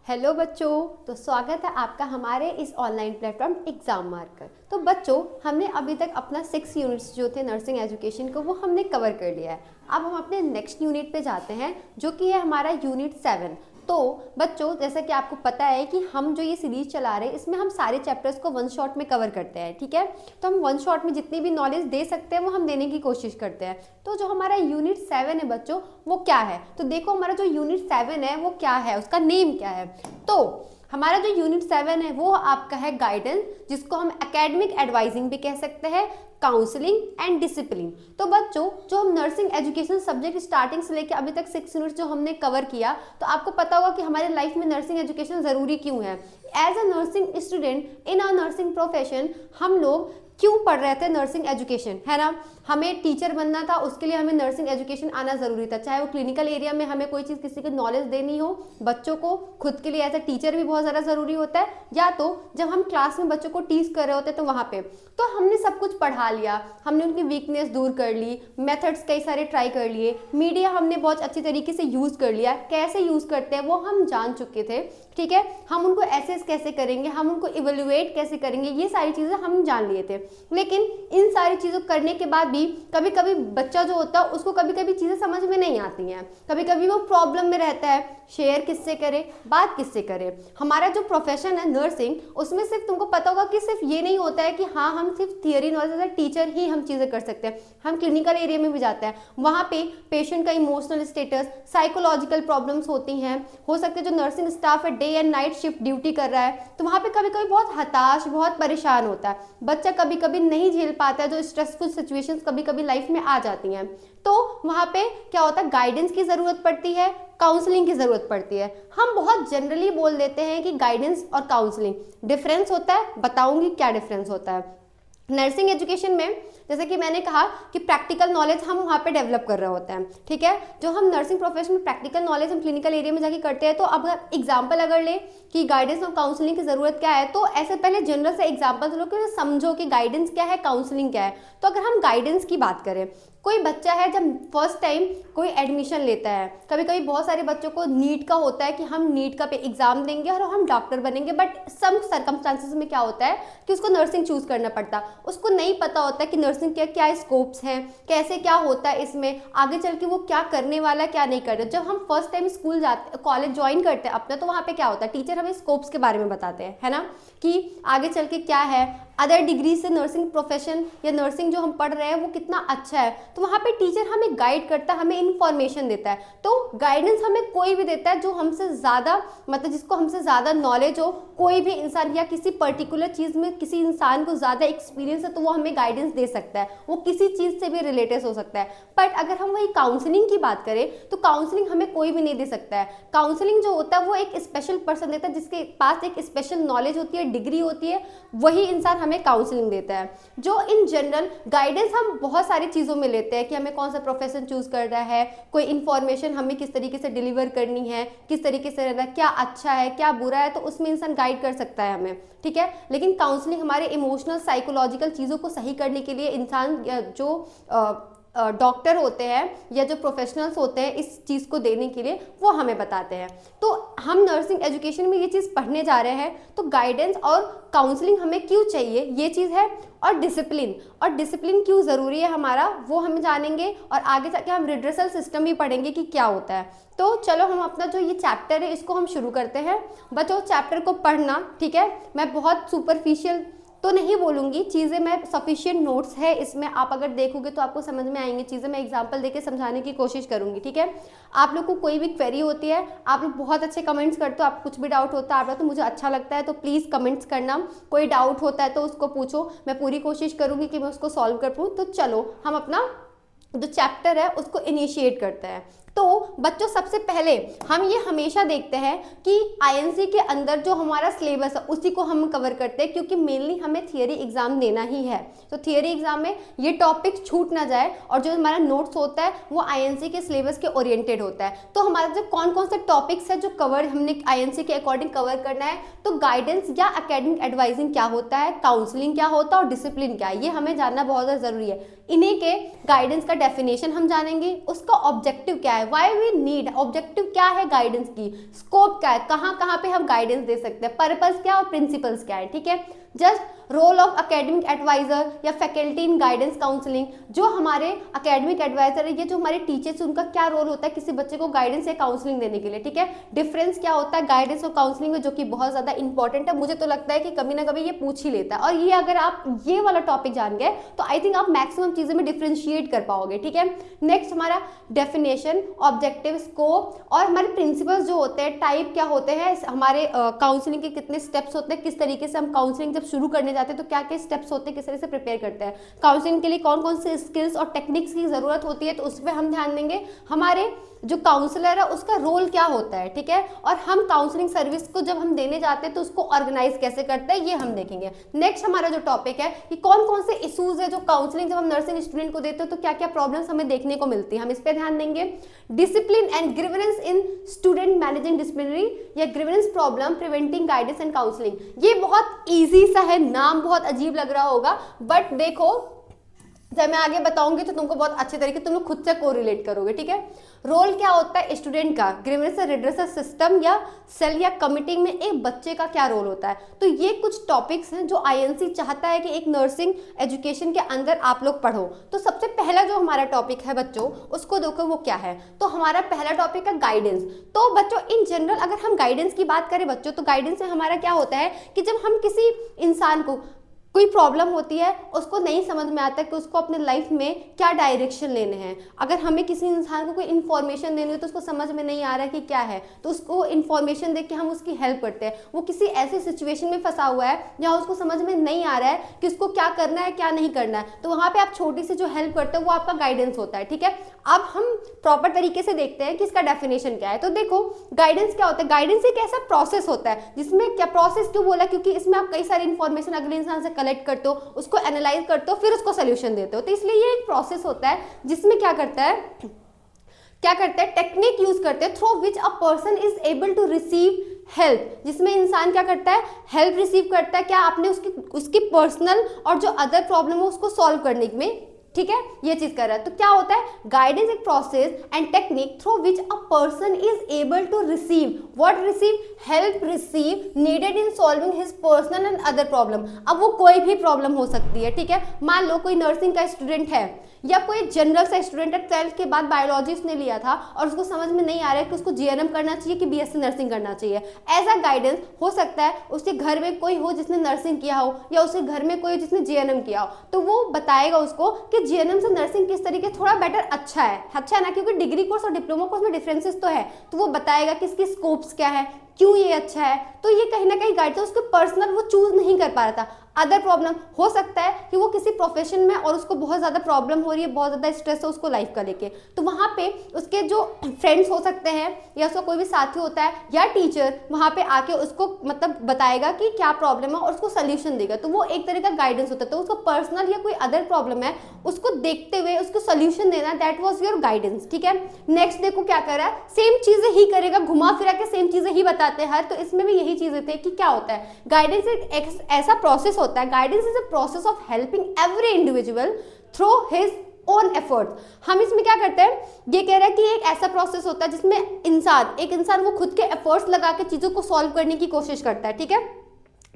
Hello बच्चों। तो स्वागत है आपका हमारे इस ऑनलाइन प्लेटफॉर्म एग्जाम मार्कर। तो बच्चों, हमने अभी तक अपना 6 यूनिट्स जो थे नर्सिंग एजुकेशन को वो हमने कवर कर लिया है। अब हम अपने नेक्स्ट यूनिट पे जाते हैं जो कि है हमारा यूनिट 7। तो बच्चों, जैसा कि आपको पता है कि हम जो ये सीरीज चला रहे हैं इसमें हम सारे चैप्टर्स को वन शॉट में कवर करते हैं, ठीक है। तो हम वन शॉट में जितनी भी नॉलेज दे सकते हैं वो हम देने की कोशिश करते हैं। तो जो हमारा यूनिट 7 है बच्चों, वो क्या है? तो देखो, हमारा जो यूनिट 7 है वो क्या है, उसका नेम क्या है। तो हमारा जो यूनिट 7 है वो आपका है गाइडेंस, जिसको हम एकेडमिक एडवाइजिंग भी कह सकते हैं, काउंसलिंग एंड डिसिप्लिन। तो बच्चों, जो हम नर्सिंग एजुकेशन सब्जेक्ट स्टार्टिंग से लेकर अभी तक 6 यूनिट जो हमने कवर किया, तो आपको पता होगा कि हमारे लाइफ में नर्सिंग एजुकेशन ज़रूरी क्यों है। As a nursing student in our nursing profession हम लोग क्यों पढ़ रहे थे नर्सिंग एजुकेशन, है ना। हमें टीचर बनना था, उसके लिए हमें नर्सिंग एजुकेशन आना ज़रूरी था। चाहे वो क्लिनिकल एरिया में हमें कोई चीज़ किसी को नॉलेज देनी हो, बच्चों को खुद के लिए एज अ टीचर भी बहुत ज़्यादा ज़रूरी होता है, या तो जब हम क्लास में बच्चों को टीच कर रहे होते हैं तो वहाँ पे तो हमने सब कुछ पढ़ा लिया, हमने उनकी वीकनेस दूर कर ली, मेथड्स कई सारे ट्राई कर लिए, मीडिया हमने बहुत अच्छी तरीके से यूज़ कर लिया, कैसे यूज़ करते हैं वो हम जान चुके थे, ठीक है। हम उनको एसेस कैसे करेंगे, हम उनको इवेल्युएट कैसे करेंगे, ये सारी चीज़ें हम जान लिए थे। लेकिन इन सारी चीज़ों करने के बाद भी कभी कभी बच्चा जो होता है उसको कभी कभी चीज़ें समझ में नहीं आती हैं, कभी कभी वो प्रॉब्लम में रहता है, शेयर किससे करे, बात किससे करे। हमारा जो प्रोफेशन है नर्सिंग, उसमें सिर्फ तुमको पता होगा कि सिर्फ ये नहीं होता है कि हाँ हम सिर्फ थियरी नॉलेज एज टीचर ही हम चीज़ें कर सकते हैं। हम क्लिनिकल एरिया में भी जाते हैं, वहाँ पे पेशेंट का इमोशनल स्टेटस, साइकोलॉजिकल प्रॉब्लम्स होती हैं, हो सकते हैं जो नर्सिंग स्टाफ है day and night shift duty कर रहा है, तो वहाँ पे कभी कभी बहुत हताश, बहुत परेशान होता है बच्चा, कभी कभी नहीं झेल पाता है, जो स्ट्रेसफुल सिचुएशंस कभी कभी लाइफ में आ जाती हैं। तो वहाँ पे क्या होता है, गाइडेंस की ज़रूरत पड़ती है, काउंसलिंग की ज़रूरत पड़ती है। हम बहुत जनरली बोल देते हैं कि गाइडेंस और काउंसलिंग डिफरेंस होता है, बताऊंगी क्या डिफरेंस होता है। नर्सिंग एजुकेशन में जैसे कि मैंने कहा कि प्रैक्टिकल नॉलेज हम वहाँ पे डेवलप कर रहे होते हैं, ठीक है। जो हम नर्सिंग प्रोफेशन में प्रैक्टिकल नॉलेज हम क्लिनिकल एरिया में जाके करते हैं, तो अब एग्जांपल अगर ले कि गाइडेंस और काउंसलिंग की ज़रूरत क्या है, तो ऐसे पहले जनरल से एग्जांपल लो कि समझो कि गाइडेंस क्या है, काउंसलिंग क्या है। तो अगर हम गाइडेंस की बात करें, कोई बच्चा है जब फर्स्ट टाइम कोई एडमिशन लेता है, कभी कभी बहुत सारे बच्चों को नीट का होता है कि हम नीट का एग्जाम देंगे और हम डॉक्टर बनेंगे, बट सम सर्कमस्टांसेस में क्या होता है कि उसको नर्सिंग चूज करना पड़ता है। उसको नहीं पता होता है कि नर्सिंग के क्या स्कोप्स हैं, कैसे क्या होता है, इसमें आगे चल के वो क्या करने वाला है, क्या नहीं कर रहा। जब हम फर्स्ट टाइम स्कूल जाते, कॉलेज ज्वाइन करते हैं अपना, तो वहाँ पे क्या होता है, टीचर हमें स्कोप्स के बारे में बताते हैं, है ना, कि आगे चल के क्या है, अदर डिग्री से नर्सिंग प्रोफेशन या नर्सिंग जो हम पढ़ रहे हैं वो कितना अच्छा है। तो वहाँ पे टीचर हमें गाइड करता है, हमें इन्फॉर्मेशन देता है। तो गाइडेंस हमें कोई भी देता है जो हमसे ज़्यादा, मतलब जिसको हमसे ज़्यादा नॉलेज हो, कोई भी इंसान या किसी पर्टिकुलर चीज़ में किसी इंसान को ज़्यादा एक्सपीरियंस है, तो वो हमें गाइडेंस दे सकता है, वो किसी चीज़ से भी रिलेटेड हो सकता है। बट अगर हम वही काउंसलिंग की बात करें, तो काउंसलिंग हमें कोई भी नहीं दे सकता है। काउंसलिंग जो होता है वो एक स्पेशल पर्सन देता है, जिसके पास एक स्पेशल नॉलेज होती है, डिग्री होती है, वही इंसान हमें काउंसलिंग देता है। जो इन जनरल गाइडेंस हम बहुत सारी चीज़ों में लेते हैं कि हमें कौन सा प्रोफेशन चूज करना है, कोई इन्फॉर्मेशन हमें किस तरीके से डिलीवर करनी है, किस तरीके से रहना, क्या अच्छा है क्या बुरा है, तो उसमें इंसान गाइड कर सकता है हमें, ठीक है। लेकिन काउंसलिंग हमारे इमोशनल साइकोलॉजिकल चीज़ों को सही करने के लिए इंसान जो डॉक्टर होते हैं या जो प्रोफेशनल्स होते हैं इस चीज़ को देने के लिए, वो हमें बताते हैं। तो हम नर्सिंग एजुकेशन में ये चीज़ पढ़ने जा रहे हैं, तो गाइडेंस और काउंसलिंग हमें क्यों चाहिए, ये चीज़ है। और डिसिप्लिन क्यों ज़रूरी है हमारा, वो हम जानेंगे, और आगे जाके हम रिड्रेसल सिस्टम भी पढ़ेंगे कि क्या होता है। तो चलो हम अपना जो ये चैप्टर है इसको हम शुरू करते हैं। बच्चों, चैप्टर को पढ़ना, ठीक है, मैं बहुत सुपरफिशियल तो नहीं बोलूँगी, चीज़ें मैं सफिशिएंट नोट्स है इसमें, आप अगर देखोगे तो आपको समझ में आएंगी चीज़ें, मैं एग्जांपल देके समझाने की कोशिश करूँगी, ठीक है। आप लोग को कोई भी क्वेरी होती है, आप लोग बहुत अच्छे कमेंट्स करते हो, आप कुछ भी डाउट होता है आप लोग, तो मुझे अच्छा लगता है, तो प्लीज़ कमेंट्स करना। कोई डाउट होता है तो उसको पूछो, मैं पूरी कोशिश करूँगी कि मैं उसको सॉल्व कर पाऊँ। तो चलो हम अपना जो चैप्टर है उसको इनिशिएट करते हैं। तो बच्चों, सबसे पहले हम ये हमेशा देखते हैं कि आईएनसी के अंदर जो हमारा सिलेबस है उसी को हम कवर करते हैं, क्योंकि मेनली हमें थियरी एग्जाम देना ही है। तो थियरी एग्जाम में ये टॉपिक छूट ना जाए, और जो हमारा नोट्स होता है वो आईएनसी के सिलेबस के ओरिएंटेड होता है। तो हमारा जो कौन कौन से टॉपिक्स है जो कवर हमने आईएनसी के अकॉर्डिंग कवर करना है, तो गाइडेंस या एकेडमिक एडवाइजिंग क्या होता है, काउंसलिंग क्या होता है और डिसिप्लिन क्या है, ये हमें जानना बहुत ज़्यादा ज़रूरी है। इन्हीं के गाइडेंस का डेफिनेशन हम जानेंगे, उसका ऑब्जेक्टिव क्या है, है, व्हाई वी नीड, ऑब्जेक्टिव क्या है गाइडेंस की, स्कोप क्या है, कहाँ कहाँ पे हम गाइडेंस दे सकते हैं, पर्पस क्या और प्रिंसिपल्स क्या है, ठीक है। Just role of academic advisor या फैकल्टी इन गाइडेंस काउंसलिंग, जो हमारे एकेडमिक एडवाइजर है, ये जो हमारे टीचर्स, उनका क्या रोल होता है किसी बच्चे को गाइडेंस या काउंसलिंग देने के लिए, ठीक है। डिफरेंस क्या होता है गाइडेंस और काउंसलिंग में, जो कि बहुत ज्यादा इंपॉर्टेंट है, मुझे तो लगता है कि कभी ना कभी ये पूछ ही लेता है, और ये अगर आप ये वाला टॉपिक जान गए तो आई थिंक आप मैक्सिमम चीजें में डिफ्रेंशिएट कर पाओगे, ठीक है। नेक्स्ट हमारा डेफिनेशन, ऑब्जेक्टिव, स्कोप और हमारे प्रिंसिपल्स जो होते हैं, टाइप क्या होते हैं, हमारे काउंसलिंग के कितने स्टेप्स होते हैं, किस तरीके से हम काउंसलिंग जब शुरू करने जाते हैं तो क्या क्या स्टेप्स होते हैं, किस तरह से प्रिपेयर करते हैं, काउंसलिंग के लिए कौन कौन से स्किल्स और टेक्निक्स की जरूरत होती है, तो उस पर हम ध्यान देंगे। हमारे जो काउंसलर है उसका रोल क्या होता है, ठीक है, और हम काउंसलिंग सर्विस को जब हम देने जाते हैं तो उसको ऑर्गेनाइज कैसे करते हैं, ये हम देखेंगे। नेक्स्ट हमारा जो टॉपिक है कि कौन कौन से इश्यूज है जो काउंसलिंग जब हम नर्सिंग स्टूडेंट को देते हैं तो क्या क्या प्रॉब्लम्स हमें देखने को मिलती है, हम इस पर ध्यान देंगे। Discipline and grievance in student managing disciplinary या grievance problem preventing guidance and counselling, ये बहुत ईजी सा है, नाम बहुत अजीब लग रहा होगा, बट देखो जब मैं आगे बताऊंगी तो तुमको बहुत अच्छे तरीके तुम लोग खुद से कोरिलेट करोगे, ठीक है। रोल क्या होता है स्टूडेंट का, ग्रीवेंस रिड्रेसल सिस्टम या सेल या कमिटी में एक बच्चे का क्या रोल होता है, तो ये कुछ टॉपिक्स हैं जो आईएनसी चाहता है कि एक नर्सिंग एजुकेशन के अंदर आप लोग पढ़ो। तो सबसे पहला जो हमारा टॉपिक है बच्चों, उसको देखो वो क्या है, तो हमारा पहला टॉपिक है गाइडेंस। तो बच्चों इन जनरल अगर हम गाइडेंस की बात करें बच्चों, तो गाइडेंस में हमारा क्या होता है कि जब हम किसी इंसान को कोई प्रॉब्लम होती है, उसको नहीं समझ में आता कि उसको अपने लाइफ में क्या डायरेक्शन लेने हैं, अगर हमें किसी इंसान को कोई इन्फॉर्मेशन देनी हो तो उसको समझ में नहीं आ रहा है कि क्या है, तो उसको इन्फॉर्मेशन देख के हम उसकी हेल्प करते हैं। वो किसी ऐसे सिचुएशन में फंसा हुआ है जहाँ उसको समझ में नहीं आ रहा है कि उसको क्या करना है क्या नहीं करना है, तो वहाँ पे आप छोटी सी जो हेल्प करते हो वो आपका गाइडेंस होता है, ठीक है। अब हम प्रॉपर तरीके से देखते हैं कि इसका डेफिनेशन क्या है। तो देखो गाइडेंस क्या होता है, गाइडेंस एक ऐसा प्रोसेस होता है जिसमें, क्या प्रोसेस क्यों बोला, क्योंकि इसमें आप कई सारी इन्फॉर्मेशन अगले इंसान से कलेक्ट करते हो, उसको एनालाइज करते हो, फिर उसको सोल्यूशन देते हो, तो इसलिए ये एक प्रोसेस होता है जिसमें क्या करता है, टेक्निक यूज करते हैं through which a person is able to receive help, जिसमें इंसान क्या करता है, हेल्प रिसीव करता है, क्या आपने उसकी पर्सनल और जो अदर प्रॉब्लम है उसको सॉल्व करने में, ठीक है, ये चीज कर रहा है। तो क्या होता है गाइडेंस एक process and technique through which a person is able to receive what, receive help receive needed in solving his personal and other problem. अब वो कोई भी प्रॉब्लम हो सकती है, ठीक है, मान लो कोई नर्सिंग का स्टूडेंट है या कोई जनरल सा स्टूडेंट है, 12th के बाद बायोलॉजी उसने लिया था और उसको समझ में नहीं आ रहा है कि उसको जीएनएम करना चाहिए कि बीएससी नर्सिंग करना चाहिए। ऐसा गाइडेंस हो सकता है उसके घर में कोई हो जिसने नर्सिंग किया हो या उसके घर में कोई जिसने जीएनएम किया हो, तो वो बताएगा उसको कि जीएनएम से नर्सिंग किस तरीके थोड़ा बेटर अच्छा है ना, क्योंकि डिग्री कोर्स और डिप्लोमा कोर्स में डिफरेंसेस तो है, तो वो बताएगा कि इसकी स्कोप्स क्या है, क्यों ये अच्छा है। तो ये कहीं ना कहीं गाइड था, उसको पर्सनल वो चूज नहीं कर पा रहा था। अदर प्रॉब्लम हो सकता है कि वो किसी प्रोफेशन में और उसको बहुत ज़्यादा प्रॉब्लम हो रही है, बहुत ज़्यादा स्ट्रेस है उसको लाइफ का लेके, तो वहाँ पे उसके जो फ्रेंड्स हो सकते हैं या उसका कोई भी साथी होता है या टीचर वहाँ पे आके उसको मतलब बताएगा कि क्या प्रॉब्लम है और उसको सोल्यूशन देगा, तो वो एक तरह का गाइडेंस होता है। तो उसको पर्सनल या कोई अदर प्रॉब्लम है उसको देखते हुए उसको सोल्यूशन देना, दैट वॉज योर गाइडेंस, ठीक है। नेक्स्ट देखो क्या कर रहा है, सेम चीज़ें ही करेगा, घुमा फिरा के सेम चीज़ें ही बताते हैं हर, तो इसमें भी यही चीज़ें थे कि क्या होता है गाइडेंस एक ऐसा प्रोसेस होता है, guidance is a process of helping every individual through his own effort. हम इसमें क्या करते हैं, ये कह रहा है कि एक ऐसा प्रोसेस होता है जिसमें एक इंसान वो खुद के एफर्ट्स लगा के चीजों को सॉल्व करने की कोशिश करता है, ठीक है,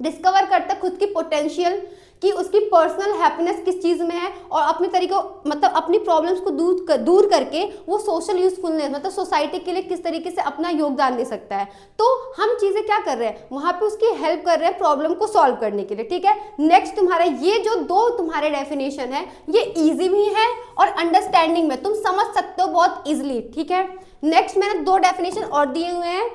डिस्कवर करता है खुद की पोटेंशियल कि उसकी पर्सनल हैप्पीनेस किस चीज़ में है और अपने तरीकों मतलब अपनी प्रॉब्लम्स को दूर करके वो सोशल यूजफुलनेस मतलब सोसाइटी के लिए किस तरीके से अपना योगदान दे सकता है। तो हम चीज़ें क्या कर रहे हैं, वहाँ पे उसकी हेल्प कर रहे हैं प्रॉब्लम को सॉल्व करने के लिए, ठीक है। नेक्स्ट तुम्हारा ये जो दो तुम्हारे डेफिनेशन है ये ईजी भी है और अंडरस्टैंडिंग में तुम समझ सकते हो बहुत ईजिली, ठीक है। नेक्स्ट मैंने दो डेफिनेशन और दिए हुए हैं,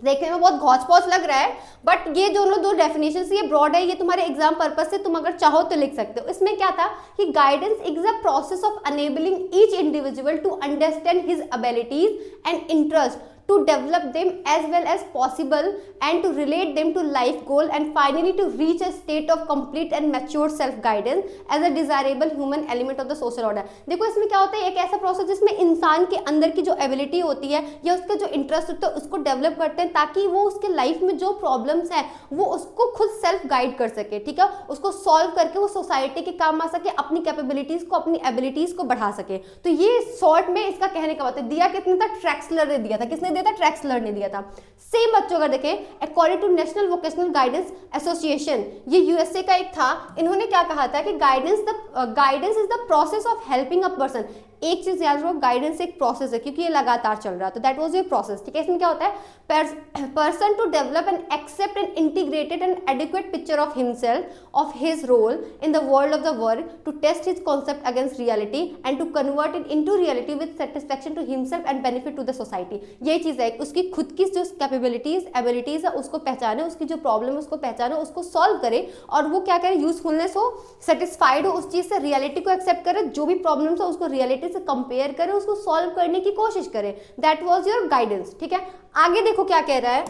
देखने में बहुत घौच पौच लग रहा है बट ये दो डेफिनेशन ये ब्रॉड है, ये तुम्हारे एग्जाम पर्पस से तुम अगर चाहो तो लिख सकते हो। इसमें क्या था कि guidance is a process of enabling each individual to understand his abilities and interest to develop them as well as possible and to relate them to life goal and finally to reach a state of complete and mature self guidance as a desirable human element of the social order। देखो इसमें क्या होता है, एक ऐसा process जिसमें इंसान के अंदर की जो एबिलिटी होती है या उसका जो इंटरेस्ट होता है उसको डेवलप करते हैं ताकि वो उसके लाइफ में जो प्रॉब्लम्स हैं वो उसको खुद सेल्फ गाइड कर सके, ठीक है, उसको सॉल्व करके वो सोसाइटी के काम आ सके, अपनी कैपेबिलिटीज को, अपनी एबिलिटीज को बढ़ा सके। तो ये शॉर्ट में इसका कहने का मतलब दिया किसने था, ट्रैक्सलर ने दिया था। किसने दिया था, ट्रैक्सलर ने दिया था। सेम बच्चों अगर देखें according to national vocational guidance association, ये यूएसए का एक था, इन्होंने क्या कहा था कि guidance is the process of helping a person. एक चीज याद रखो, गाइडेंस एक प्रोसेस है क्योंकि ये लगातार चल रहा है, तो दैट वाज योर प्रोसेस, ठीक है। इसमें क्या होता है, person to develop and accept and integrated and adequate picture of himself, of his role in the world of the work, to test his concept against reality and to convert it into reality with satisfaction to himself and benefit to the society. ये चीज है, उसकी खुद की जो capabilities abilities है उसको पहचाने, उसकी जो प्रॉब्लम है उसको पहचाने, उसको सॉल्व करे और वो क्या करे, यूजफुलनेस हो, सेटिस्फाइड हो उस चीज से, रियलिटी को एक्सेप्ट करे, जो भी प्रॉब्लम्स है उसको रियलिटी से कंपेयर करे, उसको सॉल्व करने की कोशिश करे। दैट वाज योर गाइडेंस, ठीक है। आगे देखो क्या कह रहा है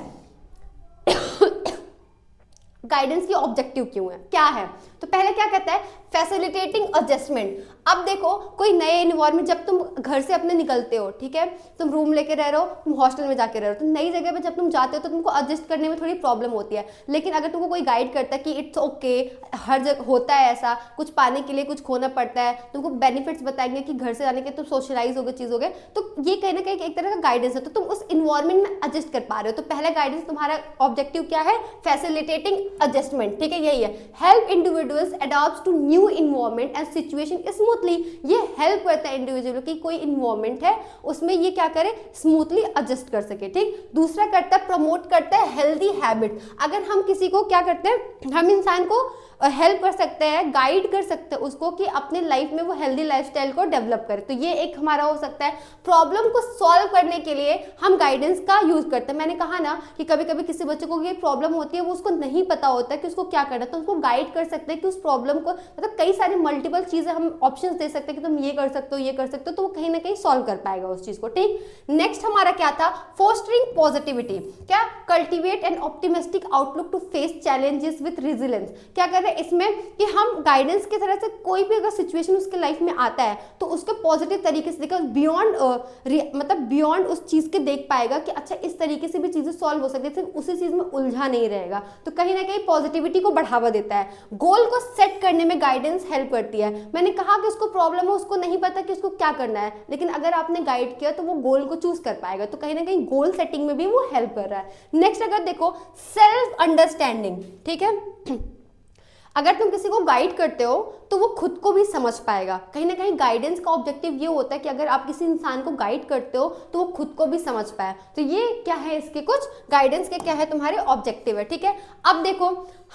गाइडेंस की ऑब्जेक्टिव क्यों है, क्या है, तो पहले क्या कहता है, फैसिलिटेटिंग एडजस्टमेंट। अब देखो कोई नए एनवायरमेंट, जब तुम घर से अपने निकलते हो, ठीक है, तुम रूम लेके रह रहे हो, तुम हॉस्टल में जाके रह रहे हो, तो नई जगह पे जब तुम जाते हो तो तुमको एडजस्ट करने में थोड़ी प्रॉब्लम होती है। लेकिन अगर तुमको कोई गाइड करता है कि इट्स ओके, हर जगह होता है ऐसा, कुछ पाने के लिए कुछ खोना पड़ता है, तुमको बेनिफिट्स बताएंगे कि घर से जाने के तुम सोशलाइज हो गए, चीज हो गए, तो ये कहीं ना कहीं एक तरह का गाइडेंस है, तो तुम उस इन्वायरमेंट में एडजस्ट कर पा रहे हो। तो पहला गाइडेंस तुम्हारा ऑब्जेक्टिव क्या है, फैसिलिटेटिंग एडजस्टमेंट, ठीक है, यही है। Help individuals adopt to new environment and situation smoothly, ये हेल्प करता है इंडिविजुअल की, कोई इन्वायरमेंट है उसमें ये क्या करे, स्मूथली एडजस्ट कर सके, ठीक। दूसरा करता है, प्रमोट करता है हेल्दी हैबिट। अगर हम किसी को क्या करते हैं, हम इंसान को हेल्प कर सकते हैं, गाइड कर सकते हैं उसको कि अपने लाइफ में वो हेल्दी लाइफस्टाइल को डेवलप करे, तो ये एक हमारा हो सकता है। प्रॉब्लम को सॉल्व करने के लिए हम गाइडेंस का यूज करते हैं। मैंने कहा ना कि कभी कभी किसी बच्चे को ये प्रॉब्लम होती है, वो उसको नहीं पता होता है कि उसको क्या करना है, तो उसको गाइड कर सकते हैं कि उस प्रॉब्लम को, मतलब कई सारी मल्टीपल चीजें हम ऑप्शंस दे सकते हैं कि तुम ये कर सकते हो, ये कर सकते हो, तो वो कहीं ना कहीं सॉल्व कर पाएगा उस चीज को, ठीक। नेक्स्ट हमारा क्या था, फोस्टरिंग पॉजिटिविटी, क्या, cultivate an optimistic outlook to face challenges with resilience. क्या कर रहे हैं इसमें कि हम गाइडेंस की तरह से कोई भी अगर सिचुएशन उसके लाइफ में आता है तो उसके पॉजिटिव तरीके से देखा, बियॉन्ड मतलब बियॉन्ड उस चीज के देख पाएगा कि अच्छा इस तरीके से भी चीजें सॉल्व हो सकती है, सिर्फ उसी चीज में उलझा नहीं रहेगा, तो कहीं ना कहीं पॉजिटिविटी को बढ़ावा देता है। गोल को सेट करने में गाइडेंस हेल्प करती है। मैंने कहा कि उसको प्रॉब्लम है, उसको नहीं पता कि उसको क्या करना है, लेकिन अगर आपने गाइड किया तो वो गोल को चूज कर पाएगा, तो कहीं ना कहीं गोल सेटिंग में भी वो हेल्प कर रहा है। नेक्स्ट अगर देखो, सेल्फ अंडरस्टैंडिंग, ठीक है, अगर तुम किसी को गाइड करते हो तो वो खुद को भी समझ पाएगा। कहीं ना कहीं गाइडेंस का ऑब्जेक्टिव ये होता है कि अगर आप किसी इंसान को गाइड करते हो तो वो खुद को भी समझ पाए, तो ये क्या है, इसके कुछ गाइडेंस के क्या है तुम्हारे ऑब्जेक्टिव है, ठीक है। अब देखो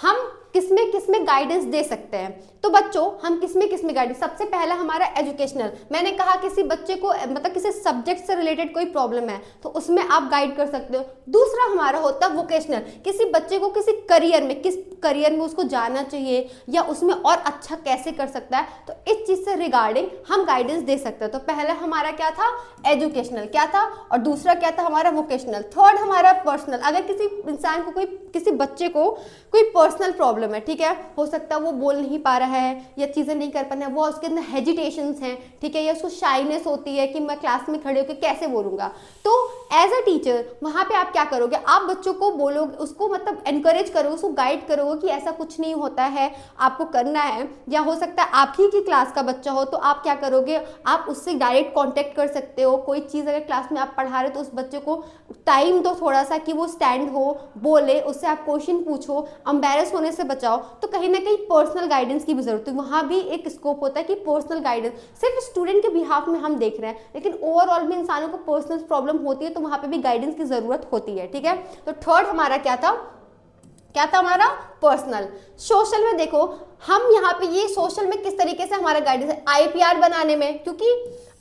हम किसमें गाइडेंस दे सकते हैं, तो बच्चों हम किसमें गाइडेंस, सबसे पहला हमारा एजुकेशनल। मैंने कहा किसी बच्चे को मतलब किसी सब्जेक्ट से रिलेटेड कोई प्रॉब्लम है तो उसमें आप गाइड कर सकते हो। दूसरा हमारा होता है वोकेशनल, किसी बच्चे को किसी करियर में, किस करियर में उसको जाना चाहिए या उसमें और अच्छा कैसे कर सकता है, तो इस चीज से रिगार्डिंग हम गाइडेंस दे सकते हैं। तो पहला हमारा क्या था, एजुकेशनल, क्या था, और दूसरा क्या था हमारा वोकेशनल। थर्ड हमारा पर्सनल, अगर किसी इंसान को, किसी बच्चे को कोई पर्सनल प्रॉब्लम है, ठीक है, हो सकता है वो बोल नहीं पा रहा है या चीजें नहीं कर पा रहा है, वो उसके अंदर हेजिटेशंस हैं, ठीक है, या उसको शाइनेस होती है कि मैं क्लास में खड़े होकर कैसे बोलूंगा, तो एज अ टीचर वहां पे आप क्या करोगे, आप बच्चों को बोलोगे, उसको मतलब एनकरेज करोगे, उसको गाइड करोगे कि ऐसा कुछ नहीं होता है, आपको करना है। या हो सकता है आप ही की क्लास का बच्चा हो तो आप क्या करोगे, आप उससे डायरेक्ट कांटेक्ट कर सकते हो। कोई चीज़ अगर क्लास में आप पढ़ा रहे हो तो उस बच्चे को टाइम दो थोड़ा सा कि वो स्टैंड हो, बोले, उससे आप क्वेश्चन पूछो, एम्बैरस होने से बचाओ। तो कहीं ना कहीं पर्सनल गाइडेंस की भी जरूरत है, वहाँ भी एक स्कोप होता है कि पर्सनल गाइडेंस सिर्फ स्टूडेंट के बिहाफ में हम देख रहे हैं, लेकिन ओवरऑल में इंसानों को पर्सनल प्रॉब्लम होती है तो वहाँ पे भी गाइडेंस की जरूरत होती है, ठीक है। तो थर्ड हमारा क्या था हमारा पर्सनल। सोशल में देखो हम यहाँ पे ये सोशल में किस तरीके से हमारा गाइडेंस है, आईपीआर बनाने में, क्योंकि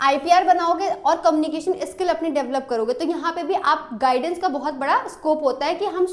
आईपीआर बनाओगे और कम्युनिकेशन स्किल अपनी डेवलप करोगे तो यहाँ पे भी आप गाइडेंस का बहुत बड़ा स्कोप होता है कि हम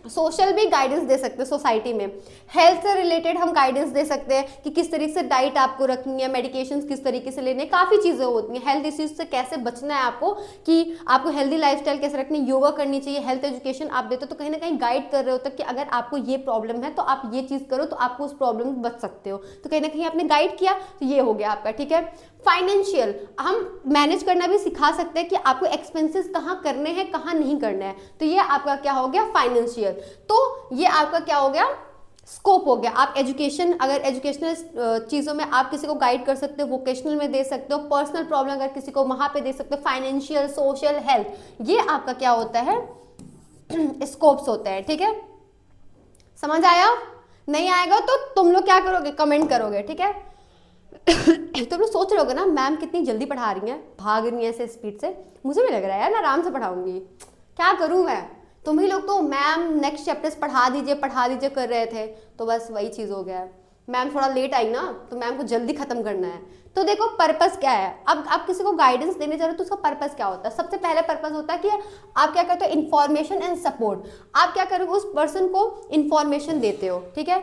सोशल भी गाइडेंस दे सकते हैं सोसाइटी में, हेल्थ से रिलेटेड हम गाइडेंस दे सकते हैं कि किस तरीके से डाइट आपको रखनी है, मेडिकेशंस किस तरीके से लेने, काफ़ी चीज़ें होती हैं, हेल्थ इश्यूज से कैसे बचना है आपको, कि आपको हेल्दी लाइफस्टाइल कैसे रखनी, योगा करनी चाहिए, हेल्थ एजुकेशन आप देते हो तो कहीं ना कहीं गाइड कर रहे हो तक कि अगर आपको ये प्रॉब्लम है तो आप ये चीज़ करो तो आपको उस प्रॉब्लम से बच सकते हो, तो कहीं ना कहीं आपने गाइड किया, तो ये हो गया आपका, ठीक है। फाइनेंशियल हम मैनेज करना भी सिखा सकते हैं कि आपको एक्सपेंसेस कहाँ करने हैं कहाँ नहीं करना है, तो ये आपका क्या हो गया फाइनेंशियल। तो ये आपका क्या हो गया स्कोप हो गया। आप एजुकेशन, अगर एजुकेशनल चीज़ों में आप किसी को गाइड कर सकते हो, वोकेशनल में दे सकते हो, पर्सनल प्रॉब्लम अगर किसी को वहाँ पे दे सकते हो, फाइनेंशियल, सोशल, हेल्थ, ये आपका क्या होता है स्कोप्स होते हैं, ठीक है। समझ आया? नहीं आएगा तो तुम लोग क्या करोगे, कमेंट करोगे, ठीक है। तुम लोग सोच रहे होगे ना मैम कितनी जल्दी पढ़ा रही हैं, भाग रही हैं ऐसे स्पीड से, मुझे भी लग रहा है यार आराम से पढ़ाऊंगी, क्या करूं मैं। तुम ही लोग तो मैम नेक्स्ट चैप्टर्स पढ़ा दीजिए कर रहे थे, तो बस वही चीज़ हो गया है। मैम थोड़ा लेट आई ना तो मैम को जल्दी खत्म करना है। तो देखो पर्पस क्या है, अब आप किसी को गाइडेंस देने जा रहे हो तो उसका पर्पस क्या होता है। सबसे पहले पर्पस होता है कि आप क्या करते हो, इन्फॉर्मेशन एंड सपोर्ट। आप क्या करोगे, उस पर्सन को इन्फॉर्मेशन देते हो, ठीक है।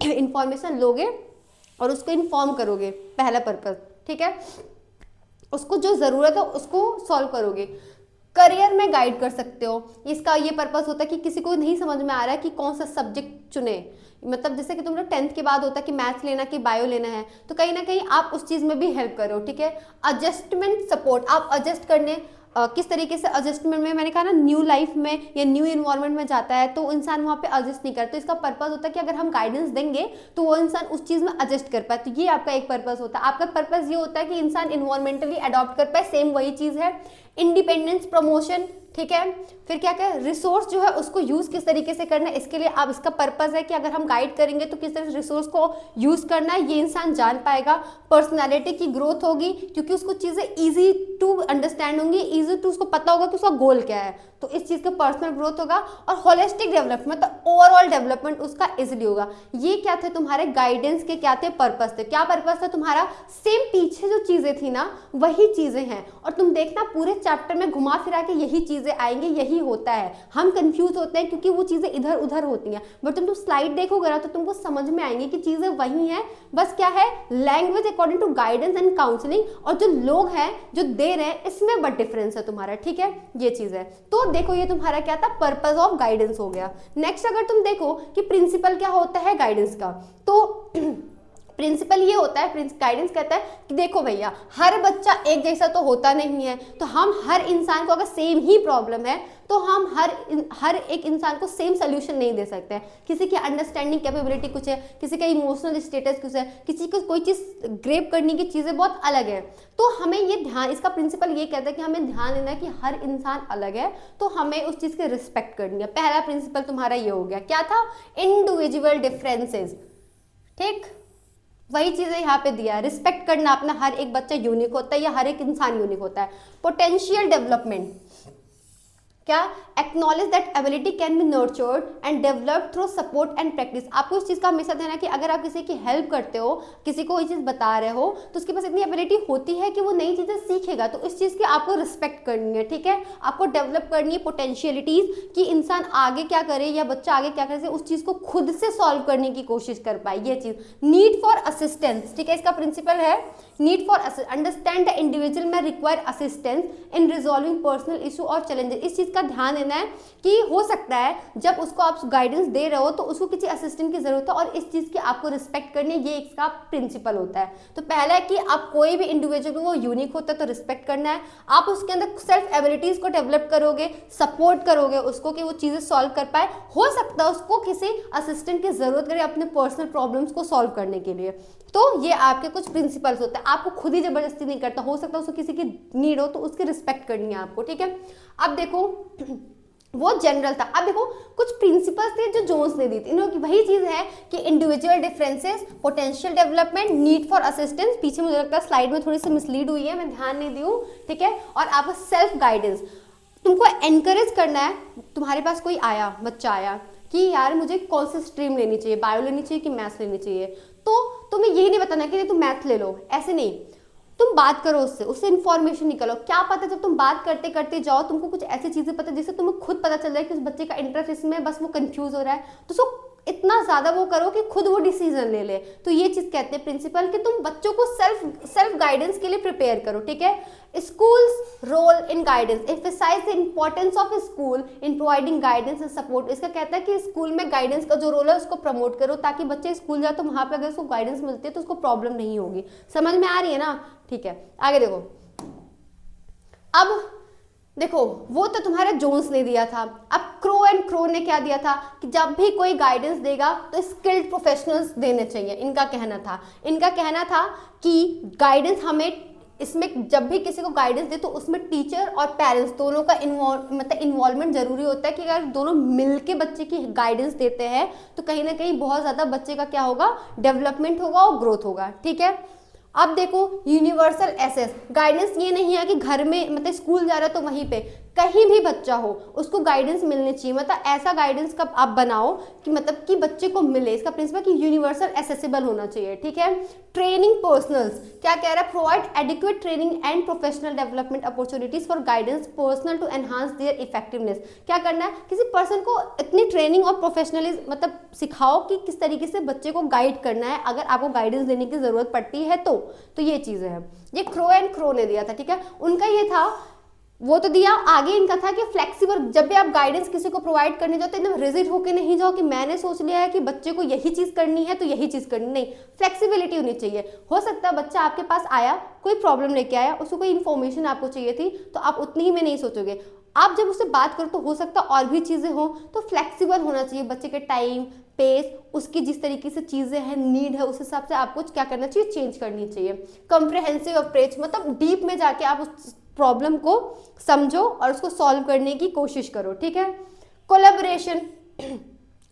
इन्फॉर्मेशन लोगे और उसको इन्फॉर्म करोगे, पहला पर्पस, ठीक है। उसको जो ज़रूरत है उसको सॉल्व करोगे। करियर में गाइड कर सकते हो, इसका ये पर्पस होता है कि किसी को नहीं समझ में आ रहा है कि कौन सा सब्जेक्ट चुने, मतलब जैसे कि तुम लोग 10th के बाद होता है कि मैथ्स लेना कि बायो लेना है, तो कहीं ना कहीं आप उस चीज़ में भी हेल्प करो, ठीक है। एडजस्टमेंट सपोर्ट, आप एडजस्ट करने किस तरीके से एडजस्टमेंट में, मैंने कहा ना न्यू लाइफ में या न्यू इन्वायरमेंट में जाता है तो इंसान वहाँ पे एडजस्ट नहीं करता, तो इसका पर्पस होता है कि अगर हम गाइडेंस देंगे तो वो इंसान उस चीज़ में एडजस्ट कर पाए, तो ये आपका एक पर्पस होता है। आपका पर्पस ये होता है कि इंसान इन्वायरमेंटली अडॉप्ट कर पाए, सेम वही चीज़ है। इंडिपेंडेंस प्रमोशन, ठीक है। फिर क्या क्या रिसोर्स जो है उसको यूज़ किस तरीके से करना है, इसके लिए आप, इसका पर्पस है कि अगर हम गाइड करेंगे तो किस तरह से रिसोर्स को यूज़ करना है ये इंसान जान पाएगा। पर्सनालिटी की ग्रोथ होगी क्योंकि उसको चीज़ें ईजी टू अंडरस्टैंड होंगी, ईजी टू उसको पता होगा कि उसका गोल क्या है, तो इस चीज़ का पर्सनल ग्रोथ होगा। और होलिस्टिक डेवलपमेंट, मतलब ओवरऑल डेवलपमेंट उसका इजीली होगा। ये क्या थे तुम्हारे गाइडेंस के, क्या थे पर्पस थे, क्या पर्पस था तुम्हारा, सेम पीछे जो चीज़ें थी ना वही चीज़ें हैं। और तुम देखना पूरे चैप्टर में घुमा फिरा के यही चीज़ें आएंगी, यही होता है। हम कंफ्यूज होते हैं क्योंकि वो चीज़ें इधर उधर होती हैं, बट तुम स्लाइड देखोगे ना तो तुमको समझ में आएंगी कि चीज़ें वही हैं, बस क्या है language according to guidance and counselling, और जो लोग हैं जो दे रहे हैं इसमें बट डिफरेंस है तुम्हारा, ठीक है। ये चीज़ है। तो देखो ये तुम्हारा क्या था, पर्पस ऑफ गाइडेंस हो गया। नेक्स्ट अगर तुम देखो कि प्रिंसिपल क्या होता है गाइडेंस का, तो प्रिंसिपल ये होता है, गाइडेंस कहता है कि देखो भैया हर बच्चा एक जैसा तो होता नहीं है, तो हम हर इंसान को, अगर सेम ही प्रॉब्लम है तो हम हर एक इंसान को सेम सोल्यूशन नहीं दे सकते हैं। किसी की अंडरस्टैंडिंग कैपेबिलिटी कुछ है, किसी का इमोशनल स्टेटस कुछ है, किसी को कोई चीज़ ग्रेप करने की चीज़ें बहुत अलग है। तो हमें ये ध्यान, इसका प्रिंसिपल ये कहता है कि हमें ध्यान देना है कि हर इंसान अलग है, तो हमें उस चीज़ की रिस्पेक्ट करनी है। पहला प्रिंसिपल तुम्हारा ये हो गया, क्या था, इंडिविजुअल डिफरेंसेस, ठीक। वही चीज़ें यहाँ पे दिया है, रिस्पेक्ट करना अपना, हर एक बच्चा यूनिक होता है या हर एक इंसान यूनिक होता है। पोटेंशियल डेवलपमेंट, क्या, acknowledge that ability can be nurtured and developed through support and practice. आपको इस चीज़ का हमेशा ध्यान है कि अगर आप किसी की हेल्प करते हो, किसी को ये चीज़ बता रहे हो, तो उसके पास इतनी एबिलिटी होती है कि वो नई चीज़ें सीखेगा, तो इस चीज़ की आपको रिस्पेक्ट करनी है, ठीक है। आपको डेवलप करनी है पोटेंशियलिटीज़ कि इंसान आगे क्या करे या बच्चा आगे क्या करे, उस चीज़ को खुद से सॉल्व करने की कोशिश कर पाए, ये चीज़। नीड फॉर असिस्टेंस, ठीक है, इसका प्रिंसिपल है need for understand the individual में require assistance in resolving personal issue और चैलेंजेस। इस चीज़ का ध्यान देना है कि हो सकता है जब उसको आप गाइडेंस दे रहे हो तो उसको किसी असिस्टेंट की जरूरत है, और इस चीज़ की आपको रिस्पेक्ट करनी है, ये इसका प्रिंसिपल होता है। तो पहला है कि आप कोई भी इंडिविजुअल को, वो यूनिक होता है तो रिस्पेक्ट करना है, आप उसके अंदर सेल्फ एबिलिटीज़ को डेवलप करोगे, सपोर्ट करोगे उसको कि वो चीज़ें सॉल्व कर पाए। हो सकता है उसको किसी असिस्टेंट की जरूरत करे अपने पर्सनल प्रॉब्लम्स को सॉल्व करने के लिए। तो ये आपके कुछ प्रिंसिपल्स होते हैं, आपको खुद ही जबरदस्ती नहीं करता, हो सकता है उसको किसी की नीड हो तो उसकी रिस्पेक्ट करनी है आपको, ठीक है। अब देखो वो जनरल था, अब देखो कुछ प्रिंसिपल्स थे जो जोन्स ने दी थी, इन्होंने वही चीज है कि individual differences, potential development, need for assistance. पीछे मुझे लगता है स्लाइड में थोड़ी सी मिसलीड हुई है, मैं ध्यान नहीं दी हूँ, ठीक है। और आपका सेल्फ गाइडेंस, तुमको एनकरेज करना है। तुम्हारे पास कोई आया, बच्चा आया कि यार मुझे कौन सी स्ट्रीम लेनी चाहिए, बायो लेनी चाहिए कि मैथ्स लेनी चाहिए, तो तुम्हें यही नहीं बताना कि तुम मैथ ले लो, ऐसे नहीं। तुम बात करो उससे, उससे इन्फॉर्मेशन निकालो। क्या पता जब तुम बात करते करते जाओ तुमको कुछ ऐसी चीजें पता जिससे तुम्हें खुद पता चल जाए कि उस बच्चे का इंटरेस्ट इसमें है, बस वो कंफ्यूज हो रहा है, तो उसको इतना ज्यादा वो करो कि खुद वो डिसीजन ले ले। तो ये चीज कहते हैं प्रिंसिपल कि तुम बच्चों को सेल्फ गाइडेंस के लिए प्रिपेयर करो, ठीक है। Schools role in guidance, emphasize the importance of school in providing guidance and support. इसका कहता है कि स्कूल में गाइडेंस का जो रोल है उसको प्रमोट करो, ताकि बच्चे स्कूल जाए तो वहां पे अगर उसको गाइडेंस मिलती है तो उसको प्रॉब्लम नहीं होगी। समझ में आ रही है ना? ठीक है, आगे देखो। अब देखो, वो तो तुम्हारे जोन्स ने दिया था। अब क्रो एंड क्रो ने क्या दिया था कि जब भी कोई गाइडेंस देगा तो स्किल्ड प्रोफेशनल्स देने चाहिए, इनका कहना था। इनका कहना था कि गाइडेंस हमें इसमें जब भी किसी को गाइडेंस दे तो उसमें टीचर और पेरेंट्स दोनों का इन्वॉल्वमेंट जरूरी होता है, कि अगर दोनों मिलके बच्चे की गाइडेंस देते हैं तो कहीं ना कहीं बहुत ज्यादा बच्चे का क्या होगा, डेवलपमेंट होगा और ग्रोथ होगा, ठीक है। अब देखो, यूनिवर्सल एसेस गाइडेंस ये नहीं है कि घर में मतलब स्कूल जा रहा है तो वहीं पे कहीं भी बच्चा हो उसको गाइडेंस मिलनी चाहिए। मतलब ऐसा गाइडेंस का आप बनाओ कि मतलब कि बच्चे को मिले। इसका प्रिंसिपल कि यूनिवर्सल एसेसिबल होना चाहिए, ठीक है। ट्रेनिंग पर्सनल्स क्या कह रहा है, provide adequate training and professional development opportunities for guidance personal to enhance their effectiveness. क्या करना है, किसी पर्सन को इतनी ट्रेनिंग और प्रोफेशनलिज्म मतलब सिखाओ कि किस तरीके से बच्चे को गाइड करना है, अगर आपको गाइडेंस देने की जरूरत पड़ती है तो ये चीजें हैं। ये क्रो एंड क्रो ने दिया था, ठीक है। उनका ये था, वो तो दिया। आगे इनका था कि फ्लेक्सिबल, जब भी आप गाइडेंस किसी को प्रोवाइड करने जाओ तो एकदम रिजिड होके नहीं जाओ कि मैंने सोच लिया है कि बच्चे को यही चीज करनी है तो यही चीज करनी, नहीं, फ्लेक्सिबिलिटी होनी चाहिए। हो सकता है बच्चा आपके पास आया, कोई प्रॉब्लम लेके आया, उसको कोई इन्फॉर्मेशन आपको चाहिए थी, तो आप उतनी ही में नहीं सोचोगे। आप जब उससे बात करो तो हो सकता है और भी चीजें हो, तो फ्लेक्सिबल होना चाहिए बच्चे के टाइम, पेस, उसकी जिस तरीके से चीजें हैं, नीड है, उस हिसाब से आपको क्या करना चाहिए, चेंज करनी चाहिए। कॉम्प्रिहेंसिव अप्रोच मतलब डीप में जाके आप उस प्रॉब्लम को समझो और उसको सॉल्व करने की कोशिश करो, ठीक है। कोलैबोरेशन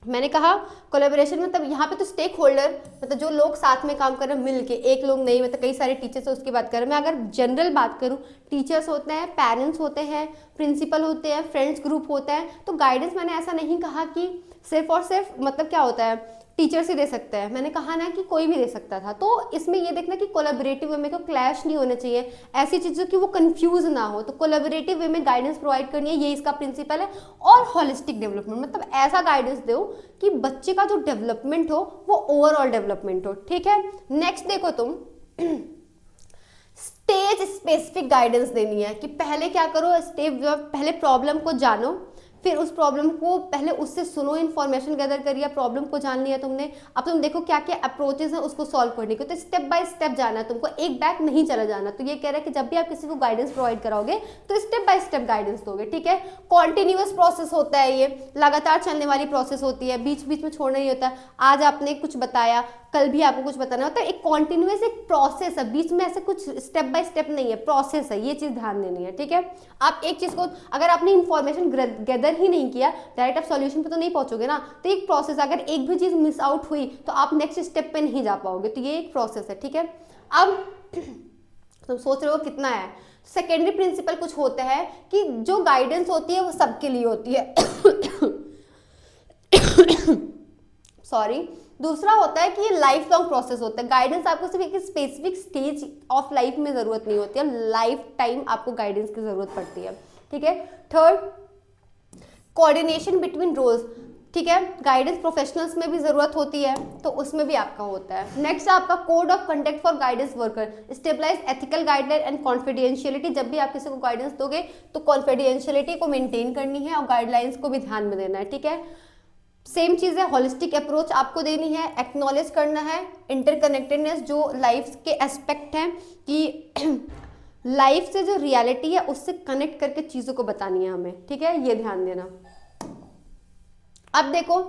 मैंने कहा कोलैबोरेशन मतलब यहाँ पे तो स्टेक होल्डर मतलब जो लोग साथ में काम कर रहे हैं मिलके, एक लोग नहीं, मतलब कई सारे टीचर्स है उसकी बात कर रहे हैं। मैं अगर जनरल बात करूँ, टीचर्स होते हैं, पेरेंट्स होते हैं, प्रिंसिपल होते हैं, फ्रेंड्स ग्रुप होता है। तो गाइडेंस मैंने ऐसा नहीं कहा कि सिर्फ और सिर्फ मतलब क्या होता है टीचर्स ही दे सकते हैं, मैंने कहा ना कि कोई भी दे सकता था। तो इसमें ये देखना कि कोलैबोरेटिव वे में को क्लैश नहीं होना चाहिए, ऐसी चीज़ों की वो कंफ्यूज ना हो। तो कोलैबोरेटिव वे में गाइडेंस प्रोवाइड करनी है, ये इसका प्रिंसिपल है। और होलिस्टिक डेवलपमेंट मतलब ऐसा गाइडेंस दो कि बच्चे का जो डेवलपमेंट हो वो ओवरऑल डेवलपमेंट हो, ठीक है। नेक्स्ट देखो तुम स्टेज स्पेसिफिक गाइडेंस देनी है कि पहले क्या करो, स्टेप पहले प्रॉब्लम को जानो, फिर उस प्रॉब्लम को पहले उससे सुनो, इन्फॉर्मेशन गैदर करिए, प्रॉब्लम को जान लिया तुमने, अब तुम देखो क्या क्या अप्रोचेस हैं उसको सॉल्व करने के। तो स्टेप बाय स्टेप जाना है तुमको, एक बैक नहीं चला जाना। तो ये कह रहा है कि जब भी आप किसी को गाइडेंस प्रोवाइड कराओगे तो स्टेप बाय स्टेप गाइडेंस दोगे, ठीक है। कॉन्टिन्यूअस प्रोसेस होता है, ये लगातार चलने वाली प्रोसेस होती है, बीच बीच में छोड़ना नहीं होता। आज आपने कुछ बताया, कल भी आपको कुछ बताना होता है। एक कॉन्टिन्यूअस एक प्रोसेस है, बीच में ऐसे कुछ स्टेप बाय स्टेप नहीं है, प्रोसेस है, ये चीज ध्यान देनी है, ठीक है। आप एक चीज को अगर आपने इंफॉर्मेशन गैदर ही नहीं किया, डायरेक्ट आप सॉल्यूशन पे तो नहीं पहुंचोगे ना। तो एक प्रोसेस, अगर एक भी चीज मिस आउट हुई तो आप नेक्स्ट स्टेप पे नहीं जा पाओगे। तो ये एक प्रोसेस है, ठीक है। अब तुम सोच रहे हो कितना है, सेकेंडरी प्रिंसिपल कुछ होता है कि जो गाइडेंस होती है वो सबके लिए होती है सॉरी। दूसरा होता है कि ये लाइफ लॉन्ग प्रोसेस होता है। गाइडेंस आपको सिर्फ एक स्पेसिफिक स्टेज ऑफ लाइफ में जरूरत नहीं होती है, लाइफ टाइम आपको गाइडेंस की जरूरत पड़ती है, ठीक है। थर्ड, कोऑर्डिनेशन बिटवीन रोल्स, ठीक है। गाइडेंस प्रोफेशनल्स में भी जरूरत होती है तो उसमें भी आपका होता है। नेक्स्ट आपका code of conduct for guidance worker, stabilize ethical guideline and confidentiality. जब भी आप किसी को गाइडेंस दोगे तो कॉन्फिडेंशियलिटी को मेंटेन करनी है और गाइडलाइंस को भी ध्यान में देना है, ठीक है। सेम चीज़ है, होलिस्टिक अप्रोच आपको देनी है, एक्नॉलेज करना है इंटरकनेक्टेडनेस जो लाइफ के एस्पेक्ट हैं कि लाइफ से जो रियलिटी है उससे कनेक्ट करके चीज़ों को बतानी है हमें, ठीक है, ये ध्यान देना। अब देखो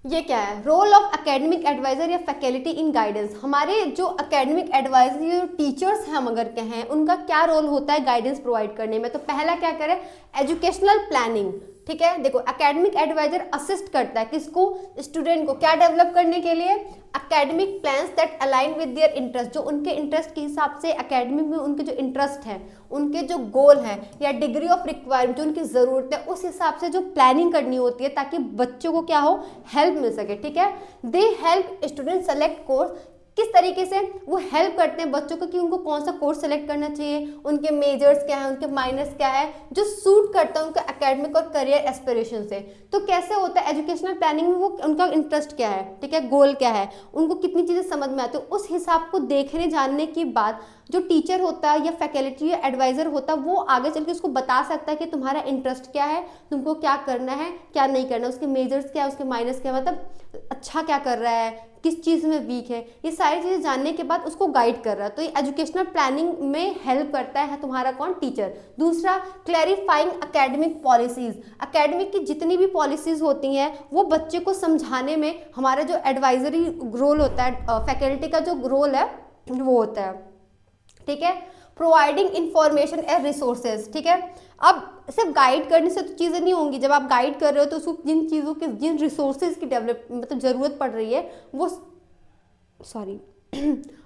ये क्या है, रोल ऑफ एकेडमिक एडवाइजर या फैकल्टी इन गाइडेंस। हमारे जो एकेडमिक एडवाइजर जो टीचर्स हैं हम अगर कहें, उनका क्या रोल होता है गाइडेंस प्रोवाइड करने में। तो पहला क्या करें, एजुकेशनल प्लानिंग, ठीक है। देखो एकेडमिक एडवाइजर असिस्ट करता है किसको, स्टूडेंट को, क्या डेवलप करने के लिए, academic plans that align with their interest, जो उनके इंटरेस्ट के हिसाब से एकेडमिक में उनके जो इंटरेस्ट है, उनके जो गोल है या डिग्री ऑफ रिक्वायरमेंट जो उनकी ज़रूरत है, उस हिसाब से जो प्लानिंग करनी होती है ताकि बच्चों को क्या हो, हेल्प मिल सके, ठीक है। They help student select course, किस तरीके से वो हेल्प करते हैं बच्चों को कि उनको कौन सा कोर्स सेलेक्ट करना चाहिए, उनके मेजर्स क्या है, उनके माइनस क्या है, जो सूट करता है उनके एकेडमिक और करियर एस्पिरेशन से। तो कैसे होता है एजुकेशनल प्लानिंग में, वो उनका इंटरेस्ट क्या है, ठीक है, गोल क्या है, उनको कितनी चीज़ें समझ में आती है, उस हिसाब को देखने जानने के बाद जो टीचर होता है या फैकल्टी या एडवाइजर होता है वो आगे चल के उसको बता सकता है कि तुम्हारा इंटरेस्ट क्या है, तुमको क्या करना है क्या नहीं करना, उसके मेजर्स क्या है, उसके माइनस क्या है, मतलब अच्छा क्या कर रहा है, किस चीज़ में वीक है, ये सारी चीज़ें जानने के बाद उसको गाइड कर रहा है। तो ये एजुकेशनल प्लानिंग में हेल्प करता है तुम्हारा कौन, टीचर। दूसरा, क्लैरिफाइंग एकेडमिक पॉलिसीज, एकेडमिक की जितनी भी पॉलिसीज होती हैं वो बच्चे को समझाने में हमारा जो एडवाइजरी रोल होता है, फैकल्टी का जो रोल है वो होता है, ठीक है। प्रोवाइडिंग इंफॉर्मेशन एंड रिसोर्सेज, ठीक है। अब सिर्फ गाइड करने से तो चीज़ें नहीं होंगी, जब आप गाइड कर रहे हो तो उसको जिन चीज़ों की, जिन रिसोर्सेज की डेवलप मतलब ज़रूरत पड़ रही है वो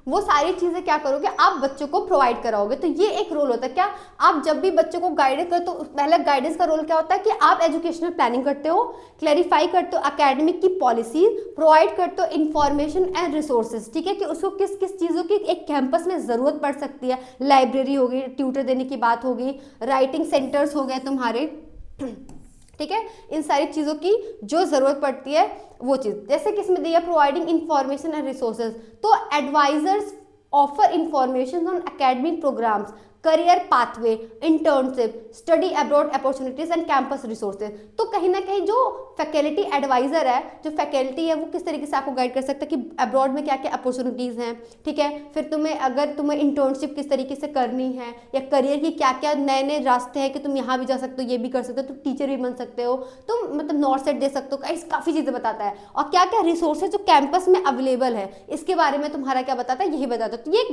वो सारी चीज़ें क्या करोगे, आप बच्चों को प्रोवाइड कराओगे। तो ये एक रोल होता है। क्या आप जब भी बच्चों को गाइड करो तो पहले गाइडेंस का रोल क्या होता है कि आप एजुकेशनल प्लानिंग करते हो, क्लैरिफाई करते हो एकेडमिक की पॉलिसी, प्रोवाइड करते हो इंफॉर्मेशन एंड रिसोर्सेज, ठीक है, कि उसको किस किस चीज़ों की एक कैंपस में ज़रूरत पड़ सकती है। लाइब्रेरी होगी, ट्यूटर देने की बात होगी, राइटिंग सेंटर्स हो गए तुम्हारे, ठीक है, इन सारी चीज़ों की जो ज़रूरत पड़ती है वो चीज़। जैसे कि इसमें दिया प्रोवाइडिंग इंफॉर्मेशन एंड रिसोर्सेज, तो advisors offer information on academic programs, career pathway, internship, study abroad opportunities and campus resources. तो कहीं ना कहीं जो फैकल्टी एडवाइजर है, जो फैकल्टी है, वो किस तरीके से आपको गाइड कर सकता है कि अब्रॉड में क्या क्या अपॉर्चुनिटीज़ हैं, ठीक है, फिर अगर तुम्हें इंटर्नशिप किस तरीके से करनी है, या करियर की क्या क्या नए नए रास्ते हैं कि तुम यहाँ भी जा सकते हो, ये भी कर सकते हो, तुम टीचर भी बन सकते हो, तुम मतलब नॉर्थ सेट दे सकते हो, काफ़ी चीज़ें बताता है। और क्या क्या रिसोर्सेज जो कैंपस में अवेलेबल है इसके बारे में तुम्हारा क्या बताता है, यही बताता है। तो ये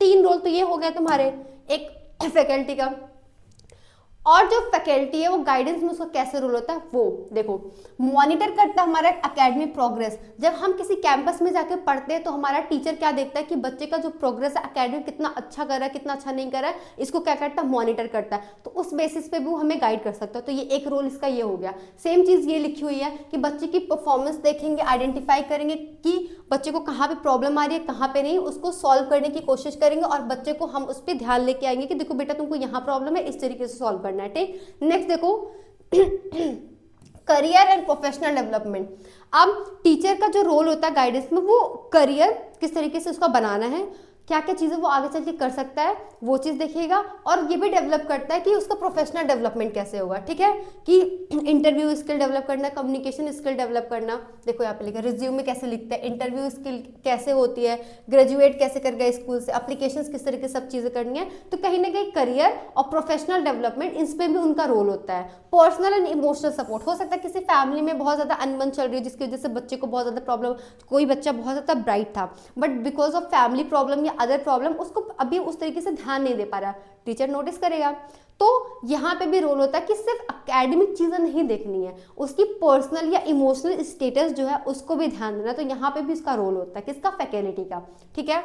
3 रोल तो ये हो गया तुम्हारे एक फैकल्टी का। और जो फैकल्टी है वो गाइडेंस में उसका कैसे रोल होता है, वो देखो, मॉनिटर करता है हमारा एकेडमिक प्रोग्रेस। जब हम किसी कैंपस में जाके पढ़ते हैं तो हमारा टीचर क्या देखता है कि बच्चे का जो प्रोग्रेस है एकेडमिक कितना अच्छा कर रहा है, कितना अच्छा नहीं कर रहा है, इसको क्या करता है, मॉनिटर करता है। तो उस बेसिस पे भी वो हमें गाइड कर सकता है। तो ये एक रोल इसका ये हो गया। सेम चीज़ ये लिखी हुई है कि बच्चे की परफॉर्मेंस देखेंगे, आइडेंटिफाई करेंगे कि बच्चे को कहाँ पे प्रॉब्लम आ रही है, कहाँ पे नहीं, उसको सॉल्व करने की कोशिश करेंगे और बच्चे को हम उस पर ध्यान लेके आएंगे कि देखो बेटा तुमको यहाँ प्रॉब्लम है, इस तरीके से सॉल्व करना है, ठीक। नेक्स्ट देखो, करियर एंड प्रोफेशनल डेवलपमेंट। अब टीचर का जो रोल होता है गाइडेंस में, वो करियर किस तरीके से उसका बनाना है, क्या क्या चीज़ें वो आगे चल के कर सकता है वो चीज़ देखिएगा। और ये भी डेवलप करता है कि उसका प्रोफेशनल डेवलपमेंट कैसे होगा, ठीक है, कि इंटरव्यू स्किल डेवलप करना, कम्युनिकेशन स्किल डेवलप करना। देखो यहाँ पे लिखा रिज्यूम में कैसे लिखता है, इंटरव्यू स्किल कैसे होती है, ग्रेजुएट कैसे कर गए स्कूल से, एप्लीकेशंस किस तरीके सब चीज़ें करनी है। तो कहीं ना कहीं करियर और प्रोफेशनल डेवलपमेंट इसमें भी उनका रोल होता है। पर्सनल एंड इमोशनल सपोर्ट, हो सकता है किसी फैमिली में बहुत ज़्यादा अनबन चल रही है जिसकी वजह से बच्चे को बहुत ज़्यादा प्रॉब्लम, कोई बच्चा बहुत ज़्यादा ब्राइट था but because of family problem या अदर प्रॉब्लम उसको अभी उस तरीके से ध्यान नहीं दे पा रहा, टीचर नोटिस करेगा। तो यहाँ पे भी रोल होता है कि सिर्फ एकेडमिक चीज़ें नहीं देखनी है, उसकी पर्सनल या इमोशनल स्टेटस जो है उसको भी ध्यान देना। तो यहाँ पे भी इसका रोल होता है, किसका, फैकल्टी का, ठीक है।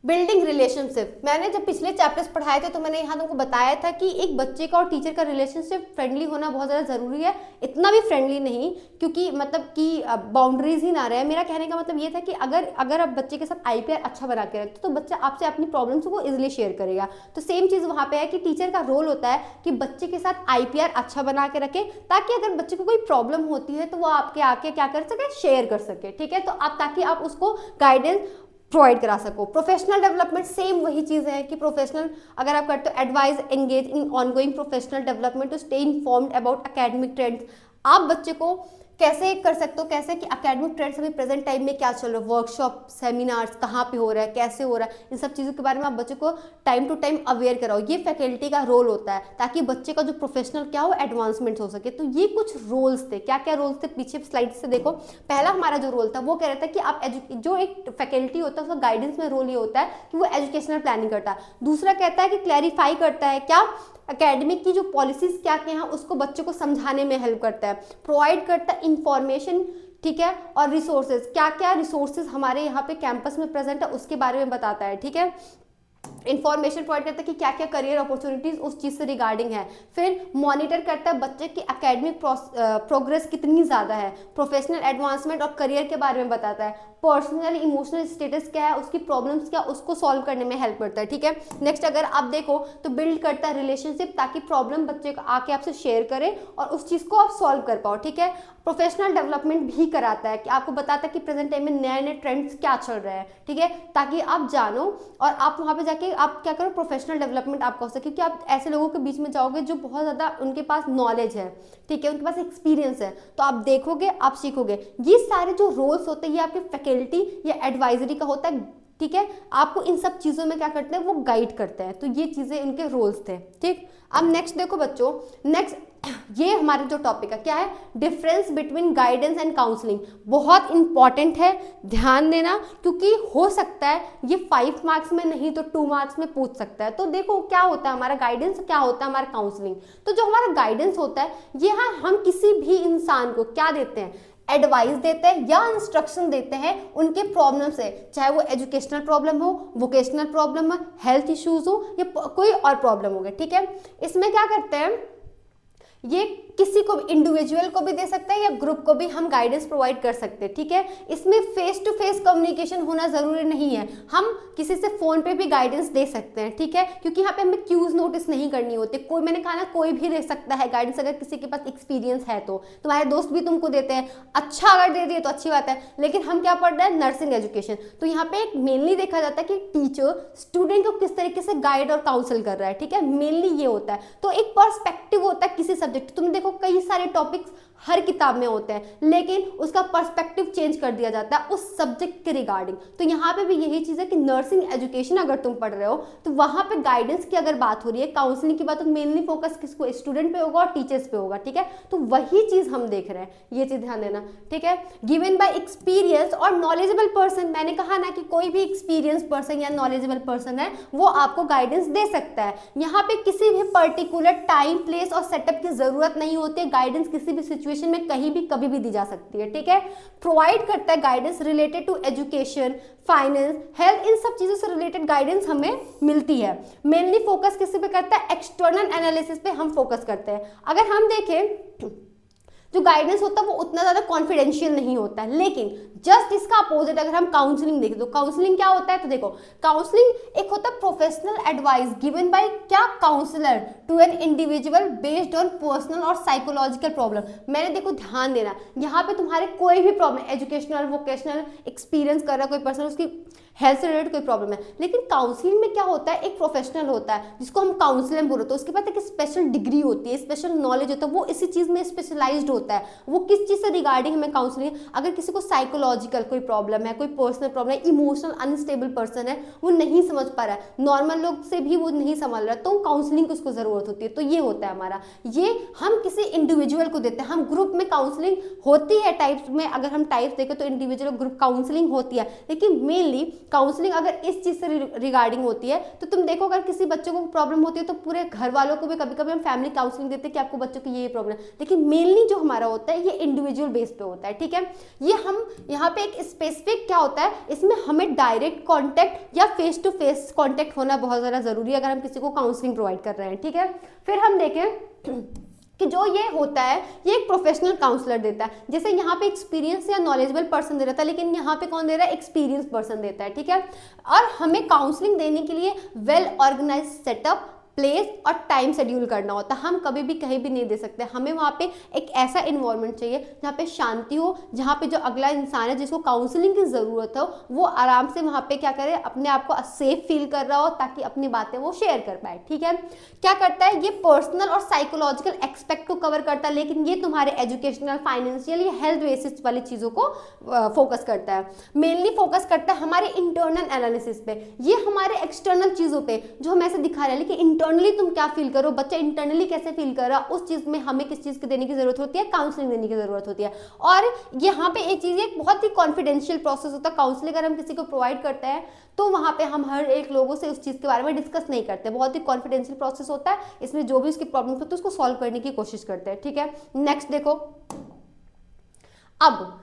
बिल्डिंग रिलेशनशिप, मैंने जब पिछले चैप्टर्स पढ़ाए थे तो मैंने यहाँ तुमको बताया था कि एक बच्चे का और टीचर का रिलेशनशिप फ्रेंडली होना बहुत ज़्यादा ज़रूरी है। इतना भी फ्रेंडली नहीं क्योंकि मतलब कि बाउंड्रीज ही ना रहे। मेरा कहने का मतलब ये था कि अगर आप बच्चे के साथ आईपीआर अच्छा बना के रखते तो बच्चा आपसे अपनी प्रॉब्लम्स को इजिली शेयर करेगा। तो सेम चीज़ वहाँ पे है कि टीचर का रोल होता है कि बच्चे के साथ आईपीआर अच्छा बना के रखे, ताकि अगर बच्चे को कोई प्रॉब्लम होती है तो वो आपके आके क्या कर सके, शेयर कर सके, ठीक है। तो आप ताकि आप उसको गाइडेंस प्रोवाइड करा सको। प्रोफेशनल डेवलपमेंट सेम वही चीज़ है कि प्रोफेशनल अगर आप करते हो, advise engage in ongoing professional development to stay informed about academic trends. आप बच्चे को कैसे कर सकते हो, कैसे कि एकेडमिक ट्रेंड्स अभी प्रेजेंट टाइम में क्या चल रहा है, वर्कशॉप, सेमिनार्स कहाँ पे हो रहा है, कैसे हो रहा है, इन सब चीज़ों के बारे में आप बच्चे को टाइम टू टाइम अवेयर कराओ। ये फैकल्टी का रोल होता है ताकि बच्चे का जो प्रोफेशनल क्या हो, एडवांसमेंट हो सके। तो ये कुछ रोल्स थे, क्या क्या रोल्स थे पीछे स्लाइड से देखो। पहला हमारा जो रोल था वो कह रहा था कि आप जो एक फैकल्टी होता है उसका गाइडेंस में रोल ये होता है कि वो एजुकेशनल प्लानिंग करता है। दूसरा कहता है कि क्लैरिफाई करता है क्या, एकेडमिक की जो पॉलिसीज क्या क्या हैं उसको बच्चों को समझाने में हेल्प करता है। प्रोवाइड करता है इंफॉर्मेशन, ठीक है, और रिसोर्सेज, क्या क्या रिसोर्सेज हमारे यहाँ पे कैंपस में प्रेजेंट है उसके बारे में बताता है, ठीक है। इंफॉर्मेशन प्रोवाइड करता है कि क्या क्या करियर अपॉर्चुनिटीज उस चीज़ से रिगार्डिंग है। फिर मॉनिटर करता है बच्चे की एकेडमिक प्रोग्रेस कितनी ज़्यादा है, प्रोफेशनल एडवांसमेंट और करियर के बारे में बताता है, पर्सनल इमोशनल स्टेटस क्या है, उसकी प्रॉब्लम्स क्या, उसको सॉल्व करने में हेल्प करता है। ठीक है, नेक्स्ट अगर आप देखो तो बिल्ड करता है रिलेशनशिप, ताकि प्रॉब्लम बच्चे को आके आपसे शेयर करे और उस चीज़ को आप सॉल्व कर पाओ। ठीक है, प्रोफेशनल डेवलपमेंट भी कराता है कि आपको बताता है कि प्रेजेंट टाइम में नए नए ट्रेंड्स क्या चल रहे हैं। ठीक है, ताकि आप जानो और आप वहाँ पे जाके आप क्या करो, प्रोफेशनल डेवलपमेंट आपका हो सके, क्योंकि आप ऐसे लोगों के बीच में जाओगे जो बहुत ज़्यादा उनके पास नॉलेज है, ठीक है, उनके पास एक्सपीरियंस है, तो आप देखोगे, आप सीखोगे। ये सारे जो रोल्स होते हैं ये आपके फैकल्टी या एडवाइजरी का होता है। ठीक है, आपको इन सब चीज़ों में क्या करते हैं, वो गाइड करते हैं। तो ये चीज़ें इनके रोल्स थे। ठीक, अब नेक्स्ट देखो बच्चों, नेक्स्ट ये हमारे जो टॉपिक है क्या है, difference between guidance and counselling. बहुत इंपॉर्टेंट है, ध्यान देना, क्योंकि हो सकता है ये 5 मार्क्स में नहीं तो 2 मार्क्स में पूछ सकता है। तो देखो क्या होता है हमारा गाइडेंस, क्या होता है हमारा काउंसलिंग। तो जो हमारा गाइडेंस होता है ये हम किसी भी इंसान को क्या देते हैं, एडवाइस देते हैं या इंस्ट्रक्शन देते हैं उनके प्रॉब्लम से, चाहे वो एजुकेशनल प्रॉब्लम हो, वोकेशनल प्रॉब्लम हो, हेल्थ इश्यूज हो या कोई और प्रॉब्लम हो गए। ठीक है, इसमें क्या करते हैं, ये किसी को भी, इंडिविजुअल को भी दे सकते हैं या ग्रुप को भी हम गाइडेंस प्रोवाइड कर सकते हैं। ठीक है, इसमें फेस टू फेस कम्युनिकेशन होना जरूरी नहीं है, हम किसी से फोन पे भी गाइडेंस दे सकते हैं। ठीक है, क्योंकि यहाँ पे हमें क्यूज नोटिस नहीं करनी होती। कोई, मैंने कहा ना, कोई भी दे सकता है गाइडेंस, अगर किसी के पास एक्सपीरियंस है तो। तुम्हारे दोस्त भी तुमको देते हैं, अच्छा अगर दे दिए तो अच्छी बात है, लेकिन हम क्या पढ़ रहे हैं, नर्सिंग एजुकेशन। तो यहाँ पे एक मेनली देखा जाता है कि टीचर स्टूडेंट को किस तरीके से गाइड और काउंसिल कर रहा है। ठीक है, मेनली ये होता है। तो एक पर्सपेक्टिव होता है किसी सब्जेक्ट, तुम देखो कई सारे टॉपिक्स हर किताब में होते हैं, लेकिन उसका पर्सपेक्टिव चेंज कर दिया जाता है उस सब्जेक्ट के रिगार्डिंग। तो यहाँ पे भी यही चीज़ है कि नर्सिंग एजुकेशन अगर तुम पढ़ रहे हो तो वहाँ पे गाइडेंस की अगर बात हो रही है, काउंसलिंग की बात, तो मेनली फोकस किसको, स्टूडेंट पे होगा और टीचर्स पे होगा। ठीक है, तो वही चीज़ हम देख रहे हैं, ये चीज़ ध्यान देना। ठीक है, गिवन बाय एक्सपीरियंस और नॉलेजेबल पर्सन, मैंने कहा ना कि कोई भी एक्सपीरियंस पर्सन या नॉलेजेबल पर्सन है वो आपको गाइडेंस दे सकता है। यहाँ पे किसी भी पर्टिकुलर टाइम, प्लेस और सेटअप की जरूरत नहीं होती है, गाइडेंस किसी भी सिचुएशन में कहीं भी कभी भी दी जा सकती है। ठीक है, प्रोवाइड करता है guidance related to education, finance, health, इन सब चीजों से रिलेटेड गाइडेंस हमें मिलती है। मेनली फोकस किसी पे करता है, एक्सटर्नल एनालिसिस पे हम फोकस करते हैं। अगर हम देखें जो गाइडेंस होता है वो उतना ज़्यादा कॉन्फिडेंशियल नहीं होता है, लेकिन जस्ट इसका अपोजिट अगर हम काउंसलिंग देखें तो काउंसलिंग क्या होता है, तो देखो काउंसलिंग एक होता है प्रोफेशनल एडवाइस गिवन बाय क्या, counsellor to an individual based on personal और साइकोलॉजिकल प्रॉब्लम। मैंने देखो ध्यान देना, यहाँ पे तुम्हारे कोई भी प्रॉब्लम, एजुकेशनल वोकेशनल एक्सपीरियंस कर रहा है कोई पर्सन, उसकी हेल्थ से रिलेटेड कोई प्रॉब्लम है, लेकिन काउंसलिंग में क्या होता है, एक प्रोफेशनल होता है जिसको हम काउंसलर बोलते हैं, उसके पास एक स्पेशल डिग्री होती है, स्पेशल नॉलेज होता है, वो इसी चीज़ में स्पेशलाइज्ड होता है। वो किस चीज़ से रिगार्डिंग हमें काउंसलिंग, अगर किसी को साइकोलॉजिकल कोई प्रॉब्लम है, कोई पर्सनल प्रॉब्लम है, इमोशनल अनस्टेबल पर्सन है, वो नहीं समझ पा रहा है, नॉर्मल लोग से भी वो नहीं समझ रहा है, तो काउंसलिंग की उसको ज़रूरत होती है। तो ये होता है हमारा, ये हम किसी इंडिविजुअल को देते हैं। हम ग्रुप में काउंसलिंग होती है टाइप्स में, अगर हम टाइप्स देखें तो इंडिविजुअल ग्रुप काउंसलिंग होती है, लेकिन मेनली काउंसलिंग अगर इस चीज़ से रिगार्डिंग होती है तो तुम देखो अगर किसी बच्चे को प्रॉब्लम होती है तो पूरे घर वालों को भी, कभी कभी हम फैमिली काउंसलिंग देते हैं कि आपको बच्चों की ये प्रॉब्लम है, लेकिन मेनली जो हमारा होता है ये इंडिविजुअल बेस पे होता है। ठीक है, ये हम यहाँ पे एक स्पेसिफिक क्या होता है, इसमें हमें डायरेक्ट कॉन्टैक्ट या फेस टू फेस कॉन्टैक्ट होना बहुत ज़्यादा जरूरी है अगर हम किसी को काउंसलिंग प्रोवाइड कर रहे हैं। ठीक है, फिर हम देखें कि जो ये होता है ये एक प्रोफेशनल काउंसलर देता है, जैसे यहाँ पे एक्सपीरियंस या नॉलेजेबल पर्सन दे रहा था, लेकिन यहाँ पे कौन दे रहा है, एक्सपीरियंस पर्सन देता है। ठीक है, और हमें काउंसलिंग देने के लिए वेल ऑर्गेनाइज सेटअप, प्लेस और टाइम शेड्यूल करना होता है। हम कभी भी कहीं भी नहीं दे सकते, हमें वहाँ पे एक ऐसा इन्वायरमेंट चाहिए जहाँ पे शांति हो, जहाँ पे जो अगला इंसान है जिसको काउंसलिंग की ज़रूरत हो वो आराम से वहाँ पे क्या करे, अपने आप को सेफ फील कर रहा हो ताकि अपनी बातें वो शेयर कर पाए। ठीक है, क्या करता है ये पर्सनल और साइकोलॉजिकल एक्सपेक्ट को कवर करता है, लेकिन ये तुम्हारे एजुकेशनल, फाइनेंशियल या हेल्थ बेसिस वाली चीज़ों को फोकस करता है। मेनली फोकस करता है हमारे इंटरनल एनालिसिस पे, ये हमारे एक्सटर्नल चीज़ों पे जो हम ऐसे दिखा रहे हैं, लेकिन इंटरनली तुम क्या फील करो, बच्चा इंटरनली कैसे फील कर रहा है, उस चीज में हमें किस चीज की देने की जरूरत होती है, काउंसलिंग देने की जरूरत होती है। और यहाँ पे एक चीज, एक बहुत ही कॉन्फिडेंशियल प्रोसेस होता है काउंसलिंग, अगर हम किसी को प्रोवाइड करते हैं तो वहाँ पे हम हर एक लोगों से उस चीज के बारे में डिस्कस नहीं करते, बहुत ही कॉन्फिडेंशियल प्रोसेस होता है, इसमें जो भी उसकी प्रॉब्लम होती है उसको सॉल्व करने की कोशिश करते हैं। ठीक है, नेक्स्ट देखो, अब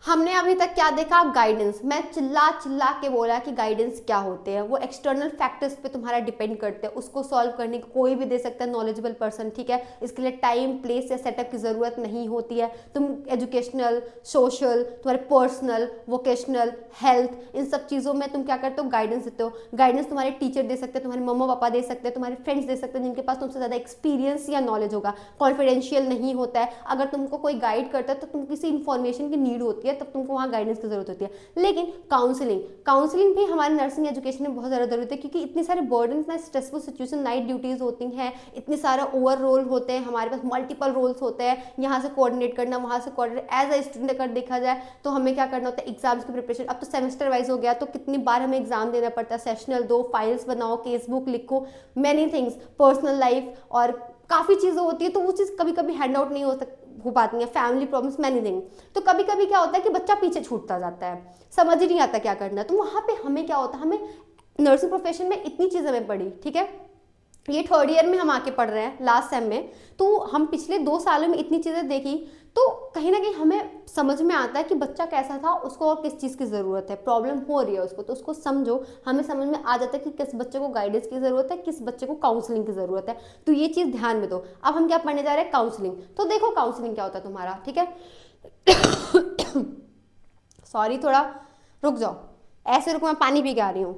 हमने अभी तक क्या देखा, गाइडेंस। मैं चिल्ला चिल्ला के बोला कि गाइडेंस क्या होते हैं, वो एक्सटर्नल फैक्टर्स पे तुम्हारा डिपेंड करते हैं, उसको सॉल्व करने की कोई भी दे सकता है नॉलेजेबल पर्सन, ठीक है। इसके लिए टाइम, प्लेस या सेटअप की ज़रूरत नहीं होती है। तुम एजुकेशनल, सोशल, तुम्हारे पर्सनल, वोकेशनल, हेल्थ, इन सब चीज़ों में तुम क्या करते हो, गाइडेंस देते हो। गाइडेंस तुम्हारे टीचर दे सकते हैं, तुम्हारे मम्मा पापा दे सकते हैं, तुम्हारे फ्रेंड्स दे सकते हैं, जिनके पास तुमसे ज़्यादा एक्सपीरियंस या नॉलेज होगा। कॉन्फिडेंशियल नहीं होता है। अगर तुमको कोई गाइड करता है तो तुम किसी इन्फॉर्मेशन की नीड होती है, तब तुमको वहाँ गाइडेंस की जरूरत होती है। लेकिन काउंसलिंग भी हमारे नर्सिंग एजुकेशन में बहुत ज़्यादा जरूरत है, क्योंकि इतने सारे बर्डन, इतना स्ट्रेसफुल सिचुएशन, नाइट ड्यूटीज़ होती हैं, इतने सारे ओवर रोल होते हैं, हमारे पास मल्टीपल रोल्स होते हैं, यहाँ से कोऑर्डिनेट करना, वहाँ से कोऑर्डिनेट। एज अ स्टूडेंट अगर देखा जाए तो हमें क्या करना होता है, एग्जाम्स की प्रिपरेशन। अब तो सेमेस्टर वाइज हो गया, तो कितनी बार हमें एग्जाम देना पड़ता है, सेशनल दो, फाइल्स बनाओ, केस बुक लिखो, मैनी थिंग्स, पर्सनल लाइफ और काफ़ी चीज़ें होती है। तो वो चीज़ कभी कभी हैंड आउट नहीं हो पाती है, फैमिली प्रॉब्लम्स, मैनी थिंग। तो कभी कभी क्या होता है कि बच्चा पीछे छूटता जाता है, समझ ही नहीं आता क्या करना है। तो वहाँ पे हमें क्या होता है, हमें नर्सिंग प्रोफेशन में इतनी चीज़ें हमें पढ़ी, ठीक है, ये थर्ड ईयर में हम आके पढ़ रहे हैं, लास्ट सेम में, तो हम पिछले 2 सालों में इतनी चीज़ें देखी, तो कहीं ना कहीं हमें समझ में आता है कि बच्चा कैसा था, उसको और किस चीज़ की ज़रूरत है, प्रॉब्लम हो रही है उसको, तो उसको समझो। हमें समझ में आ जाता है कि किस बच्चे को गाइडेंस की ज़रूरत है, किस बच्चे को काउंसलिंग की ज़रूरत है। तो ये चीज़ ध्यान में दो। अब हम क्या पढ़ने जा रहे हैं, काउंसलिंग। तो देखो काउंसलिंग क्या होता है तुम्हारा, ठीक है। सॉरी, थोड़ा रुक जाओ, ऐसे रुको, मैं पानी पी के आ रही हूँ।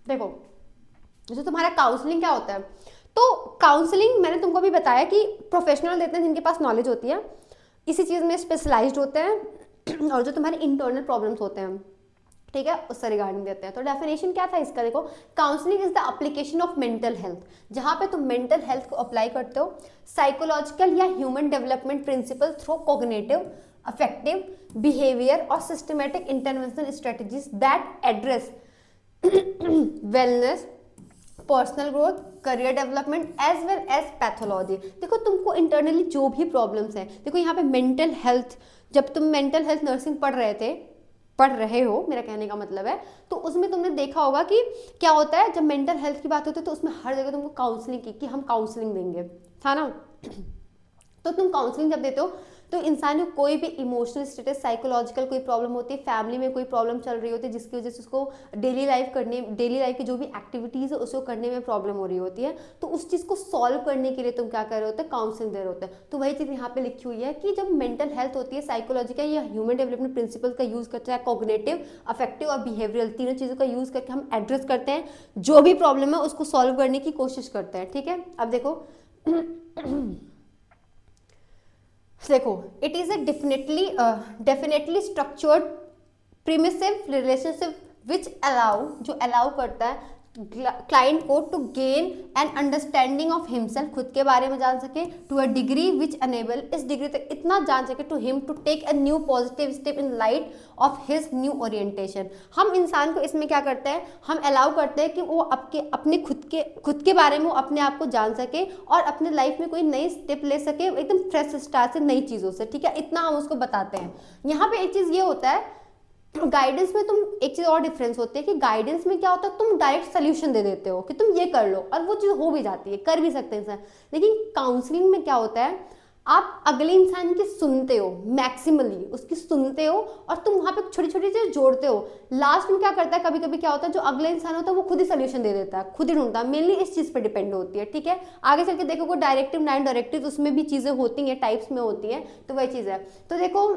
देखो, जैसे तुम्हारा काउंसलिंग क्या होता है, तो काउंसलिंग मैंने तुमको भी बताया कि प्रोफेशनल देते हैं जिनके पास नॉलेज होती है, इसी चीज़ में स्पेशलाइज्ड होते हैं, और जो तुम्हारे इंटरनल प्रॉब्लम्स होते हैं, ठीक है, उससे रिगार्डिंग देते हैं। तो डेफिनेशन क्या था इसका, देखो, counselling is the application of mental health, जहाँ पे तुम मेंटल हेल्थ को अप्लाई करते हो, साइकोलॉजिकल या human development principle through cognitive, affective, behaviour और systematic intervention strategies that address wellness, personal growth, career development as well as pathology. देखो, तुमको इंटरनली जो भी प्रॉब्लम्स हैं, देखो यहाँ पे मेंटल हेल्थ, जब तुम मेंटल हेल्थ नर्सिंग पढ़ रहे हो, मेरा कहने का मतलब है, तो उसमें तुमने देखा होगा कि क्या होता है, जब मेंटल हेल्थ की बात होती है तो उसमें हर जगह तुमको काउंसलिंग की कि हम काउंसलिंग देंगे, था ना। तो तुम काउंसलिंग जब देते हो तो इंसान को कोई भी इमोशनल स्टेटस, साइकोलॉजिकल कोई प्रॉब्लम होती है, फैमिली में कोई प्रॉब्लम चल रही होती है, जिसकी वजह से उसको डेली लाइफ की जो भी एक्टिविटीज़ है उसको करने में प्रॉब्लम हो रही होती है, तो उस चीज़ को सॉल्व करने के लिए तुम क्या कर रहे होते हैं, काउंसलिंग दे रहे होते हैं। तो वही चीज़ यहाँ पे लिखी हुई है कि जब मेंटल हेल्थ होती है, साइकोलॉजिकल या ह्यूमन डेवलपमेंट प्रिंसिपल का यूज़ करते हैं, कॉग्निटिव, अफेक्टिव और बिहेवियरल, तीनों चीज़ों का यूज़ करके हम एड्रेस करते हैं, जो भी प्रॉब्लम है उसको सॉल्व करने की कोशिश करते हैं, ठीक है। अब देखो, it is a definitely structured permissive relationship which जो अलाउ करता है क्लाइंट को to gain an understanding of himself, खुद के बारे में जान सके, to a degree which enable, इस डिग्री तक इतना जान सके, to him to take a new positive step in light of his new orientation. हम इंसान को इसमें क्या करते हैं, हम अलाउ करते हैं कि वो अपने खुद के बारे में वो अपने आप को जान सके और अपने लाइफ में कोई नई स्टेप ले सके, एकदम फ्रेश स्टार्ट से, नई चीज़ों से, ठीक है, इतना हम उसको बताते हैं। यहाँ पे एक चीज़ ये होता है, गाइडेंस में तुम एक चीज और डिफरेंस होती है कि गाइडेंस में क्या होता है, तुम डायरेक्ट सोल्यूशन दे देते हो कि तुम ये कर लो, और वो चीज हो भी जाती है, कर भी सकते हैं इंसान। लेकिन काउंसलिंग में क्या होता है, आप अगले इंसान की सुनते हो, मैक्सिमली उसकी सुनते हो, और तुम वहां पे छोटी छोटी चीज जोड़ते हो। लास्ट में क्या करता है, कभी कभी क्या होता है, जो अगले इंसान होता है वो खुद ही सोल्यूशन दे देता है, खुद ही ढूंढता है, मेनली इस चीज पर डिपेंड होती है, ठीक है। आगे चल के देखो, डायरेक्टिव, नॉन डायरेक्टिव, उसमें भी चीजें होती हैं, टाइप्स में होती है, तो वही चीज है। तो देखो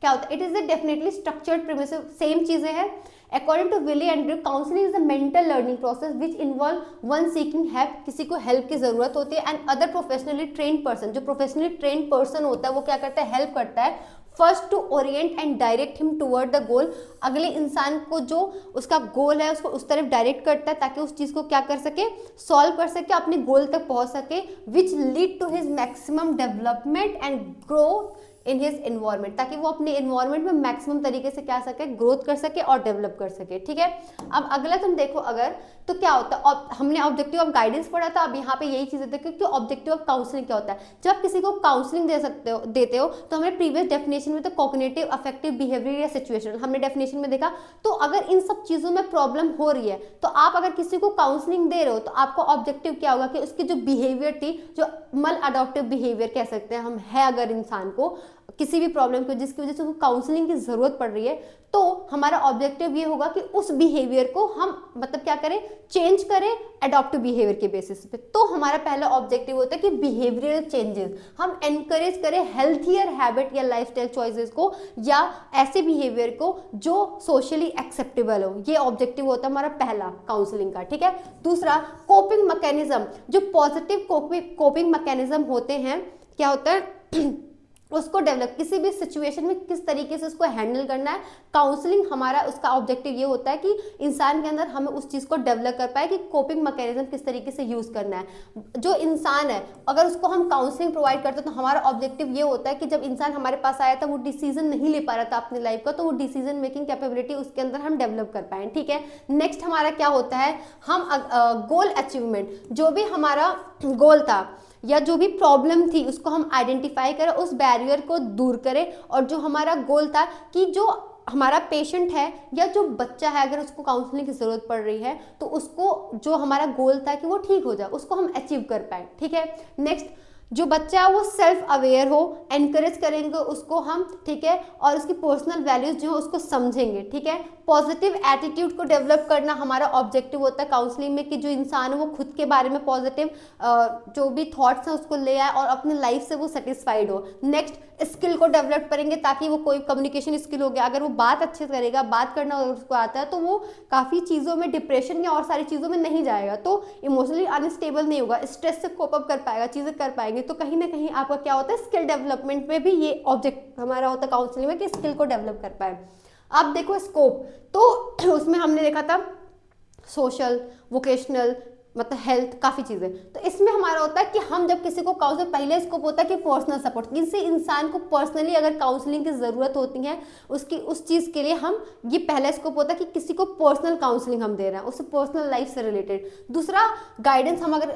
क्या होता है, it is a definitely structured permissive, same चीजें हैं। According to Willey Andrew, counselling is a mental learning process which involve one seeking help, किसी को हेल्प की जरूरत होती है, and other professionally trained person, जो प्रोफेशनली ट्रेन्ड पर्सन होता है वो क्या करता है, हेल्प करता है, first to orient and direct him toward the goal, अगले इंसान को जो उसका गोल है उसको उस तरफ डायरेक्ट करता है ताकि उस चीज को क्या कर सके, सॉल्व कर सके, अपने गोल तक पहुंच सके, which lead to his maximum development and growth in his environment, ताकि वो अपने एनवायरनमेंट में मैक्सिमम तरीके से क्या सके, ग्रोथ कर सके और डेवलप कर सके। ठीक है, अब अगला तुम देखो अगर, तो क्या होता है, हमने ऑब्जेक्टिव ऑफ गाइडेंस पढ़ा था, अब यहाँ पे यही चीजें देखो कि ऑब्जेक्टिव ऑफ काउंसलिंग क्या होता है। जब किसी को काउंसलिंग देते हो तो हमें प्रीवियस डेफिनेशन में तो कॉग्निटिव, अफेक्टिव, बिहेवियर या सिचुएशन हमने डेफिनेशन में देखा। तो अगर इन सब चीजों में प्रॉब्लम हो रही है तो आप अगर किसी को काउंसलिंग दे रहे हो तो आपका ऑब्जेक्टिव क्या होगा कि उसकी जो बिहेवियर थी, जो मल अडॉप्टिव बिहेवियर कह सकते हैं हम, है अगर इंसान को किसी भी प्रॉब्लम की जिसकी वजह से उसको काउंसलिंग की जरूरत पड़ रही है, तो हमारा ऑब्जेक्टिव ये होगा कि उस बिहेवियर को हम मतलब क्या करें, चेंज करें एडॉप्टिव बिहेवियर के बेसिस पे। तो हमारा पहला ऑब्जेक्टिव होता है कि बिहेवियरल चेंजेस हम एनकरेज करें, हेल्थियर हैबिट या लाइफस्टाइल चॉइसेस को, या ऐसे बिहेवियर को जो सोशली एक्सेप्टेबल हो। ये ऑब्जेक्टिव होता है हमारा पहला काउंसलिंग का। ठीक है, दूसरा कोपिंग मैकेनिज्म, जो पॉजिटिव कोपिंग मैकेनिज्म होते हैं, क्या होता है उसको डेवलप, किसी भी सिचुएशन में किस तरीके से उसको हैंडल करना है। काउंसलिंग हमारा उसका ऑब्जेक्टिव ये होता है कि इंसान के अंदर हमें उस चीज़ को डेवलप कर पाए कि कोपिंग मैकेनिज्म किस तरीके से यूज़ करना है। जो इंसान है अगर उसको हम काउंसलिंग प्रोवाइड करते हैं तो हमारा ऑब्जेक्टिव ये होता है कि जब इंसान हमारे पास आया था वो डिसीजन नहीं ले पा रहा था अपनी लाइफ का, तो वो डिसीजन मेकिंग कैपेबिलिटी उसके अंदर हम डेवलप कर पाए। ठीक है, नेक्स्ट हमारा क्या होता है, हम गोल अचीवमेंट, जो भी हमारा गोल था या जो भी प्रॉब्लम थी उसको हम आइडेंटिफाई करें, उस बैरियर को दूर करें, और जो हमारा गोल था कि जो हमारा पेशेंट है या जो बच्चा है अगर उसको काउंसलिंग की जरूरत पड़ रही है तो उसको जो हमारा गोल था कि वो ठीक हो जाए, उसको हम अचीव कर पाए। ठीक है, नेक्स्ट जो बच्चा है वो सेल्फ अवेयर हो, एनकरेज करेंगे उसको हम। ठीक है, और उसकी पर्सनल वैल्यूज जो है उसको समझेंगे। ठीक है, पॉजिटिव एटीट्यूड को डेवलप करना हमारा ऑब्जेक्टिव होता है काउंसलिंग में, कि जो इंसान है वो खुद के बारे में पॉजिटिव जो भी थॉट्स हैं उसको ले आए और अपने लाइफ से वो सेटिस्फाइड हो। नेक्स्ट स्किल को डेवलप करेंगे, ताकि वो कोई कम्युनिकेशन स्किल हो गया, अगर वो बात अच्छे से करेगा, बात करना अगर उसको आता है तो वो काफ़ी चीज़ों में, डिप्रेशन या और सारी चीज़ों में नहीं जाएगा, तो इमोशनली अनस्टेबल नहीं होगा, स्ट्रेस से कोप अप कर पाएगा, चीज़ें कर पाएंगे। तो कहीं ना कहीं आपका क्या होता है, स्किल डेवलपमेंट में भी ये ऑब्जेक्ट हमारा होता है काउंसलिंग में कि स्किल को डेवलप कर पाए। अब देखो स्कोप, तो उसमें हमने देखा था सोशल, वोकेशनल, मतलब हेल्थ, काफ़ी चीज़ें। तो इसमें हमारा होता है कि हम जब किसी को काउंसलिंग, पहले स्कोप होता है कि पर्सनल सपोर्ट, किसी इंसान को पर्सनली अगर काउंसलिंग की ज़रूरत होती है उसकी उस चीज़ के लिए हम, ये पहला स्कोप होता है कि किसी को पर्सनल काउंसलिंग हम दे रहे हैं, उससे पर्सनल लाइफ से रिलेटेड। दूसरा गाइडेंस, हम अगर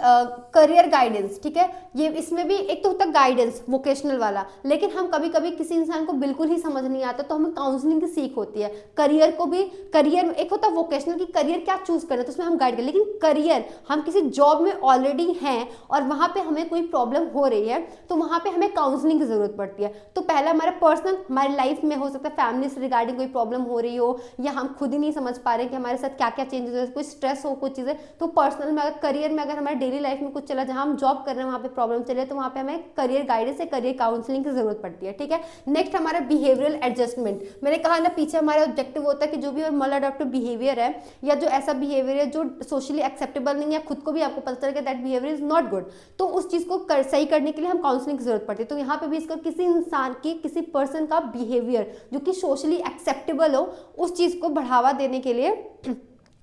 करियर गाइडेंस, ठीक है, ये इसमें भी एक तो होता है गाइडेंस वोकेशनल वाला, लेकिन हम कभी कभी किसी इंसान को बिल्कुल ही समझ नहीं आता तो हमें काउंसलिंग की सीख होती है। करियर को भी, करियर में एक होता है वोकेशनल की करियर क्या चूज करना है तो उसमें हम गाइड करें, लेकिन करियर हम किसी जॉब में ऑलरेडी हैं और वहां पे हमें कोई प्रॉब्लम हो रही है तो वहां पे हमें काउंसलिंग की जरूरत पड़ती है। तो पहला हमारा पर्सनल, हमारी लाइफ में हो सकता है फैमिली से रिगार्डिंग कोई प्रॉब्लम हो रही हो, या हम खुद ही नहीं समझ पा रहे कि हमारे साथ क्या क्या चेंजेस हो, कोई स्ट्रेस हो, कुछ चीजें, तो पर्सनल में अगर करियर में अगर हमारे डेली लाइफ में कुछ चला, जहां हम जॉब कर रहे हैं वहां पे प्रॉब्लम चले तो वहां पे हमें करियर गाइडेंस या करियर काउंसलिंग की जरूरत पड़ती है। ठीक है, नेक्स्ट हमारा बिहेवियरल एडजस्टमेंट, मैंने कहा ना पीछे हमारा ऑब्जेक्टिव होता है कि जो भी मल अडॉप्टिव बिहेवियर है या जो ऐसा बिहेवियर है जो सोशली एक्सेप्टेबल नहीं है, खुद को भी आपको पता चल गया that behaviour is not good, तो उस चीज को सही करने के लिए हम काउंसलिंग की जरूरत पड़ती है। तो यहाँ पे भी इसका किसी इंसान की, किसी पर्सन का बिहेवियर जो कि सोशली एक्सेप्टेबल हो उस चीज को बढ़ावा देने के लिए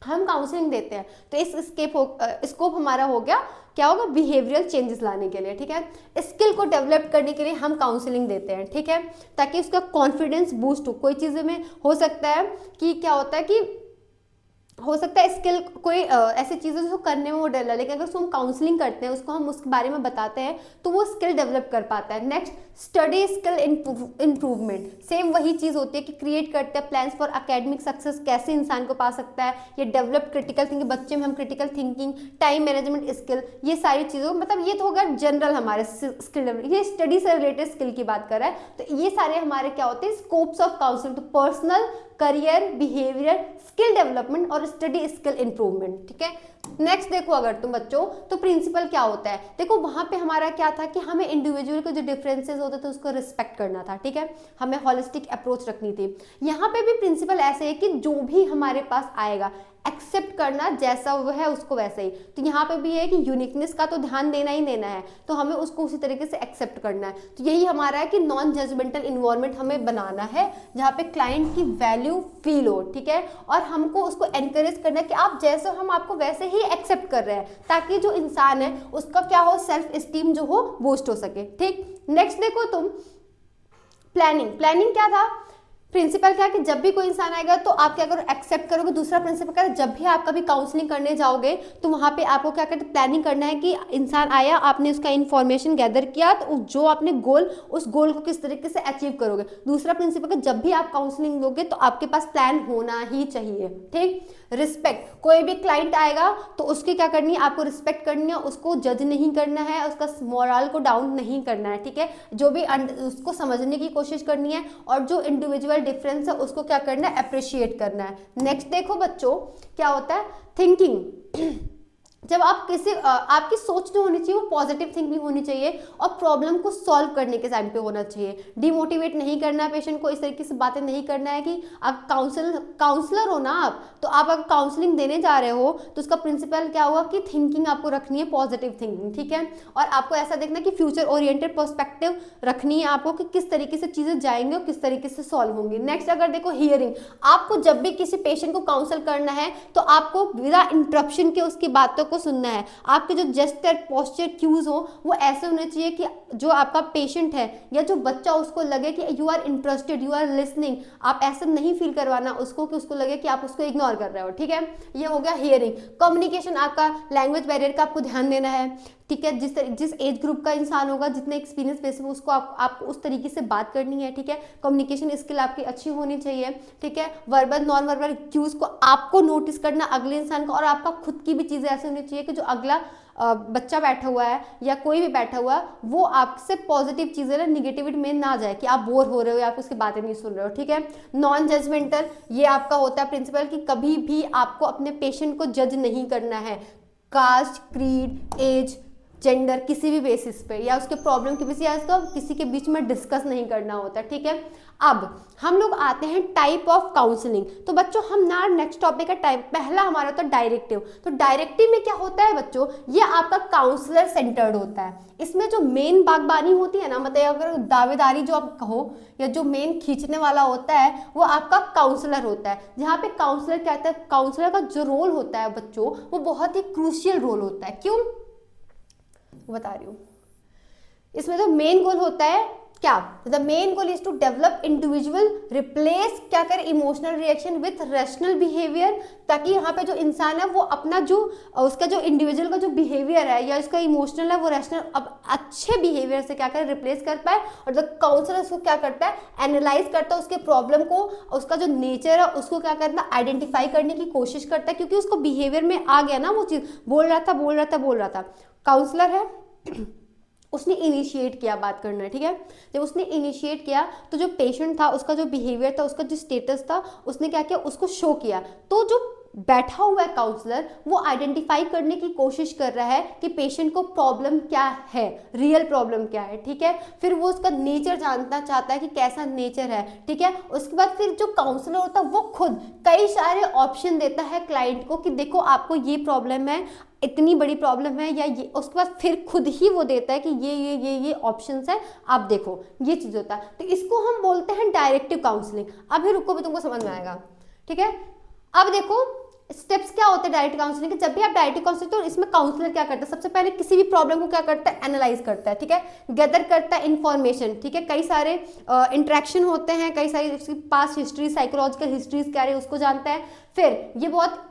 हम काउंसलिंग देते हैं। तो इस स्कोप हमारा हो गया, क्या होगा, बिहेवियरल चेंजेस लाने के लिए। ठीक है, स्किल को डेवलप करने के लिए हम काउंसलिंग देते हैं। ठीक है, ताकि उसका कॉन्फिडेंस बूस्ट हो। कोई चीज़ों में हो सकता है कि क्या होता है कि हो सकता है स्किल कोई ऐसी चीज़ें जो करने में वो डर है, लेकिन अगर उसको हम काउंसलिंग करते हैं, उसको हम उसके बारे में बताते हैं तो वो स्किल डेवलप कर पाता है। Next study skill improvement, same वही चीज़ होती है कि क्रिएट करते हैं प्लान्स फॉर एकेडमिक सक्सेस, कैसे इंसान को पा सकता है, ये डेवलप क्रिटिकल थिंकिंग, बच्चे में हम critical thinking, time management skill, ये सारी चीज़ों, मतलब ये तो होगा जनरल हमारे स्किल डेवलप, ये स्टडी से रिलेटेड स्किल की बात कर रहा है। तो ये सारे हमारे क्या होते हैं स्कोप्स ऑफ काउंसलिंग, तो personal, career, behaviour, skill development और स्टडी स्किल इंप्रूवमेंट। ठीक है, नेक्स्ट देखो अगर तुम बच्चों, तो प्रिंसिपल क्या होता है, देखो वहां पे हमारा क्या था कि हमें इंडिविजुअल के जो डिफरेंसेस होते थे उसको रिस्पेक्ट करना था। ठीक है, हमें हॉलिस्टिक अप्रोच रखनी थी। यहाँ पे भी प्रिंसिपल ऐसे है कि जो भी हमारे पास आएगा एक्सेप्ट करना, जैसा वो है उसको वैसे ही। तो यहाँ पे भी है कि यूनिकनेस का तो ध्यान देना ही देना है, तो हमें उसको उसी तरीके से एक्सेप्ट करना है। तो यही हमारा है कि नॉन जजमेंटल इन्वायरमेंट हमें बनाना है जहाँ पे क्लाइंट की वैल्यू फील हो। ठीक है, और हमको उसको एनकरेज करना है कि आप जैसे हो हम आपको वैसे ही एक्सेप्ट कर रहे हैं, ताकि जो इंसान है उसका क्या हो, सेल्फ एस्टीम जो हो बूस्ट हो सके। ठीक, नेक्स्ट देखो तुम, प्लानिंग, प्लानिंग क्या था, प्रिंसिपल क्या है कि जब भी कोई इंसान आएगा तो आप क्या करो, एक्सेप्ट करोगे। दूसरा प्रिंसिपल क्या है, जब भी आप कभी काउंसलिंग करने जाओगे तो वहाँ पे आपको क्या करते, प्लानिंग करना है कि इंसान आया, आपने उसका इन्फॉर्मेशन गैदर किया, तो जो आपने गोल, उस गोल को किस तरीके से अचीव करोगे। दूसरा प्रिंसिपल का, जब भी आप काउंसलिंग लोगे तो आपके पास प्लान होना ही चाहिए, ठीक। रिस्पेक्ट, कोई भी क्लाइंट आएगा तो उसकी क्या करनी है, आपको रिस्पेक्ट करनी है, उसको जज नहीं करना है, उसका मोरल को डाउन नहीं करना है, ठीक है। जो भी उसको समझने की कोशिश करनी है, और जो इंडिविजुअल डिफरेंस है उसको क्या करना है, अप्रिशिएट करना है। नेक्स्ट देखो बच्चों, क्या होता है, थिंकिंग। जब आप किसी आपकी सोच जो होनी चाहिए वो पॉजिटिव थिंकिंग होनी चाहिए, और प्रॉब्लम को सॉल्व करने के टाइम पे होना चाहिए। डिमोटिवेट नहीं करना है पेशेंट को, इस तरीके से बातें नहीं करना है कि आप काउंसलर हो ना, आप तो आप अगर काउंसलिंग देने जा रहे हो तो उसका प्रिंसिपल क्या हुआ कि थिंकिंग आपको रखनी है पॉजिटिव थिंकिंग, ठीक है। और आपको ऐसा देखना कि फ्यूचर ओरिएंटेड पर्सपेक्टिव रखनी है आपको कि किस तरीके से चीजें जाएंगी और किस तरीके से सॉल्व होंगी। नेक्स्ट अगर देखो हियरिंग, आपको जब भी किसी पेशेंट को काउंसल करना है तो आपको बिना इंटरप्शन के उसकी बातों को सुनना है। आपके जो जेस्चर, पोस्चर, क्यूज हो वो ऐसे होने चाहिए कि जो आपका पेशेंट है या जो बच्चा, उसको लगे कि you are interested, you are listening. आप ऐसा नहीं फील करवाना उसको कि उसको लगे कि आप उसको इग्नोर कर रहे हो, ठीक है। ये हो गया हियरिंग। कम्युनिकेशन, आपका लैंग्वेज बैरियर का आपको ध्यान देना है, ठीक है। जिस एज ग्रुप का इंसान होगा, जितने एक्सपीरियंस बेस में उसको आपको उस तरीके से बात करनी है, ठीक है। कम्युनिकेशन स्किल आपकी अच्छी होनी चाहिए, ठीक है। वर्बल, नॉन वर्बल क्यूज को आपको नोटिस करना अगले इंसान का, और आपका खुद की भी चीजें ऐसी होनी चाहिए कि जो अगला बच्चा बैठा हुआ है या कोई भी बैठा हुआ है वो आपसे पॉजिटिव चीजें ना निगेटिविटी में ना जाए कि आप बोर हो रहे हो या आप उसकी बातें नहीं सुन रहे हो, ठीक है। नॉन जजमेंटल, ये आपका होता है प्रिंसिपल कि कभी भी आपको अपने पेशेंट को जज नहीं करना है, कास्ट, क्रीड, एज, जेंडर, किसी भी बेसिस पे, या उसके प्रॉब्लम की बेसिस, या उसको किसी के बीच में डिस्कस नहीं करना होता, ठीक है। अब हम लोग आते हैं टाइप ऑफ काउंसलिंग। तो बच्चों हम ना नेक्स्ट टॉपिक का टाइप, पहला हमारा होता है डायरेक्टिव। तो डायरेक्टिव में क्या होता है बच्चों, ये आपका काउंसलर सेंटर्ड होता है। इसमें जो मेन बागबानी होती है ना, मतलब अगर दावेदारी जो आप कहो, या जो मेन खींचने वाला होता है वो आपका काउंसलर होता है। जहाँ पे काउंसलर क्या होता है, काउंसलर का जो रोल होता है बच्चों, वो बहुत ही क्रूशियल रोल होता है। क्यों बता रही हूँ, इसमें जो मेन गोल होता है क्या, the main goal is to develop individual, replace क्या करे, emotional reaction with rational behaviour, ताकि यहाँ पे जो इंसान है वो अपना जो उसका जो इंडिविजुअल का जो बिहेवियर है या इसका इमोशनल है वो रैशनल अब अच्छे बिहेवियर से क्या करे, रिप्लेस कर पाए। और द काउंसलर उसको क्या करता है, एनालाइज करता है उसके प्रॉब्लम को, उसका जो नेचर है उसको क्या करता है, आइडेंटिफाई करने की कोशिश करता है, क्योंकि उसको बिहेवियर में आ गया ना वो चीज, बोल रहा था। काउंसलर है उसने इनिशिएट किया बात करना, ठीक है। जब उसने इनिशिएट किया तो जो पेशेंट था उसका जो बिहेवियर था, उसका जो स्टेटस था, उसने क्या किया, उसको शो किया। तो जो बैठा हुआ है काउंसलर वो आइडेंटिफाई करने की कोशिश कर रहा है कि पेशेंट को प्रॉब्लम क्या है, रियल प्रॉब्लम क्या है, ठीक है। फिर वो उसका नेचर जानना चाहता है कि कैसा नेचर है, ठीक है। उसके बाद फिर जो काउंसलर होता है वो खुद कई सारे ऑप्शन देता है क्लाइंट को कि देखो आपको ये प्रॉब्लम है, इतनी बड़ी प्रॉब्लम है, या ये, उसके बाद फिर खुद ही वो देता है कि ये ऑप्शंस है, आप देखो, ये चीज होता है। तो इसको हम बोलते हैं डायरेक्टिव काउंसलिंग। अभी रुको भी तुमको समझ में आएगा, ठीक है। अब देखो स्टेप्स क्या होते हैं डायरेक्ट काउंसलिंग के। जब भी आप डायरेक्ट काउंसलिंग, तो इसमें काउंसलर क्या करता है, सबसे पहले किसी भी प्रॉब्लम को क्या करता है, एनालाइज करता है, ठीक है। गैदर करता है इंफॉर्मेशन, ठीक है। कई सारे इंटरेक्शन होते हैं, कई सारी उसकी पास्ट हिस्ट्री, साइकोलॉजिकल हिस्ट्रीज क्या है उसको जानता है। फिर ये बहुत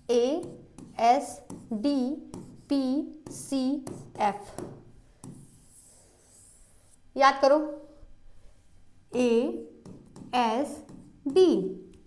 ASDPCF याद करो, ASD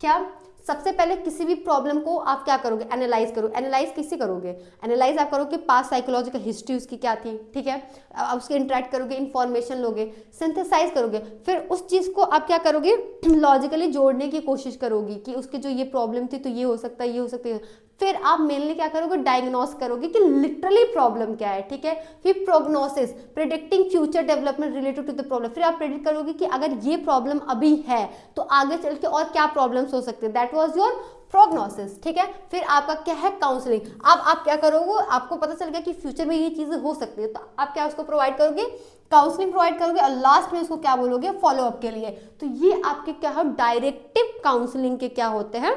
क्या, सबसे पहले किसी भी प्रॉब्लम को आप क्या करोगे, एनालाइज करो। एनालाइज किससे करोगे, एनालाइज आप करोगे पास्ट साइकोलॉजिकल हिस्ट्री उसकी क्या थी, ठीक है। आप उसके इंटरेक्ट करोगे, इन्फॉर्मेशन लोगे, सिंथेसाइज करोगे, फिर उस चीज को आप क्या करोगे, लॉजिकली जोड़ने की कोशिश करोगी कि उसकी जो ये प्रॉब्लम थी तो ये हो सकता है, ये हो सकता है। फिर आप मेनली क्या करोगे, डायग्नोस करोगे कि लिटरली प्रॉब्लम क्या है, ठीक है। फिर prognosis, predicting future development related to the problem. फिर आप प्रेडिक्ट करोगे कि अगर ये प्रॉब्लम अभी है तो आगे चल के और क्या प्रॉब्लम्स हो सकते हैं, दैट वाज योर प्रोग्नोसिस, ठीक है। फिर आपका क्या है, काउंसलिंग। अब आप क्या करोगे, आपको पता चल गया कि फ्यूचर में ये चीजें हो सकती है, तो आप क्या उसको प्रोवाइड करोगे, काउंसलिंग प्रोवाइड करोगे, और लास्ट में उसको क्या बोलोगे, फॉलोअप के लिए। तो ये आपके क्या है, डायरेक्टिव काउंसलिंग के क्या होते हैं,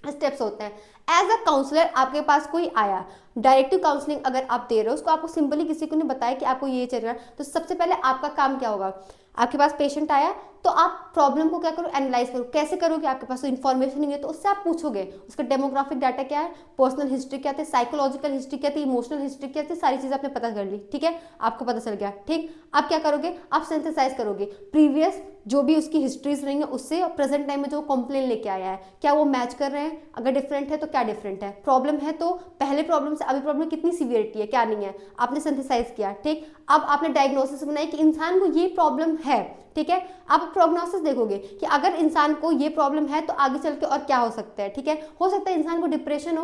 स्टेप्स होते हैं। एज अ काउंसलर आपके पास कोई आया, डायरेक्टिव काउंसलिंग अगर आप दे रहे हो, उसको आपको सिंपली किसी को नहीं बताया कि आपको ये चल रहा है, तो सबसे पहले आपका काम क्या होगा, आपके पास पेशेंट आया तो आप प्रॉब्लम को क्या करो, एनालाइज करो। कैसे करोगे, आपके पास तो इन्फॉर्मेशन नहीं है तो उससे आप पूछोगे उसका डेमोग्राफिक डाटा क्या है, पर्सनल हिस्ट्री क्या थी, साइकोलॉजिकल हिस्ट्री क्या थी, इमोशनल हिस्ट्री क्या थी, सारी चीजें आपने पता कर ली, ठीक है, आपको पता चल गया। ठीक, आप क्या करोगे, आप सिंथेसाइज करोगे प्रीवियस जो भी उसकी हिस्ट्रीज रही है उससे और प्रेजेंट टाइम में जो कंप्लेन लेके आया है क्या वो मैच कर रहे हैं, अगर डिफरेंट है तो क्या डिफरेंट है, प्रॉब्लम है तो पहले प्रॉब्लम से अभी प्रॉब्लम कितनी सीवियरिटी है, क्या नहीं है, आपने सिंथेसाइज किया। ठीक, अब आपने डायग्नोसिस बनाई कि इंसान को ये प्रॉब्लम है। ठीक है, आप प्रोग्नोसिस देखोगे कि अगर इंसान को ये प्रॉब्लम है तो आगे चल के और क्या हो सकता है। ठीक है, हो सकता है इंसान को डिप्रेशन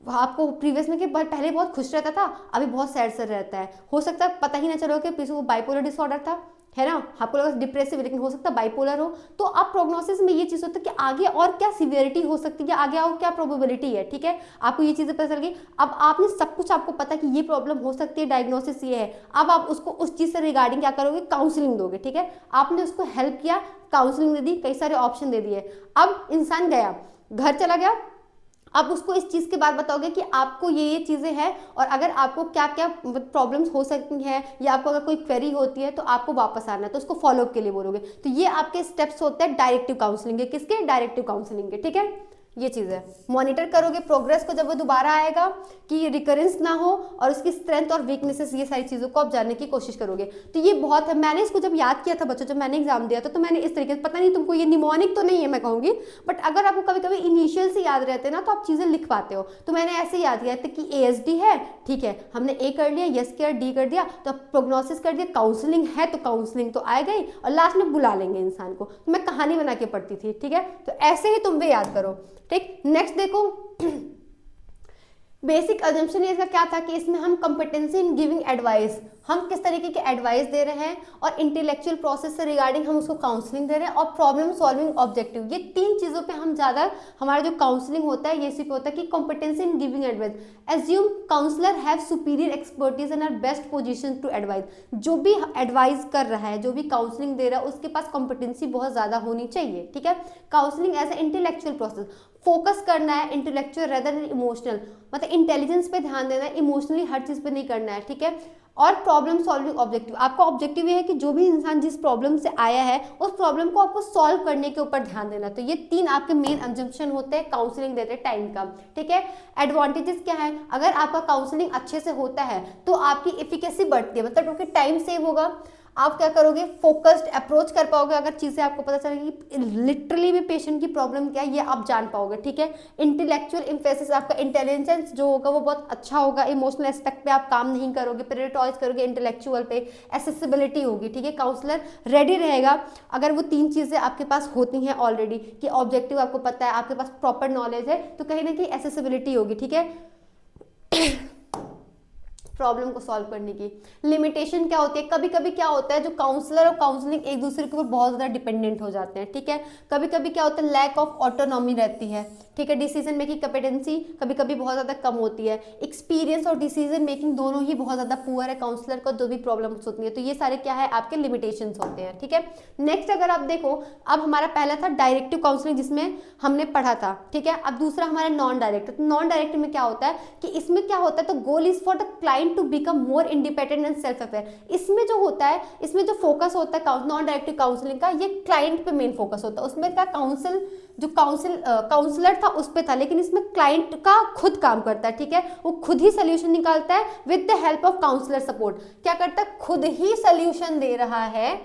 आपको प्रीवियस में कि पहले बहुत खुश रहता था अभी बहुत सैड सर रहता है, हो सकता है पता ही ना चलो कि पीछे वो बाइपोलर डिसऑर्डर था, है ना, आपको लगा डिप्रेसिव लेकिन हो सकता है बाइपोलर हो। तो आप प्रोग्नोसिस में ये चीज होता है कि आगे और क्या सीवियरिटी हो सकती है, आगे और क्या प्रोबेबिलिटी है। ठीक है, आपको ये चीजें पता चल गई। अब आपने सब कुछ, आपको पता कि ये प्रॉब्लम हो सकती है, डायग्नोसिस ये है। अब आप उसको उस चीज से रिगार्डिंग क्या करोगे, काउंसलिंग दोगे। ठीक है, आपने उसको हेल्प किया, काउंसलिंग दे दी, कई सारे ऑप्शन दे दिए। अब इंसान गया, घर चला गया, अब उसको इस चीज के बाद बताओगे कि आपको ये चीजें हैं और अगर आपको क्या क्या प्रॉब्लम्स हो सकती हैं या आपको अगर कोई क्वेरी होती है तो आपको वापस आना है, तो उसको फॉलोअप के लिए बोलोगे। तो ये आपके स्टेप्स होते हैं डायरेक्टिव काउंसलिंग के, किसके, डायरेक्टिव काउंसलिंग के। ठीक है, ये चीज है, मॉनिटर करोगे प्रोग्रेस को जब वो दोबारा आएगा कि रिकरेंस ना हो और उसकी स्ट्रेंथ और वीकनेसेस, ये सारी चीजों को आप जानने की कोशिश करोगे। तो ये बहुत है, मैंने इसको जब याद किया था बच्चों, जब मैंने एग्जाम दिया था तो मैंने इस तरीके से, पता नहीं तुमको ये निमोनिक तो नहीं है मैं कहूंगी, बट अगर आपको कभी कभी इनिशियल से याद रहते हैं ना तो आप चीजें लिख पाते हो। तो मैंने ऐसे याद किया था कि ASD है, ठीक है, हमने ए कर लिया, यस किया, डी कर दिया, तो प्रोग्नोसिस कर दिया, काउंसलिंग है तो काउंसलिंग तो आएगा ही और लास्ट में बुला लेंगे इंसान को। तो मैं कहानी बना के पढ़ती थी। ठीक है, तो ऐसे ही तुम भी याद करो। ठीक, नेक्स्ट देखो बेसिक अजम्पशन इसका क्या था कि इसमें हम कंपिटेंसी इन गिविंग एडवाइस, हम किस तरीके की एडवाइस दे रहे हैं और इंटेलेक्चुअल प्रोसेस से रिगार्डिंग हम उसको काउंसलिंग दे रहे हैं और प्रॉब्लम सॉल्विंग ऑब्जेक्टिव, ये तीन चीजों पे हम ज्यादा, हमारा जो काउंसलिंग होता है ये सिर्फ होता है कि competency in giving advice. Assume counsellor have superior expertise and are best position to advice, जो भी एडवाइस कर रहा है, जो भी काउंसलिंग दे रहा है उसके पास कॉम्पिटेंसी बहुत ज्यादा होनी चाहिए। ठीक है, counselling as a intellectual process, focus करना है इंटेलेक्चुअल रेदर देन इमोशनल, मतलब इंटेलिजेंस पे ध्यान देना है, इमोशनली हर चीज पे नहीं करना है। ठीक है, और प्रॉब्लम सॉल्विंग ऑब्जेक्टिव, आपका ऑब्जेक्टिव ये है कि जो भी इंसान जिस प्रॉब्लम से आया है उस प्रॉब्लम को आपको सॉल्व करने के ऊपर ध्यान देना। तो ये तीन आपके मेन अजम्पशन होते हैं काउंसलिंग देते टाइम का। ठीक है, एडवांटेजेस क्या है, अगर आपका काउंसलिंग अच्छे से होता है तो आपकी एफिकेसी बढ़ती है, मतलब आपके टाइम सेव होगा, आप क्या करोगे, फोकस्ड अप्रोच कर पाओगे, अगर चीजें आपको पता चलेगी कि लिटरली में पेशेंट की प्रॉब्लम क्या है ये आप जान पाओगे। ठीक है, इंटेलेक्चुअल एम्फेसिस, आपका इंटेलिजेंस जो होगा वो बहुत अच्छा होगा, इमोशनल एस्पेक्ट पे आप काम नहीं करोगे, प्रायोरिटाइज करोगे इंटेलेक्चुअल पे, एसेसिबिलिटी होगी। ठीक है, काउंसलर रेडी रहेगा अगर वो तीन चीजें आपके पास होती हैं ऑलरेडी, कि ऑब्जेक्टिव आपको पता है, आपके पास प्रॉपर नॉलेज है, तो कहीं ना कहीं एसेसिबिलिटी होगी। ठीक है, प्रॉब्लम को सॉल्व करने की। लिमिटेशन क्या होती है, कभी कभी क्या होता है जो काउंसलर और काउंसलिंग एक दूसरे के ऊपर बहुत ज़्यादा डिपेंडेंट हो जाते हैं। ठीक है, कभी कभी क्या होता है, लैक ऑफ ऑटोनॉमी रहती है। ठीक है, डिसीजन मेकिंग कैपेसिटी कभी कभी बहुत ज़्यादा कम होती है, एक्सपीरियंस और डिसीजन मेकिंग दोनों ही बहुत ज़्यादा पुअर है काउंसलर को, जो भी प्रॉब्लम्स होती है। तो ये सारे क्या है, आपके लिमिटेशंस होते हैं। ठीक है, नेक्स्ट अगर आप देखो, अब हमारा पहला था डायरेक्टिव काउंसलिंग जिसमें हमने पढ़ा था। ठीक है, अब दूसरा हमारा नॉन डायरेक्टिव। नॉन डायरेक्टिव में क्या होता है कि इसमें क्या होता है, तो goal is for the client to become more independent and self aware. इसमें जो होता है, इसमें जो फोकस होता है नॉन डायरेक्टिव काउंसलिंग का, ये क्लाइंट पे मेन फोकस होता है। उसमें क्या काउंसलर था उस पे था, लेकिन इसमें क्लाइंट का खुद काम करता है। ठीक है, वो खुद ही सोल्यूशन निकालता है with the help of counsellor support. क्या करता है, खुद ही सोल्यूशन दे रहा है।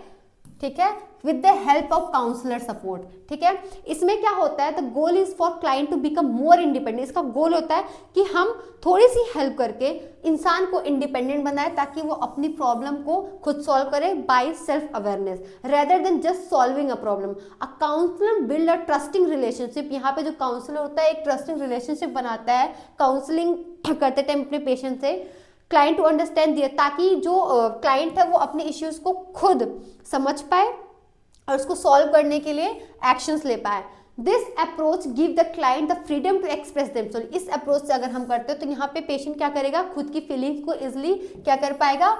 ठीक है, with the help of counsellor support. ठीक है, इसमें क्या होता है, the goal is for client to become more independent. इसका गोल होता है कि हम थोड़ी सी हेल्प करके इंसान को इंडिपेंडेंट बनाए ताकि वो अपनी प्रॉब्लम को खुद सॉल्व करे by self awareness rather than just solving a problem. A counsellor build a trusting relationship. यहाँ पे जो काउंसलर होता है एक ट्रस्टिंग रिलेशनशिप बनाता है काउंसलिंग करते टाइम अपने पेशेंट से, क्लाइंट टू अंडरस्टैंड दिया, ताकि जो क्लाइंट है वो अपने इश्यूज को खुद समझ पाए और उसको सॉल्व करने के लिए एक्शंस ले पाए। This approach give the client the freedom to express themselves. इस अप्रोच से अगर हम करते हैं तो यहाँ पे पेशेंट क्या करेगा, खुद की फीलिंग्स को इजिली क्या कर पाएगा,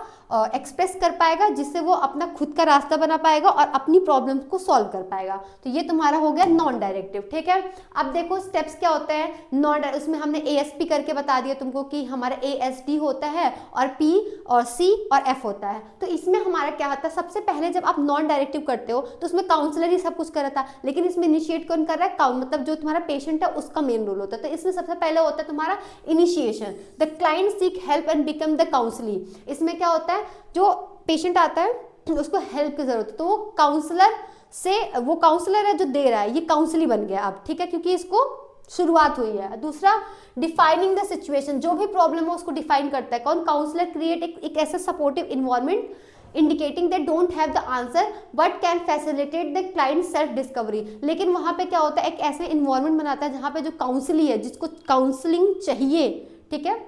एक्सप्रेस कर पाएगा, जिससे वो अपना खुद का रास्ता बना पाएगा और अपनी प्रॉब्लम्स को सॉल्व कर पाएगा। तो ये तुम्हारा हो गया नॉन डायरेक्टिव। ठीक है, अब देखो स्टेप्स क्या होते हैं नॉन, उसमें हमने ASP करके बता दिया तुमको कि हमारा ASD होता है और P और C और F होता है। तो इसमें हमारा क्या होता है, सबसे पहले जब आप नॉन डायरेक्टिव करते हो तो उसमें काउंसलर ही सब कुछ कर रहा था, लेकिन इसमें इनिशिएट कौन कर रहा है, मतलब जो तुम्हारा पेशेंट है उसका मेन रोल होता है। तो इसमें सबसे पहले होता है तुम्हारा initiation, the client seek help and become the counselling. इसमें क्या होता है, जो पेशेंट आता है उसको हेल्प की जरूरत है तो वो काउंसलर से, वो काउंसलर है जो दे रहा है, ये काउंसली बन गया अब। ठीक है, क्योंकि इसको शुरुआत हुई है। दूसरा डिफाइनिंग द सिचुएशन, जो भी प्रॉब्लम हो उसको डिफाइन करता है कौन, काउंसलर। क्रिएट एक ऐसा supportive environment indicating that don't have the answer but can facilitate the client self discovery. लेकिन वहां पे क्या होता है, एक ऐसा इन्वायरमेंट बनाता है जहां पे जो काउंसली है, जिसको काउंसलिंग चाहिए, ठीक है,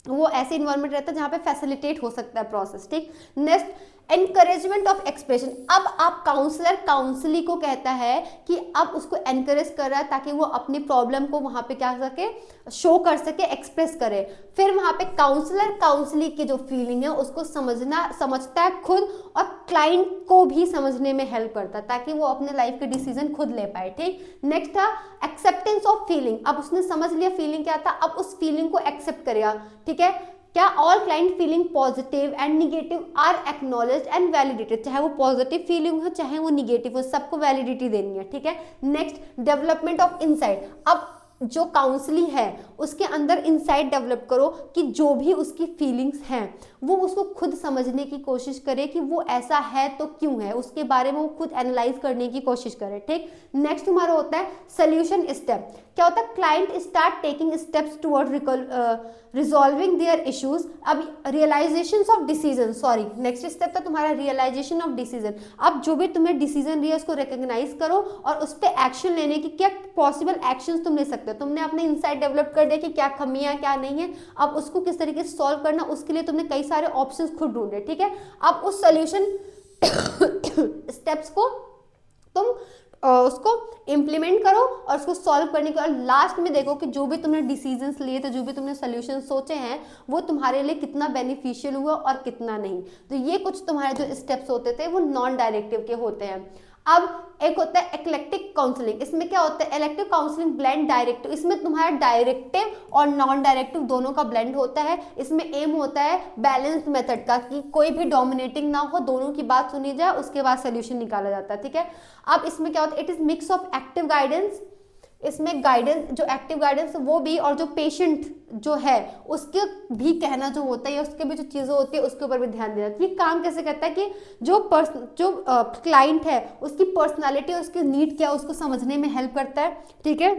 वो ऐसे इन्वायरमेंट रहता है जहां पे फैसिलिटेट हो सकता है प्रोसेस। ठीक, नेक्स्ट एनकरेजमेंट ऑफ एक्सप्रेशन। अब आप काउंसलर काउंसली को कहता है कि अब उसको एनकरेज कर रहा है ताकि वो अपनी प्रॉब्लम को वहां पे क्या सके, शो कर सके, एक्सप्रेस करे। फिर वहां पे काउंसलर काउंसली की जो फीलिंग है उसको समझता है खुद, और क्लाइंट को भी समझने में हेल्प करता है ताकि वो अपने लाइफ के डिसीजन खुद ले पाए। ठीक, नेक्स्ट था एक्सेप्टेंस ऑफ फीलिंग। अब उसने समझ लिया फीलिंग क्या था, अब उस फीलिंग को एक्सेप्ट करेगा। ठीक है, क्या all client feeling positive and negative are acknowledged and validated, चाहे वो पॉजिटिव फीलिंग हो चाहे वो निगेटिव हो, सबको वैलिडिटी देनी है। ठीक है, नेक्स्ट डेवलपमेंट ऑफ इनसाइट। अब जो काउंसलिंग है उसके अंदर इनसाइट डेवलप करो कि जो भी उसकी फीलिंग्स हैं वो उसको खुद समझने की कोशिश करे कि वो ऐसा है तो क्यों है, उसके बारे में वो खुद एनालाइज करने की कोशिश करे। ठीक, नेक्स्ट हमारा होता है सोल्यूशन स्टेप। क्या होता है, client start taking steps toward resolving their issues. अब realisation of decision, sorry next step था तुम्हारा रियलाइजेशन ऑफ डिसीजन। अब जो भी तुम्हें डिसीजन लिया उसको रिकॉग्नाइज करो और उस पर एक्शन लेने की क्या पॉसिबल एक्शंस तुम ले सकते हो। तुमने अपने इनसाइट डेवलप कर दिया कि क्या कमियां क्या नहीं है, अब उसको किस तरीके से सॉल्व करना, उसके लिए तुमने कई सारे ऑप्शंस खुद ढूंढे। ठीक है, अब उस सोल्यूशन स्टेप्स को तुम उसको इम्प्लीमेंट करो और उसको सॉल्व करने के बाद लास्ट में देखो कि जो भी तुमने डिसीजंस लिए थे, जो भी तुमने सोल्यूशन सोचे हैं, वो तुम्हारे लिए कितना बेनिफिशियल हुआ और कितना नहीं। तो ये कुछ तुम्हारे जो स्टेप्स होते थे वो नॉन डायरेक्टिव के होते हैं। अब एक होता है इक्लेक्टिक काउंसलिंग। इसमें क्या होता है, इलेक्टिव काउंसलिंग ब्लेंड डायरेक्टिव। इसमें तुम्हारा डायरेक्टिव और नॉन डायरेक्टिव दोनों का ब्लेंड होता है। इसमें एम होता है बैलेंस्ड मेथड का, कि कोई भी डोमिनेटिंग ना हो, दोनों की बात सुनी जाए, उसके बाद सोल्यूशन निकाला जाता है। ठीक है, अब इसमें क्या होता है, it is mix of active guidance, इसमें गाइडेंस जो एक्टिव गाइडेंस वो भी, और जो पेशेंट जो है उसके भी कहना जो होता है, उसके भी जो चीज़ें होती है उसके ऊपर भी ध्यान देना। ये काम कैसे करता है कि जो क्लाइंट है उसकी पर्सनालिटी, उसकी नीड क्या है, उसको समझने में हेल्प करता है। ठीक है,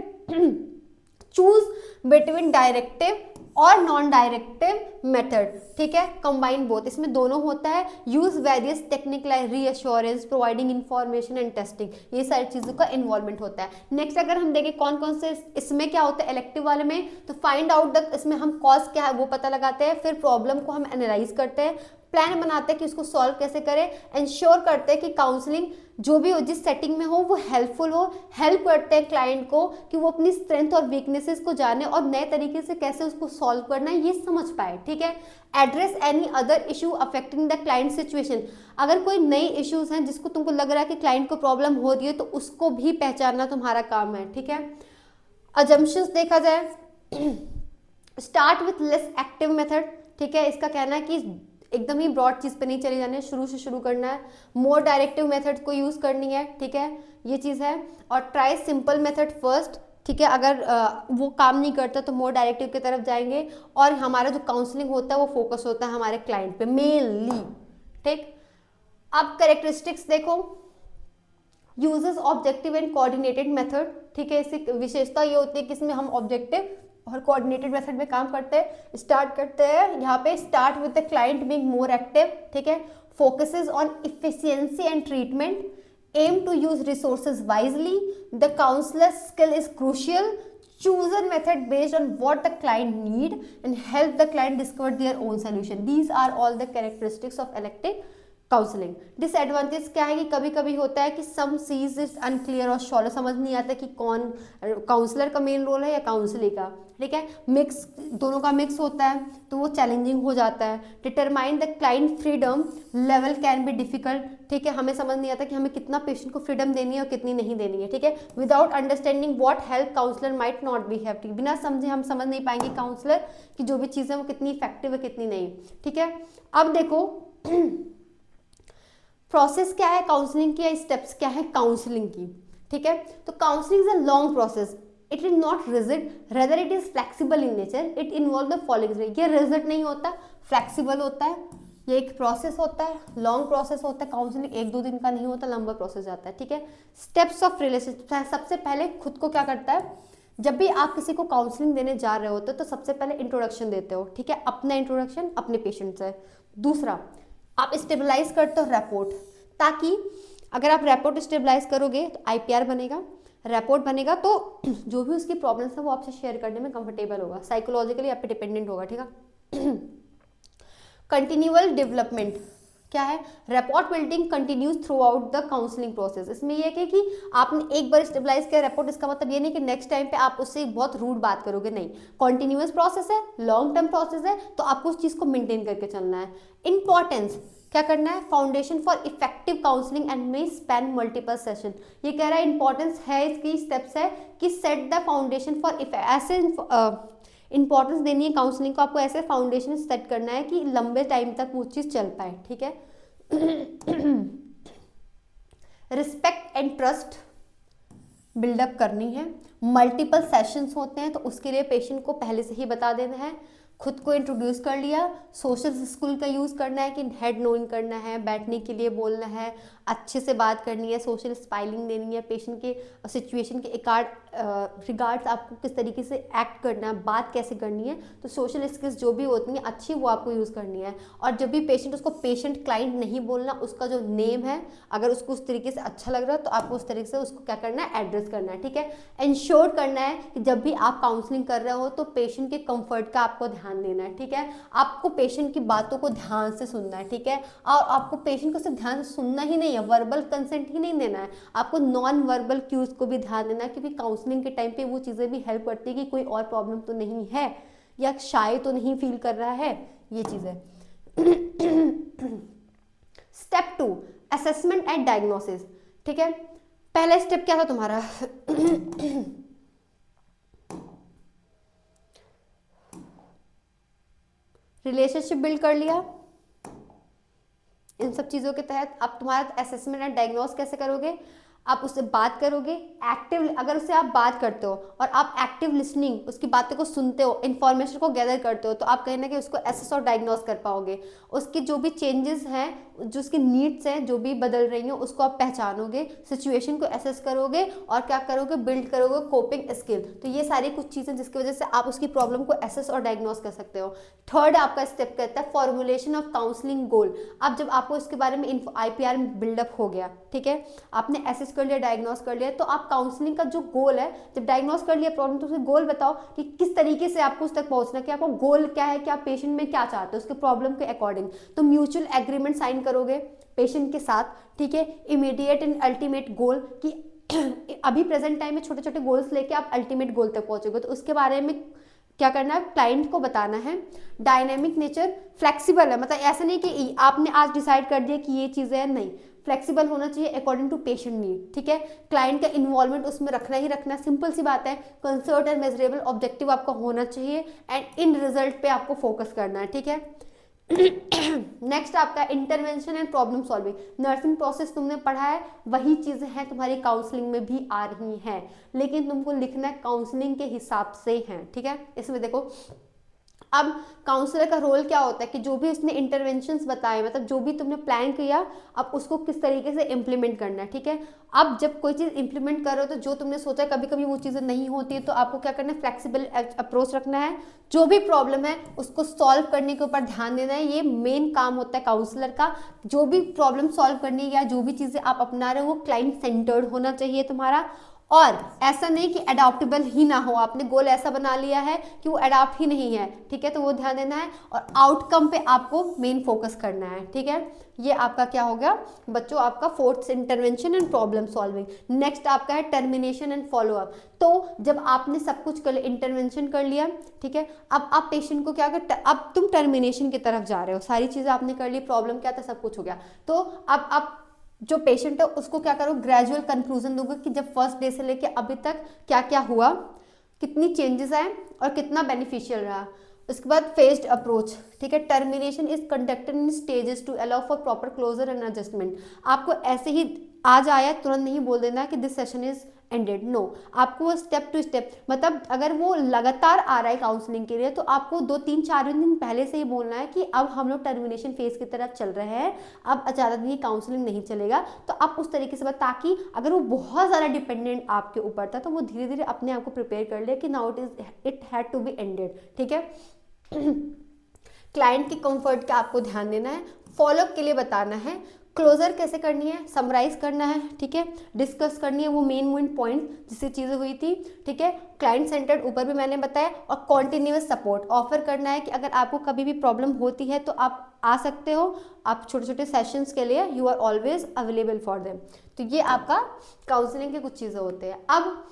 चूज बिटवीन डायरेक्टिव और नॉन डायरेक्टिव मेथड। ठीक है, कंबाइन बोथ, इसमें दोनों होता है। Use various technique like reassurance, providing information and testing, ये सारी चीजों का इन्वॉल्वमेंट होता है। नेक्स्ट अगर हम देखें कौन कौन से इसमें क्या होता है इलेक्टिव वाले में, तो फाइंड आउट द, इसमें हम कॉज क्या है वो पता लगाते हैं, फिर प्रॉब्लम को हम एनालाइज करते हैं, प्लान बनाते हैं कि उसको सॉल्व कैसे करें, इंश्योर करते हैं कि काउंसलिंग जो भी हो जिस सेटिंग में हो वो हेल्पफुल हो, हेल्प करते हैं क्लाइंट को कि वो अपनी स्ट्रेंथ और वीकनेसेस को जाने और नए तरीके से कैसे उसको सॉल्व करना है ये समझ पाए। ठीक है, address any other issue affecting the client situation. अगर कोई नई इश्यूज हैं जिसको तुमको लग रहा है कि क्लाइंट को प्रॉब्लम हो रही है तो उसको भी पहचानना तुम्हारा काम है। ठीक है, अजम्पशंस देखा जाए, start with less active method. ठीक है, इसका कहना है कि एकदम ही ब्रॉड चीज पे नहीं चले जाने, शुरू से शुरू करना है, मोर डायरेक्टिव मेथड को यूज करनी है। ठीक है, ये चीज है, और ट्राई सिंपल मेथड फर्स्ट। ठीक है, अगर वो काम नहीं करता तो मोर डायरेक्टिव की तरफ जाएंगे, और हमारा जो काउंसलिंग होता है वो फोकस होता है हमारे क्लाइंट पे मेनली। ठीक, अब कैरेक्टरिस्टिक्स देखो, uses objective and coordinated method. ठीक है, इसकी विशेषता ये होती है कि इसमें हम ऑब्जेक्टिव और कोऑर्डिनेटेड मेथड में काम करते हैं। स्टार्ट करते हैं यहाँ पे, start with the client being more active. ठीक है, focuses on efficiency and treatment, aim to use resources wisely, the counsellor skill is crucial, choose a method based on what the client need and help the client discover their own solution. These are all the characteristics of elective counselling. Disadvantage क्या है कि कभी कभी होता है कि सम seize is unclear और shallow, समझ नहीं आता कि कौन काउंसलर का मेन रोल है या काउंसलिंग का, ठीक है। मिक्स, दोनों का मिक्स होता है तो वो चैलेंजिंग हो जाता है। Determine the client freedom level can be difficult, ठीक है। हमें समझ नहीं आता कि हमें कितना पेशेंट को फ्रीडम देनी है और कितनी नहीं देनी है, ठीक है। Without understanding what help counsellor might not be have, बिना समझे हम समझ नहीं पाएंगे काउंसलर की जो भी चीज़ें वो कितनी इफेक्टिव है कितनी नहीं, ठीक है। अब देखो प्रोसेस क्या है काउंसलिंग की या स्टेप्स क्या है काउंसलिंग की, ठीक है। तो counselling is a long process, it is not rigid, rather it is flexible in nature, it involve the following. ये रिजिड नहीं होता, फ्लेक्सिबल होता है, ये एक प्रोसेस होता है, लॉन्ग प्रोसेस होता है। काउंसलिंग 1-2 दिन का नहीं होता, लंबा प्रोसेस जाता है, ठीक है। स्टेप्स ऑफ रिलेशनशिप, सबसे पहले खुद को क्या करता है, जब भी आप किसी को काउंसलिंग देने जा रहे होते हो तो सबसे पहले इंट्रोडक्शन देते हो, ठीक है। अपना इंट्रोडक्शन अपने पेशेंट से। दूसरा, आप स्टेबलाइज करते हो रैपोर्ट, ताकि अगर आप रैपोर्ट स्टेबलाइज करोगे तो आईपीआर बनेगा, रैपोर्ट बनेगा तो जो भी उसकी प्रॉब्लम्स है वो आपसे शेयर करने में कंफर्टेबल होगा, साइकोलॉजिकली आप पे डिपेंडेंट होगा, ठीक है। कंटिन्यूअल डेवलपमेंट क्या है, rapport building continues through out the counselling process. इसमें यह है कि आपने एक बार स्टेबलाइज किया रैपोर्ट, इसका मतलब ये नहीं कि नेक्स्ट टाइम पे आप उससे बहुत रूड बात करोगे, नहीं। कॉन्टिन्यूअस प्रोसेस है, लॉन्ग टर्म प्रोसेस है, तो आपको उस चीज़ को मेंटेन करके चलना है। इंपॉर्टेंस क्या करना है, foundation for effective counselling and may span multiple session. ये कह रहा है इंपॉर्टेंस है, इसकी स्टेप्स है कि सेट द फाउंडेशन फॉर ऐसे इंपॉर्टेंस देनी है काउंसलिंग को, आपको ऐसे फाउंडेशन सेट करना है कि लंबे टाइम तक वो चीज़ चल पाए, ठीक है। रिस्पेक्ट एंड ट्रस्ट बिल्डअप करनी है। मल्टीपल सेशंस होते हैं तो उसके लिए पेशेंट को पहले से ही बता देना है। खुद को इंट्रोड्यूस कर लिया, सोशल स्किल का यूज़ करना है कि हेड नोइंग करना है, बैठने के लिए बोलना है, अच्छे से बात करनी है, सोशल स्पाइलिंग देनी है, पेशेंट के सिचुएशन के रिगार्ड्स आपको किस तरीके से एक्ट करना है, बात कैसे करनी है, तो सोशल स्किल्स जो भी होती हैं अच्छी वो आपको यूज़ करनी है। और जब भी पेशेंट, उसको पेशेंट क्लाइंट नहीं बोलना, उसका जो नेम है अगर उसको उस तरीके से अच्छा लग रहा है तो आपको उस तरीके से उसको क्या करना है, एड्रेस करना है, ठीक है। इंश्योर करना है कि जब भी आप काउंसलिंग कर रहे हो तो पेशेंट के कंफर्ट का आपको ध्यान देना है, ठीक है। आपको पेशेंट की बातों को ध्यान से सुनना है, ठीक है। और आपको पेशेंट को सिर्फ ध्यान से सुनना ही नहीं है, वर्बल कंसेंट ही नहीं देना है, आपको नॉन वर्बल क्यूज को भी ध्यान देना है, क्योंकि काउंसलिंग के टाइम पे वो चीज़ें भी हेल्प करती है कि कोई और प्रॉब्लम तो नहीं है या शाय तो नहीं फील कर रहा है, ये चीज़ें। स्टेप 2 असेसमेंट एंड डायग्नोसिस, ठीक है। पहला स्टेप क्या था तुम्हारा, रिलेशनशिप बिल्ड कर लिया। इन सब चीज़ों के तहत अब तुम्हारा असेसमेंट एंड डायग्नोस कैसे करोगे, आप उससे बात करोगे एक्टिव, अगर उससे आप बात करते हो और आप एक्टिव लिसनिंग, उसकी बातों को सुनते हो, इन्फॉर्मेशन को गैदर करते हो, तो आप कहीं ना कहीं उसको एसेस और डायग्नोस कर पाओगे। उसके जो भी चेंजेस हैं, जो उसकी नीड्स हैं जो भी बदल रही हैं, उसको आप पहचानोगे, सिचुएशन को एसेस करोगे और क्या करोगे, बिल्ड करोगे कोपिंग स्किल। तो ये सारी कुछ चीज़ें जिसकी वजह से आप उसकी प्रॉब्लम को एसेस और डायग्नोस कर सकते हो। थर्ड आपका स्टेप कहता है फॉर्मुलेशन ऑफ काउंसलिंग गोल। अब जब आपको इसके बारे में आईपीआर बिल्डअप हो गया, ठीक है, आपने एसेस कर लिया, डायग्नोस कर लिया, तो आप काउंसलिंग का जो गोल है, जब डायग्नोस कर लिया प्रॉब्लम तो उसके गोल बताओ कि किस तरीके से आपको उस तक पहुंचना, कि आपको गोल क्या है, कि आप पेशेंट में क्या चाहते हो उसके प्रॉब्लम के अकॉर्डिंग। तो म्यूचुअल एग्रीमेंट साइन करोगे पेशेंट के साथ, ठीक है। इमीडिएट एंड अल्टीमेट गोल, कि अभी प्रेजेंट टाइम में छोटे छोटे गोल्स लेके आप अल्टीमेट गोल तक पहुंचोगे, तो उसके बारे में क्या करना है, क्लाइंट को बताना है। डायनेमिक नेचर, फ्लेक्सिबल है, मतलब ऐसा नहीं कि आपने आज डिसाइड कर दिया कि ये चीज़ें हैं, नहीं, फ्लेक्सिबल होना चाहिए अकॉर्डिंग टू पेशेंट नीड, ठीक है। क्लाइंट का इन्वॉल्वमेंट उसमें रखना ही रखना, सिंपल सी बात है। कंसर्ट एंड मेजरेबल ऑब्जेक्टिव आपका होना चाहिए एंड इन रिजल्ट पे आपको फोकस करना है, ठीक है। नेक्स्ट आपका intervention and problem solving. Nursing process तुमने पढ़ा है, वही चीजें हैं तुम्हारी काउंसलिंग में भी आ रही हैं, लेकिन तुमको लिखना है काउंसलिंग के हिसाब से है, ठीक है। इसमें देखो अब काउंसलर का रोल क्या होता है कि जो भी उसने इंटरवेंशंस बताए, मतलब जो भी तुमने प्लान किया, अब उसको किस तरीके से इम्प्लीमेंट करना है, ठीक है। अब जब कोई चीज़ इंप्लीमेंट कर रहे हो तो जो तुमने सोचा कभी कभी वो चीज़ें नहीं होती है, तो आपको क्या करना है, फ्लेक्सिबल अप्रोच रखना है। जो भी प्रॉब्लम है उसको सॉल्व करने के ऊपर ध्यान देना है, ये मेन काम होता है काउंसलर का। जो भी प्रॉब्लम सॉल्व करनी है या जो भी चीज़ें आप अपना रहे हो वो क्लाइंट सेंटर्ड होना चाहिए तुम्हारा। और ऐसा नहीं कि अडॉप्टेबल ही ना हो, आपने गोल ऐसा बना लिया है कि वो अडॉप्ट ही नहीं है, ठीक है, तो वो ध्यान देना है। और आउटकम पे आपको मेन फोकस करना है, ठीक है। ये आपका क्या हो गया बच्चों, आपका fourth intervention and problem solving. Next आपका है टर्मिनेशन एंड फॉलो अप। तो जब आपने सब कुछ कर लिया, इंटरवेंशन कर लिया, ठीक है, अब आप पेशेंट को क्या कर, अब तुम टर्मिनेशन की तरफ जा रहे हो, सारी चीजें आपने कर ली, प्रॉब्लम क्या था, सब कुछ हो गया। तो अब आप जो पेशेंट है उसको क्या करो, ग्रेजुअल कंक्लूजन दोगे कि जब फर्स्ट डे से लेके अभी तक क्या क्या हुआ, कितनी चेंजेस आए और कितना बेनिफिशियल रहा। उसके बाद फेस्ड अप्रोच, ठीक है, termination is conducted in stages to allow for proper closure and adjustment. आपको ऐसे ही आज आया तुरंत नहीं बोल देना कि this session is ended, no, आपको वो स्टेप टू स्टेप, मतलब अगर वो लगातार आ रहा है काउंसलिंग के लिए तो आपको 2-3-4 दिन पहले से ही बोलना है कि अब हम लोग टर्मिनेशन फेज की तरफ चल रहे हैं, अब अचानक ये काउंसलिंग नहीं चलेगा। तो आप उस तरीके से ताकि अगर वो बहुत ज़्यादा डिपेंडेंट आपके ऊपर था तो वो धीरे धीरे अपने आप को प्रिपेयर कर ले कि now it had to be ended, ठीक है। क्लाइंट के कंफर्ट का आपको ध्यान देना है, फॉलोअप के लिए बताना है, क्लोजर कैसे करनी है, समराइज करना है, ठीक है, डिस्कस करनी है वो मेन पॉइंट जिससे चीज़ें हुई थी, ठीक है। क्लाइंट सेंटर्ड ऊपर भी मैंने बताया, और कॉन्टिन्यूअस सपोर्ट ऑफर करना है कि अगर आपको कभी भी प्रॉब्लम होती है तो आप आ सकते हो, आप छोटे छोटे सेशंस के लिए you are always available for them. तो ये आपका काउंसलिंग के कुछ चीज़ें होते हैं। अब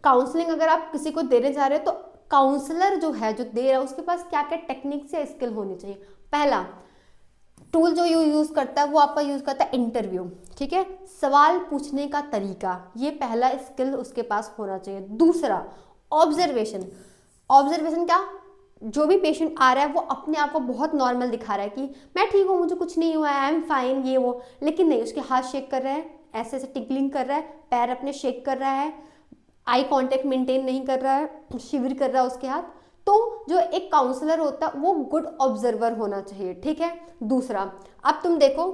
काउंसलिंग अगर आप किसी को देने जा रहे हो तो काउंसलर जो है, जो दे रहा है, उसके पास क्या क्या टेक्निक्स या स्किल होनी चाहिए। पहला टूल जो यूज करता है वो आपका यूज करता है इंटरव्यू, ठीक है, सवाल पूछने का तरीका, ये पहला स्किल उसके पास होना चाहिए। दूसरा ऑब्जर्वेशन, ऑब्जर्वेशन क्या, जो भी पेशेंट आ रहा है वो अपने आप को बहुत नॉर्मल दिखा रहा है कि मैं ठीक हूँ, मुझे कुछ नहीं हुआ है, आई एम फाइन, ये वो, लेकिन नहीं, उसके हाथ शेक कर रहे हैं, ऐसे ऐसे टिकलिंग कर रहा है, पैर अपने शेक कर रहा है, आई कांटेक्ट मेंटेन नहीं कर रहा है, शिविर कर रहा है उसके हाथ। तो जो एक काउंसलर होता है वो गुड ऑब्जर्वर होना चाहिए, ठीक है। दूसरा, अब तुम देखो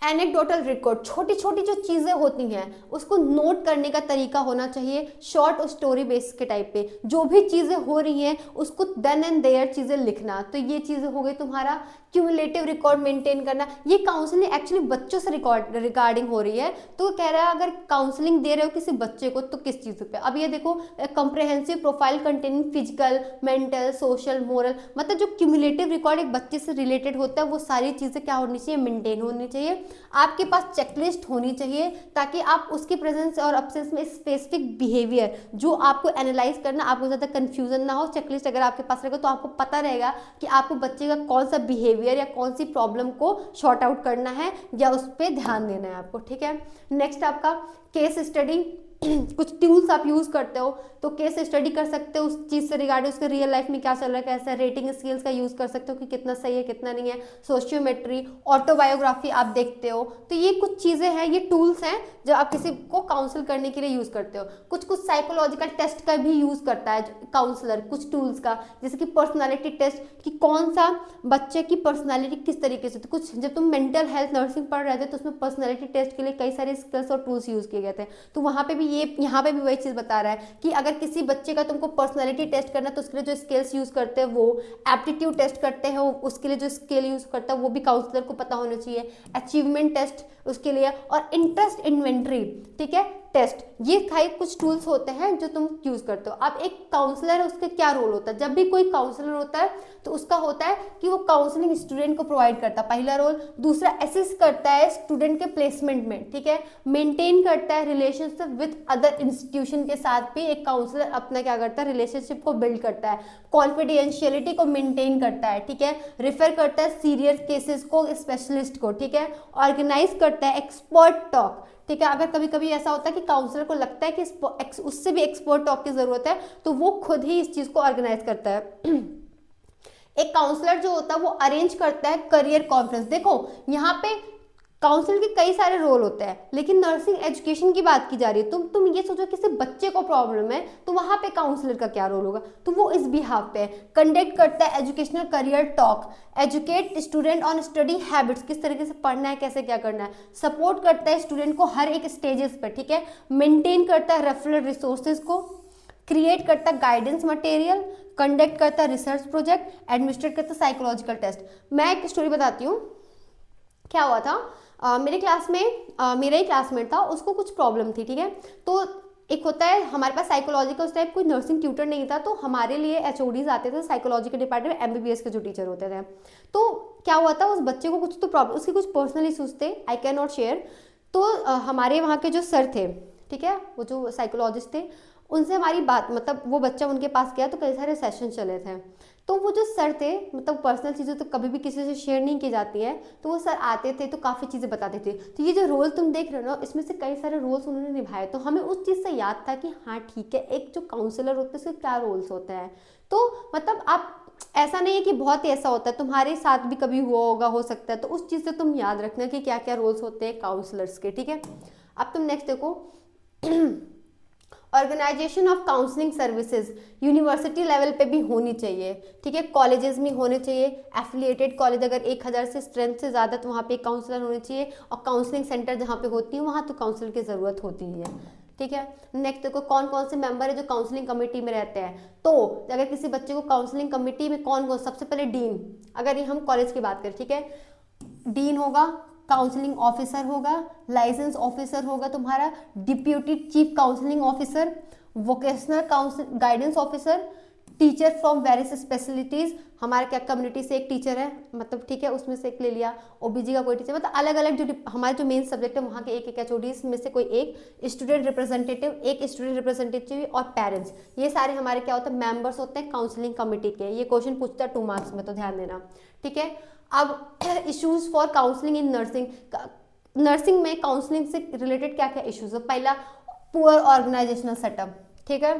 एनेक्डोटल रिकॉर्ड, छोटी छोटी जो चीज़ें होती हैं उसको नोट करने का तरीका होना चाहिए, शॉर्ट और स्टोरी बेस के टाइप पे, जो भी चीज़ें हो रही हैं उसको देन एंड देयर चीज़ें लिखना। तो ये चीज़ें हो गई तुम्हारा क्यूमुलेटिव रिकॉर्ड मेंटेन करना। ये काउंसलिंग एक्चुअली बच्चों से रिगार्डिंग हो रही है, तो कह रहा है अगर काउंसलिंग दे रहे हो किसी बच्चे को तो किस चीज़ पे। अब ये देखो comprehensive profile containing physical, mental, social, moral, मतलब जो क्यूमुलेटिव रिकॉर्ड एक बच्चे से रिलेटेड होता है वो सारी चीज़ें क्या होनी चाहिए, मेंटेन होनी चाहिए। आपके पास चेकलिस्ट होनी चाहिए ताकि आप उसके प्रेजेंस और अब्सेंस में स्पेसिफिक बिहेवियर जो आपको एनालाइज करना, आपको ज़्यादा कंफ्यूजन ना हो। चेकलिस्ट अगर आपके पास रहेगा तो आपको पता रहेगा कि आपको बच्चे का कौन सा बिहेवियर या कौन सी प्रॉब्लम को शॉर्ट आउट करना है या उस पर ध्यान देना है आपको, ठीक है। नेक्स्ट आपका केस स्टडी, कुछ टूल्स आप यूज करते हो तो केस स्टडी कर सकते हो उस चीज से रिगार्डिंग, उसके रियल लाइफ में क्या चल रहा है, कैसा रेटिंग स्केल्स का यूज कर सकते हो कि कितना सही है कितना नहीं है, सोशियोमेट्री, ऑटोबायोग्राफी आप देखते हो। तो ये कुछ चीजें हैं, ये टूल्स हैं जो आप किसी को काउंसिल करने के लिए यूज करते हो। कुछ कुछ साइकोलॉजिकल टेस्ट का भी यूज करता है काउंसलर, कुछ टूल्स का, जैसे कि पर्सनालिटी टेस्ट कि कौन सा बच्चे की पर्सनालिटी किस तरीके से। तो कुछ जब तुम मेंटल हेल्थ नर्सिंग पढ़ रहे थे तो उसमें पर्सनालिटी टेस्ट के लिए कई सारे स्किल्स और टूल्स यूज किए गए थे, तो वहाँ पे भी ये, यहाँ पे भी वही चीज़ बता रहा है कि अगर किसी बच्चे का तुमको पर्सनालिटी टेस्ट करना तो उसके लिए जो स्किल्स यूज करते हैं वो, एप्टीट्यूड टेस्ट करते हैं उसके लिए जो स्किल यूज करता है वो भी काउंसलर को पता होना चाहिए, अचीवमेंट टेस्ट उसके लिए, और इंटरेस्ट इन्वेंट्री, ठीक है, टेस्ट, ये कुछ टूल्स होते हैं जो तुम यूज करते हो। अब एक काउंसलर है, उसका क्या रोल होता है, जब भी कोई काउंसलर होता है तो उसका होता है कि वो काउंसलिंग स्टूडेंट को प्रोवाइड करता है, पहला रोल। दूसरा, असिस्ट करता है स्टूडेंट के प्लेसमेंट में, ठीक है, मेंटेन करता है रिलेशनशिप विद अदर इंस्टीट्यूशन के साथ भी एक काउंसलर अपना क्या करता है, रिलेशनशिप को बिल्ड करता है, कॉन्फिडेंशियलिटी को मेंटेन करता है, ठीक है, रेफर करता है सीरियस केसेस को स्पेशलिस्ट को, ठीक है, ऑर्गेनाइज करता है एक्सपर्ट टॉक, ठीक है। अगर कभी कभी ऐसा होता है कि काउंसलर को लगता है कि उससे भी एक्सपर्ट टॉक की जरूरत है तो वो खुद ही इस चीज को ऑर्गेनाइज करता है। एक काउंसलर जो होता है वो अरेंज करता है करियर कॉन्फ्रेंस। देखो यहाँ पे काउंसिल के कई सारे रोल होते हैं, लेकिन नर्सिंग एजुकेशन की बात की जा रही है। तुम ये सोचो किसी बच्चे को प्रॉब्लम है तो वहां पे काउंसलर का क्या रोल होगा, तो वो इस बिहाफ पे कंडक्ट करता है educational career talk, educate student on study habits, किस तरीके से पढ़ना है, कैसे क्या करना है, सपोर्ट करता है स्टूडेंट को हर एक स्टेजेस पर, ठीक है, मेंटेन करता है रेफरल रिसोर्सेज को, क्रिएट करता है गाइडेंस मटेरियल, कंडक्ट करता है रिसर्च प्रोजेक्ट, एडमिनिस्ट्रेट करता है साइकोलॉजिकल टेस्ट। मैं एक स्टोरी बताती हूँ, क्या हुआ था, मेरे क्लास में मेरा ही क्लासमेट था, उसको कुछ प्रॉब्लम थी, ठीक है। तो एक होता है हमारे पास साइकोलॉजी का, उस टाइप कोई नर्सिंग ट्यूटर नहीं था, तो हमारे लिए एचओडीज आते थे साइकोलॉजी के डिपार्टमेंट में, एमबीबीएस के जो टीचर होते थे। तो क्या हुआ था, उस बच्चे को कुछ तो प्रॉब्लम, उसके कुछ पर्सनल इशूज थे, आई कैन नॉट शेयर। तो हमारे वहाँ के जो सर थे, ठीक है, वो जो साइकोलॉजिस्ट थे, उनसे हमारी बात, मतलब वो बच्चा उनके पास गया तो कई सारे सेशन चले थे। तो वो जो सर थे, मतलब पर्सनल चीज़ें तो कभी भी किसी से शेयर नहीं की जाती है, तो वो सर आते थे तो काफ़ी चीज़ें बताते थे। तो ये जो रोल तुम देख रहे हो ना, इसमें से कई सारे रोल्स उन्होंने निभाए, तो हमें उस चीज़ से याद था कि हाँ ठीक है, एक जो काउंसलर होता है उसके क्या रोल्स होते हैं। तो मतलब आप, ऐसा नहीं है कि बहुत ही ऐसा होता है, तुम्हारे साथ भी कभी हुआ होगा, हो सकता है, तो उस चीज़ से तुम याद रखना कि क्या क्या रोल्स होते हैं काउंसलर्स के, ठीक है। अब तुम नेक्स्ट देखो, organisation of counselling services university level पे भी होनी चाहिए, ठीक है, कॉलेजेस में होने चाहिए, एफिलिएटेड कॉलेज अगर 1000 से स्ट्रेंथ से ज़्यादा तो वहाँ पे एक काउंसलर होने चाहिए, और काउंसलिंग सेंटर जहाँ पे होती है वहाँ तो काउंसलर की ज़रूरत होती ही है, ठीक है। नेक्स्ट देखो, कौन कौन से मेंबर है जो काउंसलिंग कमेटी में रहते हैं। तो अगर किसी बच्चे को काउंसलिंग कमेटी में कौन कौन, सबसे पहले डीन, अगर ये हम कॉलेज की बात करें, ठीक है, डीन होगा, काउंसलिंग ऑफिसर होगा, लाइसेंस ऑफिसर होगा तुम्हारा, deputy chief counselling officer, vocational council guidance officer, teacher from various specialities, हमारे क्या कम्युनिटी से एक टीचर है, मतलब ठीक है, उसमें से एक ले लिया, ओबीजी का कोई टीचर, मतलब अलग अलग जो हमारे जो मेन सब्जेक्ट है वहाँ के एक एक एचओडीज में से कोई एक, स्टूडेंट रिप्रेजेंटेटिव, एक स्टूडेंट रिप्रेजेंटेटिव, और पेरेंट्स, ये सारे हमारे क्या होते हैं, मेंबर्स होते हैं काउंसलिंग कमेटी के। ये क्वेश्चन पूछता है 2 मार्क्स में, तो ध्यान देना, ठीक है। अब issues for counselling in nursing, nursing में काउंसलिंग से रिलेटेड क्या क्या इश्यूज है। पहला, पुअर ऑर्गेनाइजेशनल सेटअप, ठीक है,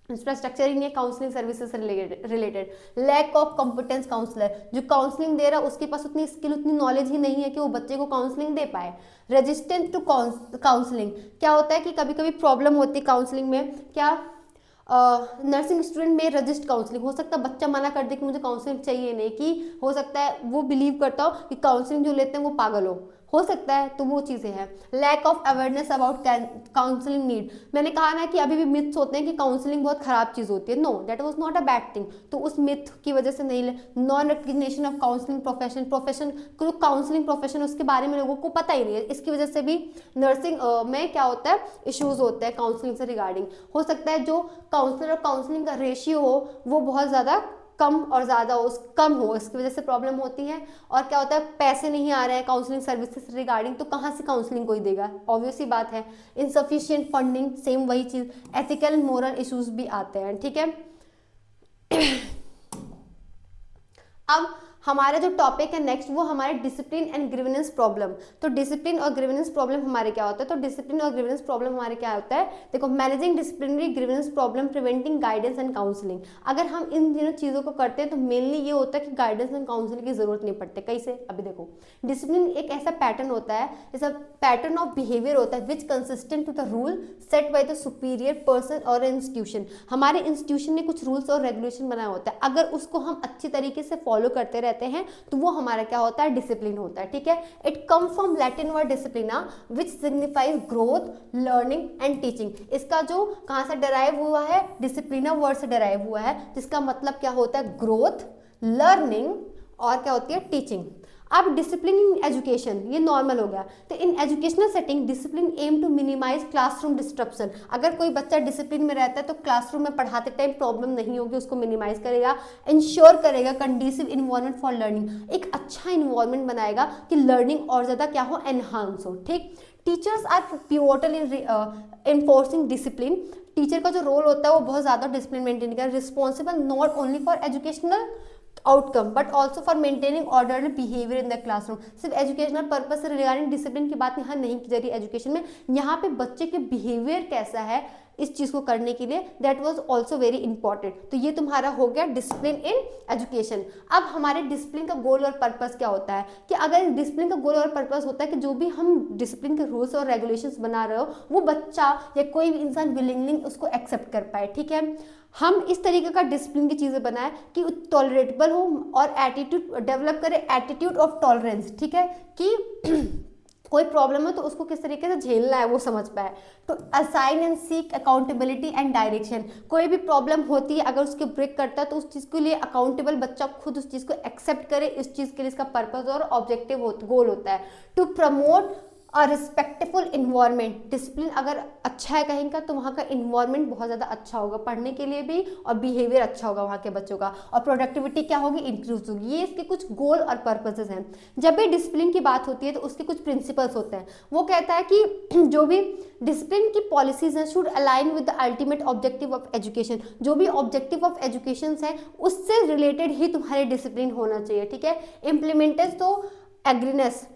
इंफ्रास्ट्रक्चर ही नहीं है काउंसलिंग सर्विसेज से related, lack of competence counsellor, जो काउंसलिंग दे रहा है उसके पास उतनी स्किल, उतनी नॉलेज ही नहीं है कि वो बच्चे को काउंसलिंग दे पाए। रेजिस्टेंट टू काउंसलिंग, क्या होता है कि कभी कभी प्रॉब्लम होती है काउंसलिंग में, क्या नर्सिंग स्टूडेंट में रजिस्ट काउंसलिंग, हो सकता है बच्चा मना कर दे कि मुझे काउंसलिंग चाहिए नहीं, कि हो सकता है वो बिलीव करता हो कि काउंसलिंग जो लेते हैं वो पागल हो सकता है, तो वो चीज़ें हैं। Lack of awareness about counselling need, मैंने कहा ना कि अभी भी मिथ्स होते हैं कि काउंसलिंग बहुत खराब चीज़ होती है, no, that was not a bad thing, तो उस मिथ की वजह से नहीं ले। Non recognition of counselling profession जो काउंसलिंग प्रोफेशन उसके बारे में लोगों को पता ही नहीं है, इसकी वजह से भी नर्सिंग में क्या होता है, इश्यूज होते हैं काउंसलिंग से रिगार्डिंग। हो सकता है जो काउंसलर और काउंसलिंग का रेशियो हो वो बहुत ज़्यादा कम और ज़्यादा हो, कम हो, इसकी वजह से प्रॉब्लम होती है। और क्या होता है, पैसे नहीं आ रहे हैं काउंसलिंग सर्विसेज रिगार्डिंग, तो कहाँ से काउंसलिंग कोई देगा, ऑब्वियस सी बात है। इनसफिशिएंट फंडिंग, सेम वही चीज़, एथिकल मोरल इश्यूज भी आते हैं, ठीक है। अब हमारा जो टॉपिक है नेक्स्ट, वो हमारे डिसिप्लिन एंड ग्रीवेंस प्रॉब्लम। तो डिसिप्लिन और ग्रीवेंस प्रॉब्लम हमारे क्या होता है, तो डिसिप्लिन और ग्रीवेंस प्रॉब्लम हमारे क्या होता है, देखो, managing disciplinary grievance problem, preventing guidance and counselling. अगर हम इन तीनों चीज़ों को करते हैं तो मेनली ये होता है कि गाइडेंस एंड काउंसलिंग की जरूरत नहीं पड़ती। कैसे, अभी देखो, डिसिप्लिन एक ऐसा पैटर्न होता है, जैसा पैटर्न ऑफ बिहेवियर होता है which consistent to the rule set by the superior person और इंस्टीट्यूशन। हमारे इंस्टीट्यूशन ने कुछ रूल्स और रेगुलेशन बनाया होता है, अगर उसको हम अच्छी तरीके से फॉलो करते रहते हैं तो वो हमारा क्या होता है, डिसिप्लिन होता है, ठीक है। It come from Latin word disciplina which signifies growth, learning and teaching. इसका जो कहाँ से डराइव हुआ है, डिसिप्लिना वर्ड से डराइव हुआ है, जिसका मतलब क्या होता है, ग्रोथ, लर्निंग और क्या होती है, टीचिंग। अब डिसिप्लिन इन एजुकेशन, ये नॉर्मल हो गया। तो in educational setting discipline aim to minimise classroom disruption. अगर कोई बच्चा डिसिप्लिन में रहता है तो क्लासरूम में पढ़ाते टाइम प्रॉब्लम नहीं होगी, उसको मिनिमाइज करेगा, इंश्योर करेगा कंडीसिव इन्वायरमेंट फॉर लर्निंग, एक अच्छा इन्वायरमेंट बनाएगा कि लर्निंग और ज़्यादा क्या हो, एनहांस हो, ठीक। Teachers are pivotal in enforcing discipline. Teacher का जो रोल होता है वो बहुत ज़्यादा डिसिप्लिन मेंटेन करेगा, responsible not only for educational outcome but also for maintaining orderly behaviour in the classroom. सिर्फ एजुकेशनल पर्पज से रिगार्डिंग डिसिप्लिन की बात यहाँ नहीं की जा रही एजुकेशन में, यहाँ पे बच्चे के बिहेवियर कैसा है इस चीज़ को करने के लिए, that was also very important. तो ये तुम्हारा हो गया डिसिप्लिन इन एजुकेशन। अब हमारे डिसिप्लिन का गोल और पर्पस क्या होता है, कि अगर डिसिप्लिन का गोल और पर्पस होता है कि जो भी हम डिसिप्लिन के रूल्स और रेगुलेशंस बना रहे हो वो बच्चा या कोई भी इंसान विलिंगली उसको एक्सेप्ट कर पाए, ठीक है। हम इस तरीके का डिसिप्लिन की चीज़ें बनाए कि टॉलरेटेबल हो और एटीट्यूड डेवलप करे, एटीट्यूड ऑफ टॉलरेंस, ठीक है, कि कोई प्रॉब्लम है तो उसको किस तरीके से झेलना है वो समझ पाए। तो assign and seek accountability and direction, कोई भी प्रॉब्लम होती है अगर उसके ब्रेक करता है तो उस चीज़ के लिए अकाउंटेबल बच्चा खुद उस चीज़ को एक्सेप्ट करे, इस चीज़ के लिए इसका पर्पज और ऑब्जेक्टिव गोल होता है। टू प्रमोट और रिस्पेक्टफुल इन्वायरमेंट, डिसिप्लिन अगर अच्छा है कहीं का तो वहाँ का इन्वायरमेंट बहुत ज़्यादा अच्छा होगा पढ़ने के लिए भी, और बिहेवियर अच्छा होगा वहाँ के बच्चों का, और प्रोडक्टिविटी क्या होगी, इंक्रीज होगी। ये इसके कुछ गोल और पर्पसेस हैं। जब भी डिसिप्लिन की बात होती है तो उसके कुछ प्रिंसिपल्स होते हैं। वो कहता है कि जो भी डिसिप्लिन की पॉलिसीज हैं should align with the ultimate objective of education, जो भी ऑब्जेक्टिव ऑफ एजुकेशन है उससे रिलेटेड ही तुम्हारे डिसिप्लिन होना चाहिए, ठीक है। इम्प्लीमेंटेड तो एग्रीनेस,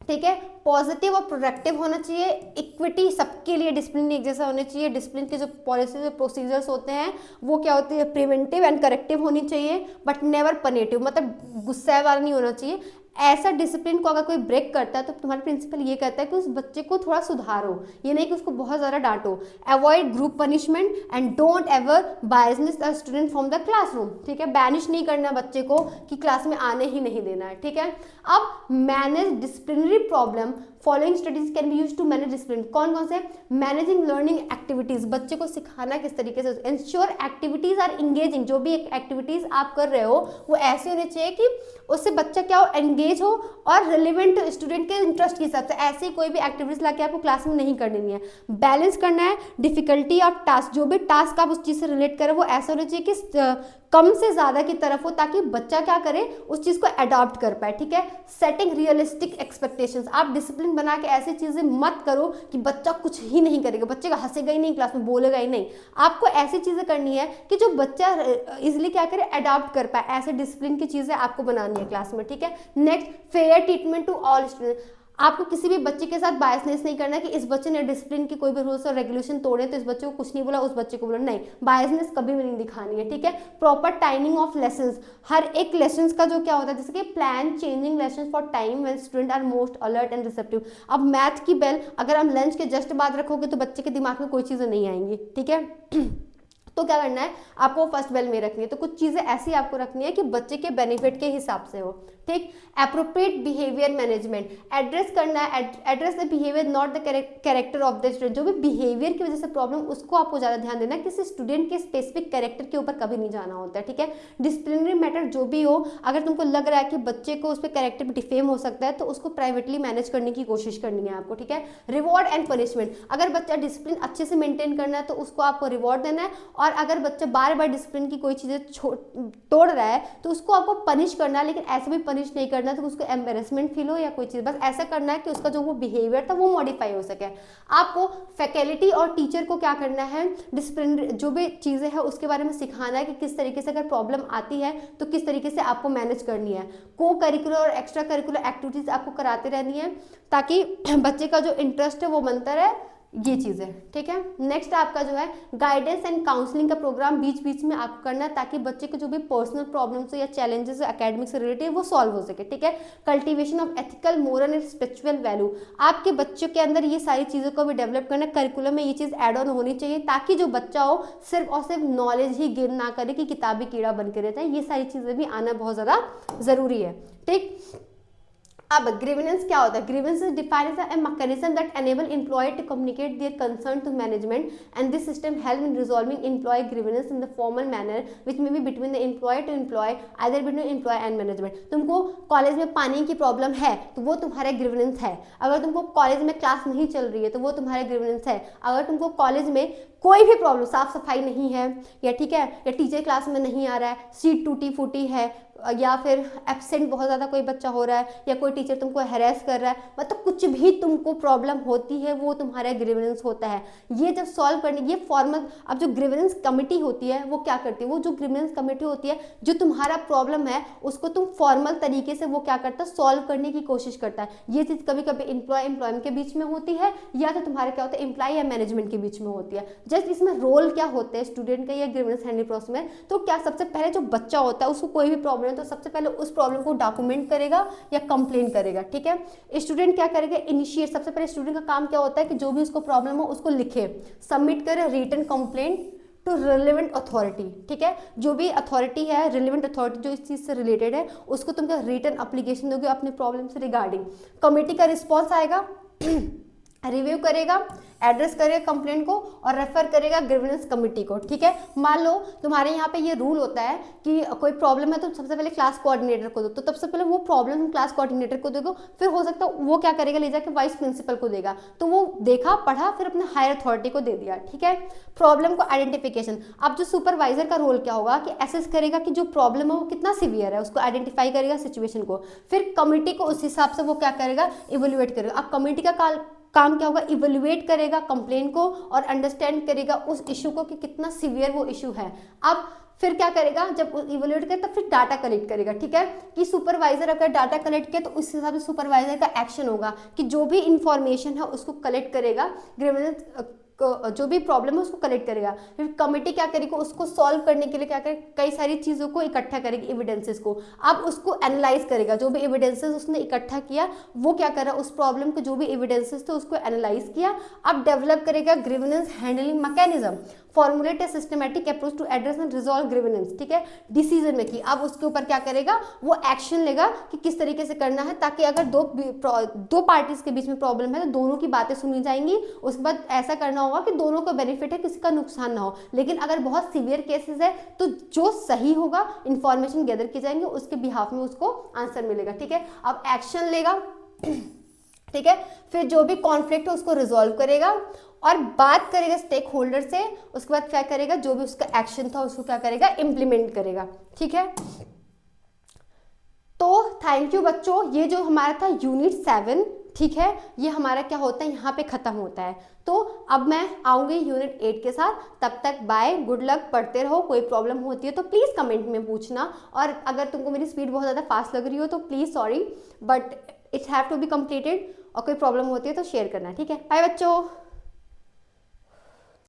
ठीक है, पॉजिटिव और प्रोडक्टिव होना चाहिए, इक्विटी, सबके लिए डिसिप्लिन एक जैसा होना चाहिए। डिसिप्लिन के जो पॉलिसीज और प्रोसीजर्स होते हैं वो क्या होते हैं, प्रिवेंटिव एंड करेक्टिव होनी चाहिए, बट नेवर पनेटिव, मतलब गुस्सा वाला नहीं होना चाहिए। ऐसा डिसिप्लिन को अगर कोई ब्रेक करता है तो तुम्हारा प्रिंसिपल ये कहता है कि उस बच्चे को थोड़ा सुधारो, ये नहीं कि उसको बहुत ज़्यादा डांटो। Avoid group punishment and don't ever banish a student from the classroom, ठीक है, बैनिश नहीं करना बच्चे को कि क्लास में आने ही नहीं देना है, ठीक है। अब manage disciplinary problem, following strategies can be used to manage discipline. कौन कौन से, मैनेजिंग लर्निंग एक्टिविटीज, बच्चे को सिखाना किस तरीके से, इंश्योर एक्टिविटीज आर इंगेजिंग, जो भी एक्टिविटीज आप कर रहे हो वो ऐसे होने चाहिए कि उससे बच्चा क्या हो, एंगेज हो और रिलेवेंट स्टूडेंट के इंटरेस्ट के हिसाब से। ऐसी कोई भी एक्टिविटीज लाके आपको क्लास में नहीं करनी है। बैलेंस करना है डिफिकल्टी ऑफ टास्क, जो भी टास्क आप उस चीज से रिलेट करें वो ऐसा होना चाहिए कि कम से ज्यादा की तरफ हो, ताकि बच्चा क्या करे, उस चीज को अडॉप्ट कर पाए, ठीक है। सेटिंग रियलिस्टिक एक्सपेक्टेशंस, आप डिसिप्लिन बना के ऐसी चीजें मत करो कि बच्चा कुछ ही नहीं करेगा, बच्चे का हंसेगा ही नहीं, क्लास में बोलेगा ही नहीं। आपको ऐसी चीजें करनी है कि जो बच्चा इजिली क्या करे, अडॉप्ट कर पाए। ऐसे डिसिप्लिन की चीजें आपको बनानी है क्लास में, ठीक है। Next, fair treatment to all student, आपको किसी भी बच्चे के साथ बायसनेस नहीं करना कि इस बच्चे ने डिसिप्लिन की कोई भी रूल्स और रेगुलेशन तोड़े तो इस बच्चे को कुछ नहीं बोला, उस बच्चे को बोला, नहीं, बायसनेस कभी भी नहीं दिखानी है, ठीक है। प्रॉपर टाइमिंग ऑफ लेसन्स, हर एक लेसन्स का जो क्या होता है, जैसे कि plan changing lessons for time when student are most alert and receptive. अब मैथ की बेल अगर हम लंच के जस्ट बाद रखोगे तो बच्चे के दिमाग में कोई चीज़ें नहीं आएंगी, ठीक है। तो क्या करना है, आपको फर्स्ट बेल में रखनी है। तो कुछ चीज़ें ऐसी आपको रखनी है कि बच्चे के बेनिफिट के हिसाब से हो, ठीक। एप्रोप्रिएट बिहेवियर मैनेजमेंट, एड्रेस करना है, address the behaviour not the character of the student, जो भी बिहेवियर की वजह से प्रॉब्लम उसको आपको ज़्यादा ध्यान देना है, किसी स्टूडेंट के स्पेसिफिक कैरेक्टर के ऊपर कभी नहीं जाना होता है, ठीक है। डिसिप्लिनरी मैटर जो भी हो, अगर तुमको लग रहा है कि बच्चे को उस पर कैरेक्टर डिफेम हो सकता है तो उसको प्राइवेटली मैनेज करने की कोशिश करनी है आपको, ठीक है। रिवॉर्ड एंड पनिशमेंट, अगर बच्चा डिसिप्लिन अच्छे से मेंटेन करना है तो उसको आपको रिवॉर्ड देना है, और अगर बच्चा बार बार डिसिप्लिन की कोई चीज़ें तोड़ रहा है तो उसको आपको पनिश करना है, लेकिन ऐसे भी पनिश नहीं करना तो उसको एम्बेरसमेंट फील हो या कोई चीज़, बस ऐसा करना है कि उसका जो वो बिहेवियर था वो मॉडिफाई हो सके। आपको फैकल्टी और टीचर को क्या करना है, डिसिप्लिन जो भी चीज़ें हैं उसके बारे में सिखाना है कि किस तरीके से अगर प्रॉब्लम आती है तो किस तरीके से आपको मैनेज करनी है। को करिकुलर और एक्स्ट्रा करिकुलर एक्टिविटीज़ आपको कराते रहनी है ताकि बच्चे का जो इंटरेस्ट है वो बनता रहे, ये चीज़ें, ठीक है। नेक्स्ट आपका जो है गाइडेंस एंड काउंसलिंग का प्रोग्राम बीच बीच में आपको करना है ताकि बच्चे के जो भी पर्सनल प्रॉब्लम्स या चैलेंजेस एकेडमिक से रिलेटेड वो सॉल्व हो सके, ठीक है। Cultivation of ethical moral and spiritual value, आपके बच्चों के अंदर ये सारी चीज़ों को भी डेवलप करना, करिकुलम में ये चीज़ एड ऑन होनी चाहिए ताकि जो बच्चा हो सिर्फ और सिर्फ नॉलेज ही गेन ना करे कि किताबी कीड़ा बन के रहता है, ये सारी चीज़ें भी आना बहुत ज़्यादा ज़रूरी है, ठीक। अब ग्रीवेंस क्या होता है, grievance is defined as a mechanism that enable employ to communicate their concern to management and this system help in resolving employ grievance in the formal manner which may be between the employ to employ, either between employ and management. तुमको college में पानी की problem है तो वो तुम्हारा grievance है, अगर तुमको कॉलेज में क्लास नहीं चल रही है तो वो तुम्हारा ग्रीवेंस है, अगर तुमको कॉलेज में कोई भी प्रॉब्लम, साफ सफाई नहीं है या ठीक है, या टीचर क्लास में नहीं आ रहा है, सीट टूटी फूटी है, या फिर एब्सेंट बहुत ज़्यादा कोई बच्चा हो रहा है, या कोई टीचर तुमको हैरेस कर रहा है, मतलब कुछ भी तुमको प्रॉब्लम होती है वो तुम्हारा ग्रीवेंस होता है। ये जब सॉल्व करने, ये फॉर्मल, अब जो ग्रीवेंस कमेटी होती है वो क्या करती है, वो जो ग्रीवेंस कमेटी होती है जो तुम्हारा प्रॉब्लम है उसको तुम फॉर्मल तरीके से वो क्या करता है, सॉल्व करने की कोशिश करता है। ये चीज़ कभी कभी एम्प्लॉयमेंट के बीच में होती है या तो तुम्हारे क्या होता है एम्प्लॉय या मैनेजमेंट के बीच में होती है। जस्ट इसमें रोल क्या होते हैं स्टूडेंट का या ग्रीवेंस हैंडलिंग प्रोसेस में, तो क्या सबसे पहले जो बच्चा होता है उसको कोई भी प्रॉब्लम है तो सबसे पहले उस प्रॉब्लम को डॉक्यूमेंट करेगा या कंप्लेन करेगा, ठीक है। स्टूडेंट क्या करेगा, इनिशिएट, सबसे पहले स्टूडेंट का काम क्या होता है कि जो भी उसको प्रॉब्लम हो उसको लिखे, सबमिट करे written complaint to relevant authority, ठीक है। जो भी अथॉरिटी है, रिलेवेंट अथॉरिटी जो इस चीज़ से रिलेटेड है, उसको तुम क्या रिटन एप्लीकेशन दोगे अपने प्रॉब्लम से रिगार्डिंग। कमेटी का रिस्पॉन्स आएगा, रिव्यू करेगा, एड्रेस करेगा कंप्लेंट को और रेफर करेगा ग्रीवेंस कमेटी को, ठीक है। मान लो तुम्हारे यहाँ पे ये रूल होता है कि कोई प्रॉब्लम है तो सबसे पहले क्लास कोऑर्डिनेटर को दो, तो सबसे पहले वो प्रॉब्लम क्लास कोऑर्डिनेटर को दोगे, फिर हो सकता है वो क्या करेगा, ले जाके वाइस प्रिंसिपल को देगा, तो वो देखा पढ़ा फिर अपने हायर अथॉरिटी को दे दिया, ठीक है। प्रॉब्लम को आइडेंटिफिकेशन, अब जो सुपरवाइजर का रोल क्या होगा कि एसेस करेगा कि जो प्रॉब्लम है वो कितना सीवियर है, उसको आइडेंटिफाई करेगा सिचुएशन को, फिर कमेटी को उस हिसाब से वो क्या करेगा, इवेल्युएट करेगा। अब कमेटी का काम क्या होगा, इवेल्युएट करेगा कंप्लेन को और अंडरस्टैंड करेगा उस इशू को कि कितना सीवियर वो इशू है। अब फिर क्या करेगा, जब इवेल्युएट करे तब फिर डाटा कलेक्ट करेगा, ठीक है। कि सुपरवाइजर अगर डाटा कलेक्ट किया तो उस हिसाब से सुपरवाइजर का एक्शन होगा कि जो भी इंफॉर्मेशन है उसको कलेक्ट करेगा, ग्रीवेंस जो भी प्रॉब्लम है उसको कलेक्ट करेगा। फिर कमेटी क्या करेगी, उसको सॉल्व करने के लिए क्या करेगी, कई सारी चीज़ों को इकट्ठा करेगी, एविडेंसेस को। अब उसको एनालाइज करेगा, जो भी एविडेंसेस उसने इकट्ठा किया वो क्या कर रहा है, उस प्रॉब्लम के जो भी एविडेंसेस थे उसको एनालाइज किया। अब डेवलप करेगा grievance handling mechanism, formulate a systematic approach to address and resolve grievance, ठीक है। डिसीजन मेकिंग, अब उसके ऊपर क्या करेगा, वो एक्शन लेगा कि किस तरीके से करना है, ताकि अगर दो पार्टीज के बीच में प्रॉब्लम है तो दोनों की बातें सुनी जाएंगी, उसके बाद ऐसा करना होगा कि दोनों को बेनिफिट है, किसी का नुकसान ना हो। लेकिन अगर बहुत सीवियर केसेस है तो जो सही होगा, इंफॉर्मेशन गैदर की जाएंगे, उसके बिहाफ में उसको आंसर मिलेगा, ठीक है। अब एक्शन लेगा, ठीक है। फिर जो भी कॉन्फ्लिक्ट है उसको रिजॉल्व करेगा और बात करेगा स्टेक होल्डर से, उसके बाद क्या करेगा, जो भी उसका एक्शन था उसको क्या करेगा, इम्प्लीमेंट करेगा, ठीक है। तो थैंक यू बच्चों, ये जो हमारा था यूनिट 7, ठीक है, ये हमारा क्या होता है, यहाँ पे खत्म होता है। तो अब मैं आऊँगी यूनिट 8 के साथ, तब तक बाय, गुड लक, पढ़ते रहो। कोई प्रॉब्लम होती है तो प्लीज़ कमेंट में पूछना, और अगर तुमको मेरी स्पीड बहुत ज़्यादा फास्ट लग रही हो तो please sorry, but it have to be completed, और कोई प्रॉब्लम होती है तो शेयर करना, ठीक है। बाय बच्चों।